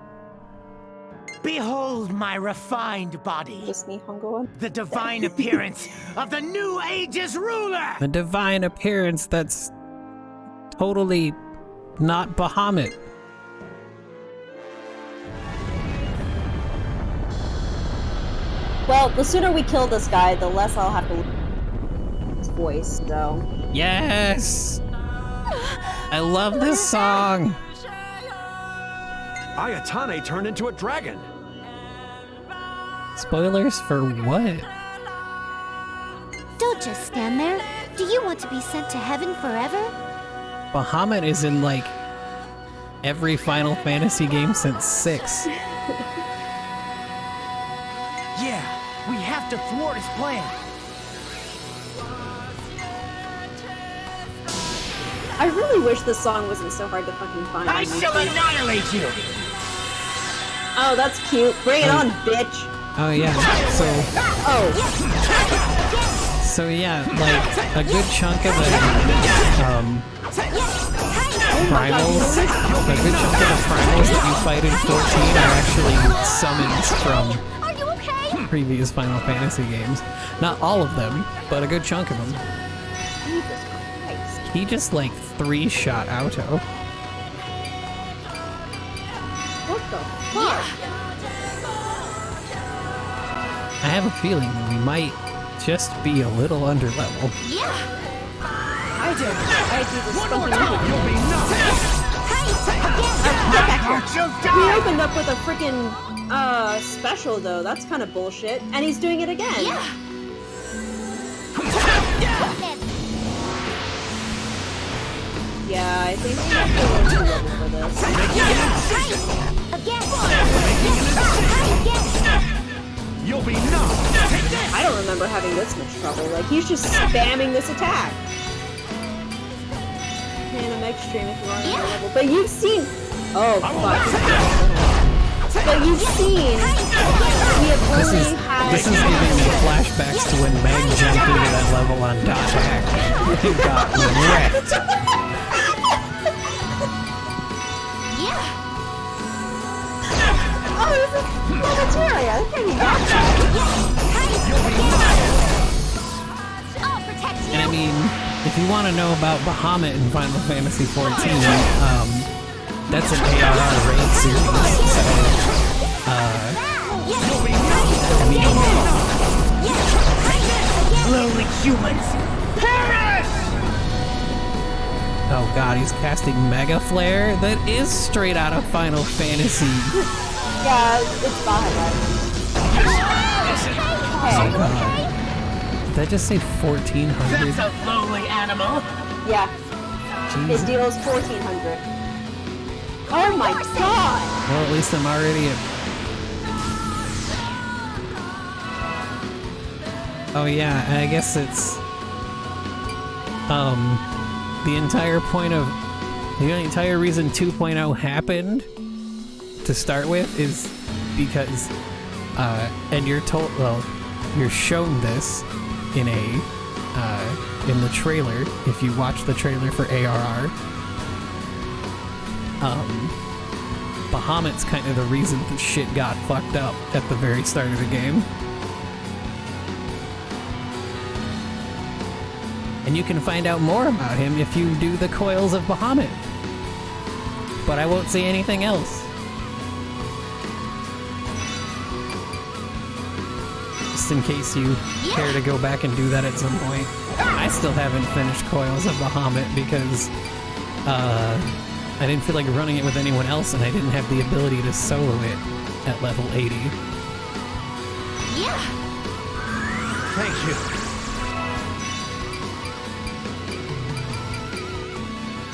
Behold my refined body, Just Nihongo. the divine appearance of the New Age's ruler! The divine appearance that's totally not Bahamut. Well, the sooner we kill this guy, the less I'll have to listen to his voice, so... Yes! I love this song! Ayatane turned into a dragon. Spoilers for what? Don't just stand there. Do you want to be sent to heaven forever? Bahamut is in like every Final Fantasy game since 6. Yeah, we have to thwart his plan. I really wish this song wasn't so hard to fucking find. I on shall YouTube. annihilate you! Oh, that's cute. Bring it on, bitch! Oh yeah, Oh, so yeah, like a good chunk of the primals, a good chunk of the primals that you fight in 14 are actually summons from Are you okay? previous Final Fantasy games. Not all of them, but a good chunk of them. Jesus Christ. He just like 3-shot Auto. What the fuck? I have a feeling that we might just be a little underlevel. Yeah. I do this One more fucking time, you'll be nothing! He opened up with a freaking special though. That's kind of bullshit. And he's doing it again. Yeah. Yeah, I think we have to learn to level for this. You'll be nothing! Take this! I don't remember having this much trouble. Like, he's just spamming this attack. Phantom Extreme if you want to level. But you've seen... Oh, fuck. But you've seen... We have only had This is giving me flashbacks to when Meg jumped into that level on Dot Hack and got wrecked. Yeah. Oh, this is Planetaria. I think you got that. I'll protect you. And I mean, if you want to know about Bahamut in Final Fantasy XIV, that's an ARR raid series. So, I mean, Lowly humans, perish! oh god, he's casting Mega Flare? That is straight out of Final Fantasy. Yeah, it's Bahamut. Oh god. Did that just say 1400? That's a lowly animal. Yeah, Jesus. it deals 1400. Oh my god! Well, at least I'm already at... Oh yeah, and I guess it's... the entire point of... The entire reason 2.0 happened to start with is because... and you're told... Well, you're shown this in a... in the trailer, if you watch the trailer for ARR. Bahamut's kind of the reason that shit got fucked up at the very start of the game. And you can find out more about him if you do the Coils of Bahamut. But I won't say anything else. Just in case you care to go back and do that at some point. I still haven't finished Coils of Bahamut because I didn't feel like running it with anyone else and I didn't have the ability to solo it at level 80. Yeah. Thank you.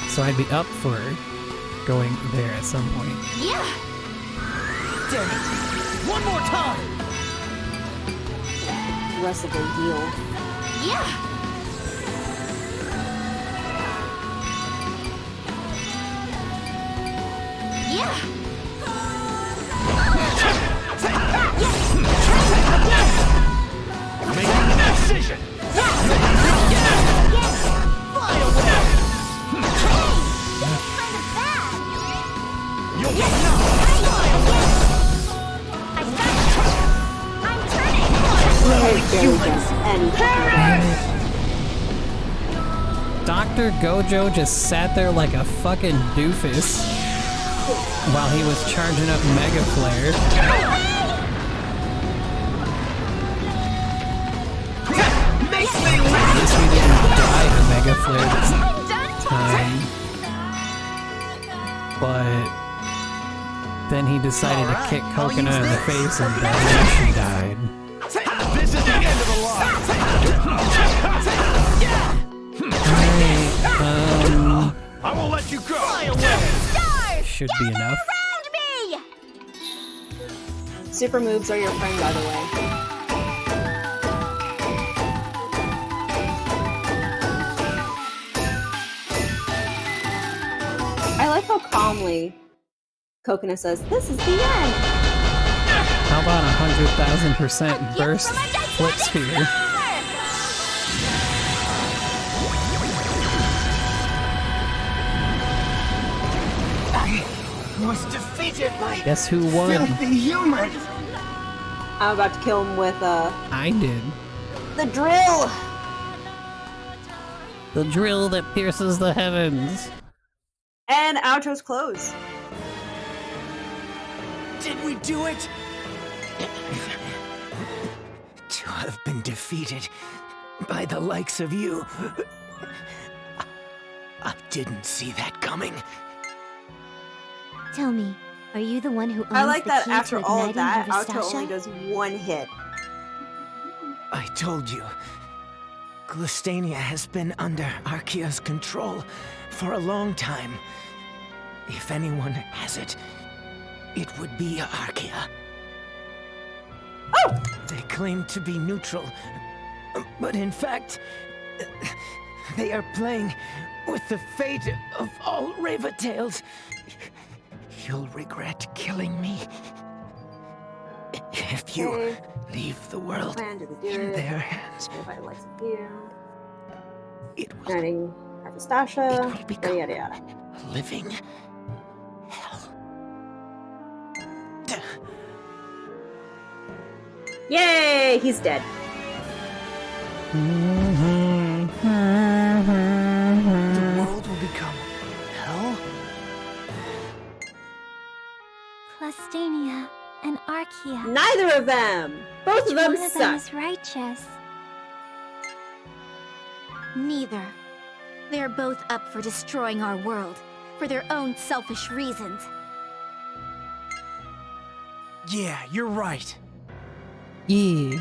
So I'd be up for going there at some point. Yeah. Damn it! One more time! Aggressively heal. Yeah. Yeah. Making the decision! Fly away! Kind of bad. You'll be I'm turning. Very humans. And Dr. Gojo just sat there like a fucking doofus while he was charging up Mega Flare. makes me At least we didn't die to Mega Flare this time. But then he decided to kick Coconut in the face and then she died. This is the end of the line! Alright, I won't let you go! Fly away! Stars! should be enough. Around me! super moves are your friend, by the way. I like how calmly Coconut says, "This is the end." How about 100,000% burst flip sphere? Was defeated by Guess who won? filthy humans! I'm about to kill him with I did. the drill. The drill that pierces the heavens. And outro's close. Did we do it? To have been defeated by the likes of you. I didn't see that coming. Tell me, are you the one who owns I like the that key after to all of igniting that, the outro Vistasha? only does one hit. I told you. Glistania has been under Archaea's control for a long time. If anyone has it, it would be Archaea. Oh! They claim to be neutral, but in fact, they are playing with the fate of all Ravatales. You'll regret killing me. If you Okay. leave the world Plan, did we do in it? their hands, Everybody likes a view. it will Uniting Harvestasha. It will become- Yada yada yada. a living hell. Yay! He's dead. The world will become hell? Plastania and Archaea. Neither of them! Both of them One of them suck. is righteous. Neither. They're both up for destroying our world, for their own selfish reasons. Yeah, you're right. Yeah.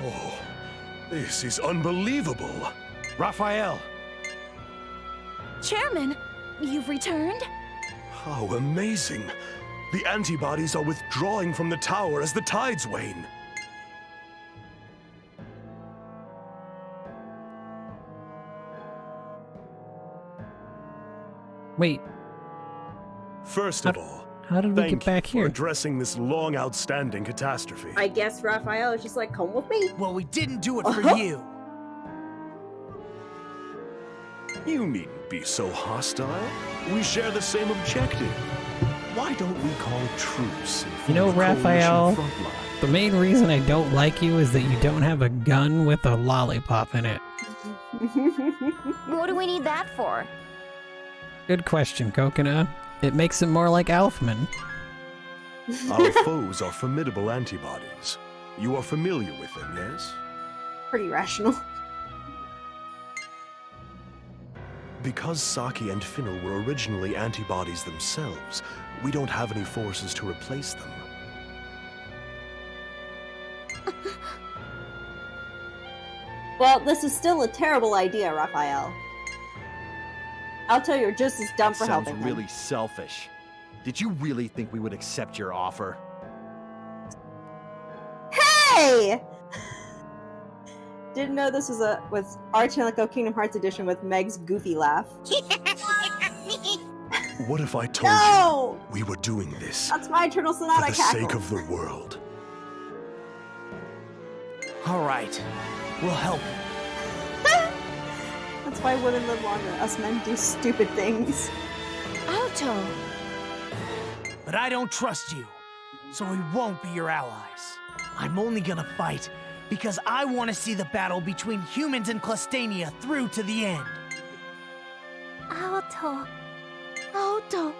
Oh, this is unbelievable. Raphael! Chairman, you've returned? How amazing. The antibodies are withdrawing from the tower as the tides wane. Wait, First of all, how did we thank get back you for here? addressing this long outstanding catastrophe. I guess Raphael is just like, come with me. Well, we didn't do it for Uh-huh. you. You needn't be so hostile. We share the same objective. Why don't we call truce? and You know, form a coalition Raphael, front line? The main reason I don't like you is that you don't have a gun with a lollipop in it. What do we need that for? Good question, Coconut. It makes it more like Alfman. Our foes are formidable antibodies. You are familiar with them, yes? Pretty rational. Because Saki and Finnel were originally antibodies themselves, we don't have any forces to replace them. Well, this is still a terrible idea, Raphael. I'll tell you, you're just as dumb for Sounds helping really him. selfish. Did you really think we would accept your offer? Hey! Didn't know this was our Tonelico Kingdom Hearts edition with Meg's goofy laugh. What if I told No! you we were doing this That's my Eternal for Sonata the cackle. sake of the world? All right, we'll help you. That's why women live longer. Us men do stupid things. Alto! But I don't trust you, so we won't be your allies. I'm only gonna fight because I want to see the battle between humans and Klastania through to the end. Alto. Alto.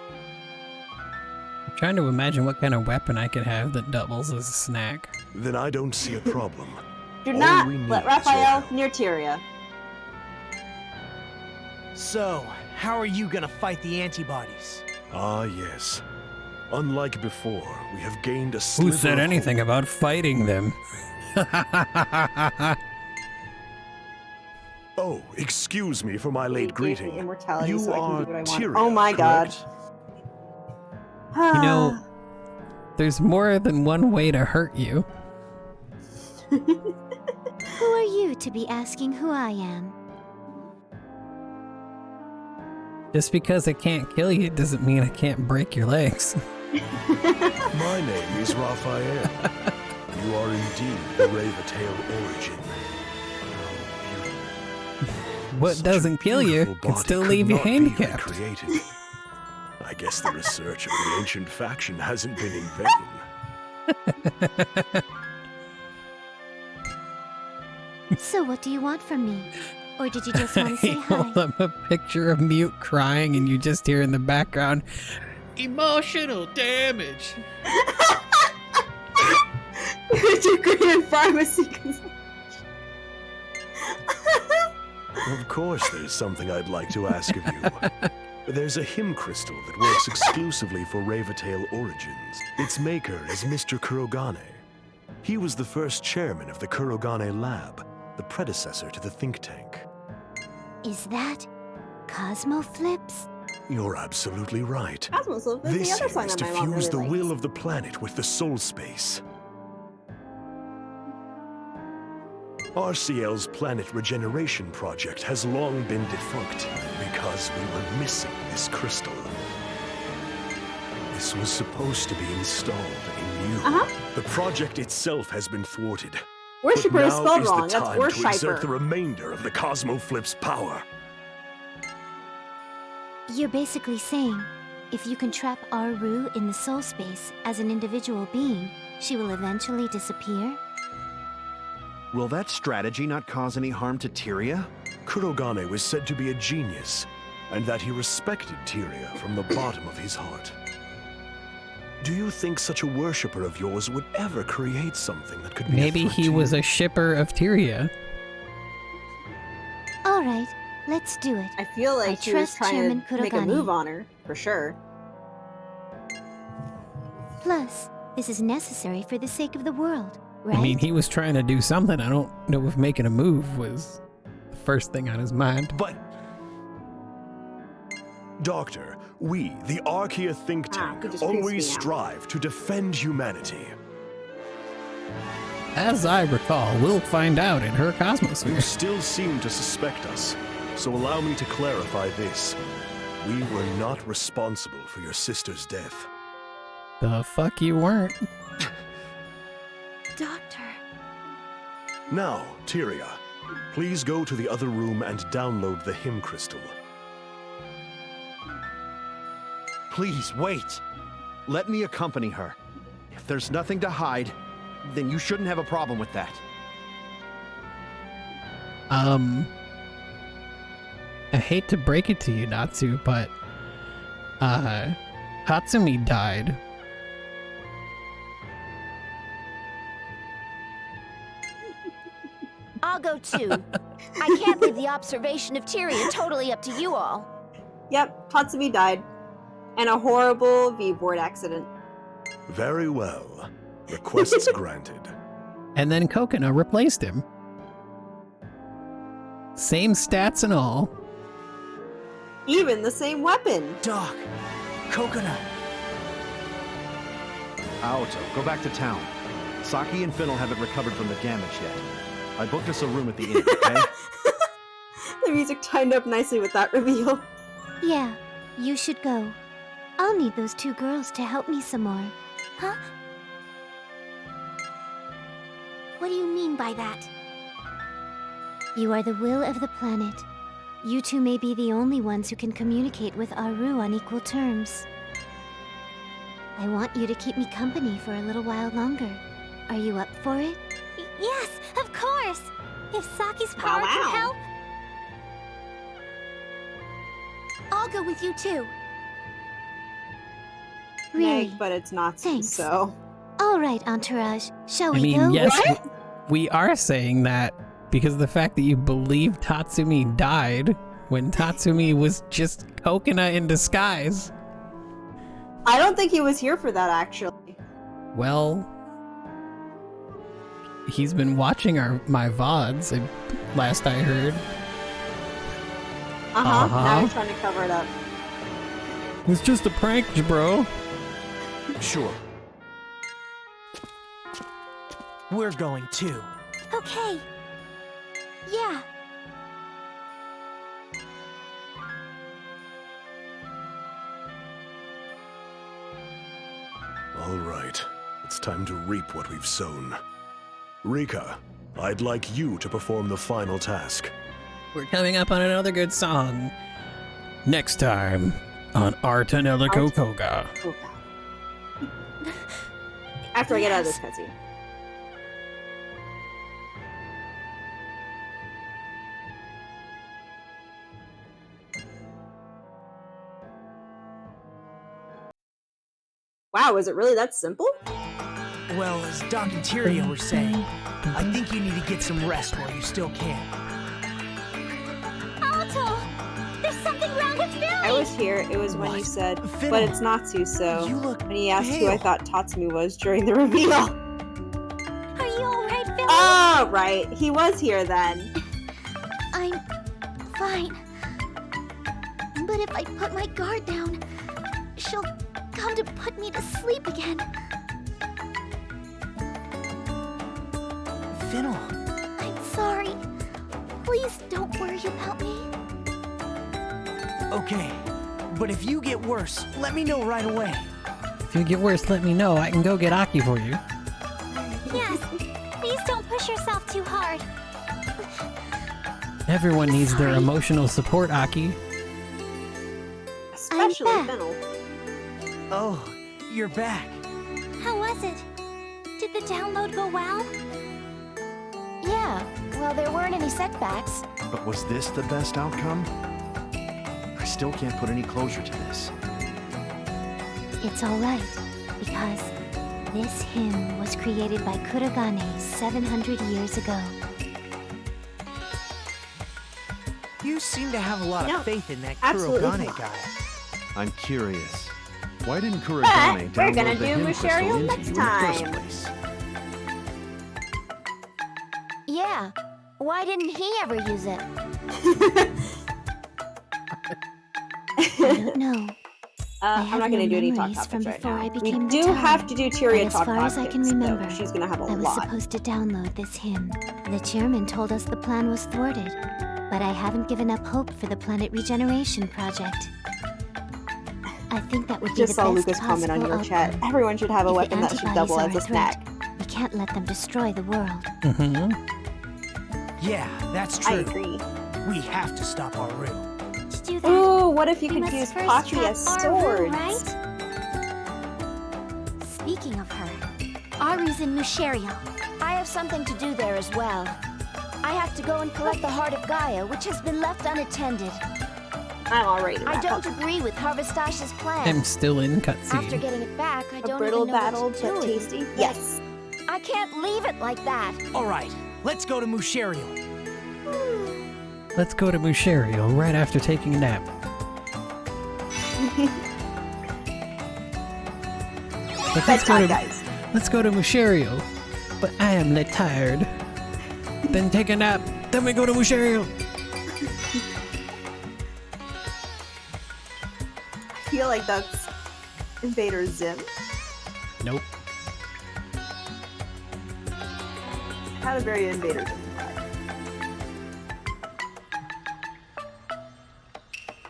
I'm trying to imagine what kind of weapon I could have that doubles as a snack. Then I don't see a problem. Do All not we need let is your Raphael help. near Tyria. So, how are you gonna fight the antibodies? Ah, yes. Unlike before, we have gained a Who sliver said of anything hope. about fighting them? Oh, excuse me for my He late gave me greeting. immortality You so I can are do what I want. Tyria, Oh my god. correct? You know, there's more than one way to hurt you. Who are you to be asking who I am? Just because I can't kill you doesn't mean I can't break your legs. My name is Raphael. You are indeed the Ravatail origin. What Such a doesn't kill you beautiful can body still could leave you not be handicapped. recreated. I guess the research of the ancient faction hasn't been in vain. So what do you want from me? Or did you just want to say He hi? hold up a picture of Mute crying and you just hear in the background, emotional damage. Integrated pharmacy. Of course, there's something I'd like to ask of you. There's a hymn crystal that works exclusively for Ravatail origins. Its maker is Mr. Kurogane. He was the first chairman of the Kurogane Lab, the predecessor to the think tank. Is that Cosmo Flips? You're absolutely right. Cosmos is the This other song is that to my mom fuse really the likes. will of the planet with the soul space. RCL's planet regeneration project has long been defunct because we were missing this crystal. This was supposed to be installed in you. The project itself has been thwarted. Worshipper But is now spelled is wrong. the That's time to exert worshiper. the remainder of the Cosmoflip's power. You're basically saying, if you can trap Aru in the soul space as an individual being, she will eventually disappear? Will that strategy not cause any harm to Tyria? Kurogane was said to be a genius, and that he respected Tyria from the bottom of his heart. Do you think such a worshipper of yours would ever create something that could be Maybe a threat he to was you? a shipper of Tyria. All right, let's do it. I feel I like he was trust trying Chairman to make a Kurogane. move on her, for sure. Plus, this is necessary for the sake of the world, right? I mean, he was trying to do something. I don't know if making a move was the first thing on his mind. But... Doctor, we, the Archaea think tank, he just creeps me always out. strive to defend humanity. As I recall, we'll find out in her You cosmosphere. still seem to suspect us, so allow me to clarify this. We were not responsible for your sister's death. The fuck you weren't. Doctor. Now, Tyria, please go to the other room and download the hymn crystal. Please, wait. Let me accompany her. If there's nothing to hide, then you shouldn't have a problem with that. I hate to break it to you, Natsu, but, Hatsumi died. I'll go too. I can't leave the observation of Tyria totally up to you all. Yep, Tatsumi died. And a horrible V-board accident. Very well. Requests granted. And then Kokona replaced him. Same stats and all. Even the same weapon. Doc, Coconut. Aoto, go back to town. Saki and Finnell haven't recovered from the damage yet. I booked us a room at the inn, okay? The music timed up nicely with that reveal. Yeah, you should go. I'll need those two girls to help me some more. Huh? What do you mean by that? You are the will of the planet. You two may be the only ones who can communicate with Aru on equal terms. I want you to keep me company for a little while longer. Are you up for it? Yes, of course! If Saki's power Wow. can help, I'll go with you too. Really? Meg, but it's not Thanks. so. All right, Entourage. Shall I we mean, go? yes, we are saying that because of the fact that you believe Tatsumi died when Tatsumi was just Kokona in disguise. I don't think he was here for that, actually. Well, he's been watching my VODs, last I heard. Now he's trying to cover it up. It was just a prank, bro. Sure. We're going too. Okay. Yeah. All right, it's time to reap what we've sown. Rika, I'd like you to perform the final task. We're coming up on another good song. Next time on our Tonelico Qoga. Oh, God. After I get out of this cutscene. Wow, is it really that simple? Well, as Doc and Tyria were saying, I think you need to get some rest while you still can. Alto! There's something wrong with Billy! I was here. It was when you What? said, Fiddle. but it's Natsu, so You look when he asked who I pale. thought Tatsumi was during the reveal. Are you alright, Billy? Oh, right. He was here then. I'm fine. But if I put my guard down, she'll come to put me to sleep again. Finnell, I'm sorry. Please don't worry about me. okay. But if you get worse, let me know right away. If you get worse, let me know. I can go get Aki for you. Yes. Please don't push yourself too hard. Everyone needs their emotional support, Aki. Especially back. Fennel. Oh, you're back. How was it? Did the download go well? Yeah, well, there weren't any setbacks. But was this the best outcome? I still can't put any closure to this. It's alright, because this hymn was created by Kurogane 700 years ago. You seem to have a lot No, of faith in that absolutely Kurogane not. guy. I'm curious. Why didn't Kurogane But we're gonna download the do hymn crystal Mushario into next you in the first time. place? Yeah, why didn't he ever use it? I don't know. I I'm have not going to no do any talk memories topics from right before now. I We became the do town. have to do But Tyria as talk far as I can topics, remember, though. She's going to have a I was lot. supposed to download this hymn. The chairman told us the plan was thwarted, but I haven't given up hope for the Planet Regeneration Project. I think that would be Just the saw best Lucas comment on possible your chat. outcome. Everyone should have a If the weapon that should antibodies double are as a threat, snack. we can't let them destroy the world. Mm-hmm. Yeah, that's I true. agree. We have to stop Aru. To do that, Ooh, what if you we could must use first Pocky trap as Aru, swords? right? Speaking of her, Aru's in Mushario. I have something to do there as well. I have to go and collect the Heart of Gaia, which has been left unattended. I'm already I wrapped don't up. agree with Harvestash's plan. I'm still in After cutscene. getting it back, I A don't brittle even know battle, what to do but with it. tasty. But Yes. I can't leave it like that. All right, let's go to Mushario. Let's go to Mushario right after taking a nap. But Bedtime, guys. let's go to Mushario. But I am lit tired. Then take a nap. Then we go to Mushario. I feel like that's Invader Zim. Nope. Had a very Invader Zim vibe.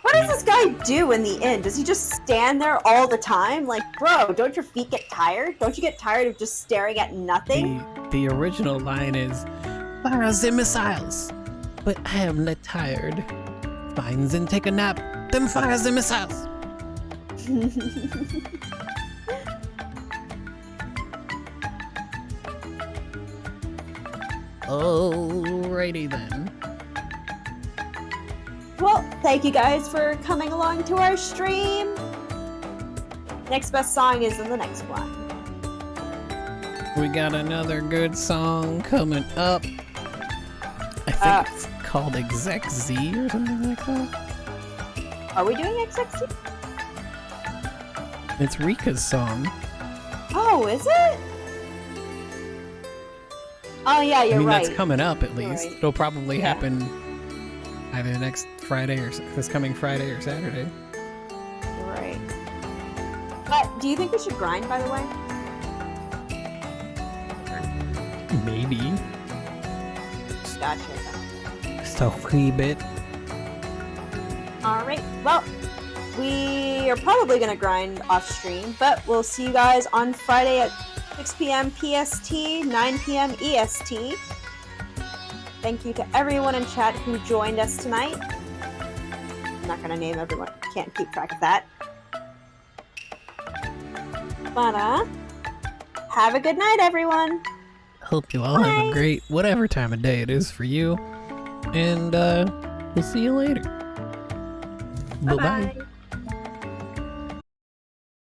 What does this guy do in the end? Does he just stand there all the time? Like, bro, don't your feet get tired? Don't you get tired of just staring at nothing? The original line is, fire the missiles. But I am lit tired. Fine, then take a nap. Then fire the missiles. Alrighty then. Well, thank you guys for coming along to our stream. Next best song is in the next one. We got another good song coming up. I think it's called Exec Z or something like that. Are we doing XXT? It's Rika's song. Oh, is it? Oh yeah, you're I mean, right. that's coming up at You're least. right. It'll probably Yeah. happen either next Friday or this coming Friday or Saturday. You're right. But do you think we should grind, by the way? Maybe. Gotcha. Just a wee bit. All right. Well, we are probably gonna grind off stream, but we'll see you guys on Friday at 6 p.m. PST, 9 p.m. EST. Thank you to everyone in chat who joined us tonight. I'm not gonna name everyone. Can't keep track of that. But have a good night, everyone. Hope you all have a great whatever time of day it is for you. And we'll see you later. Bye-bye. Bye.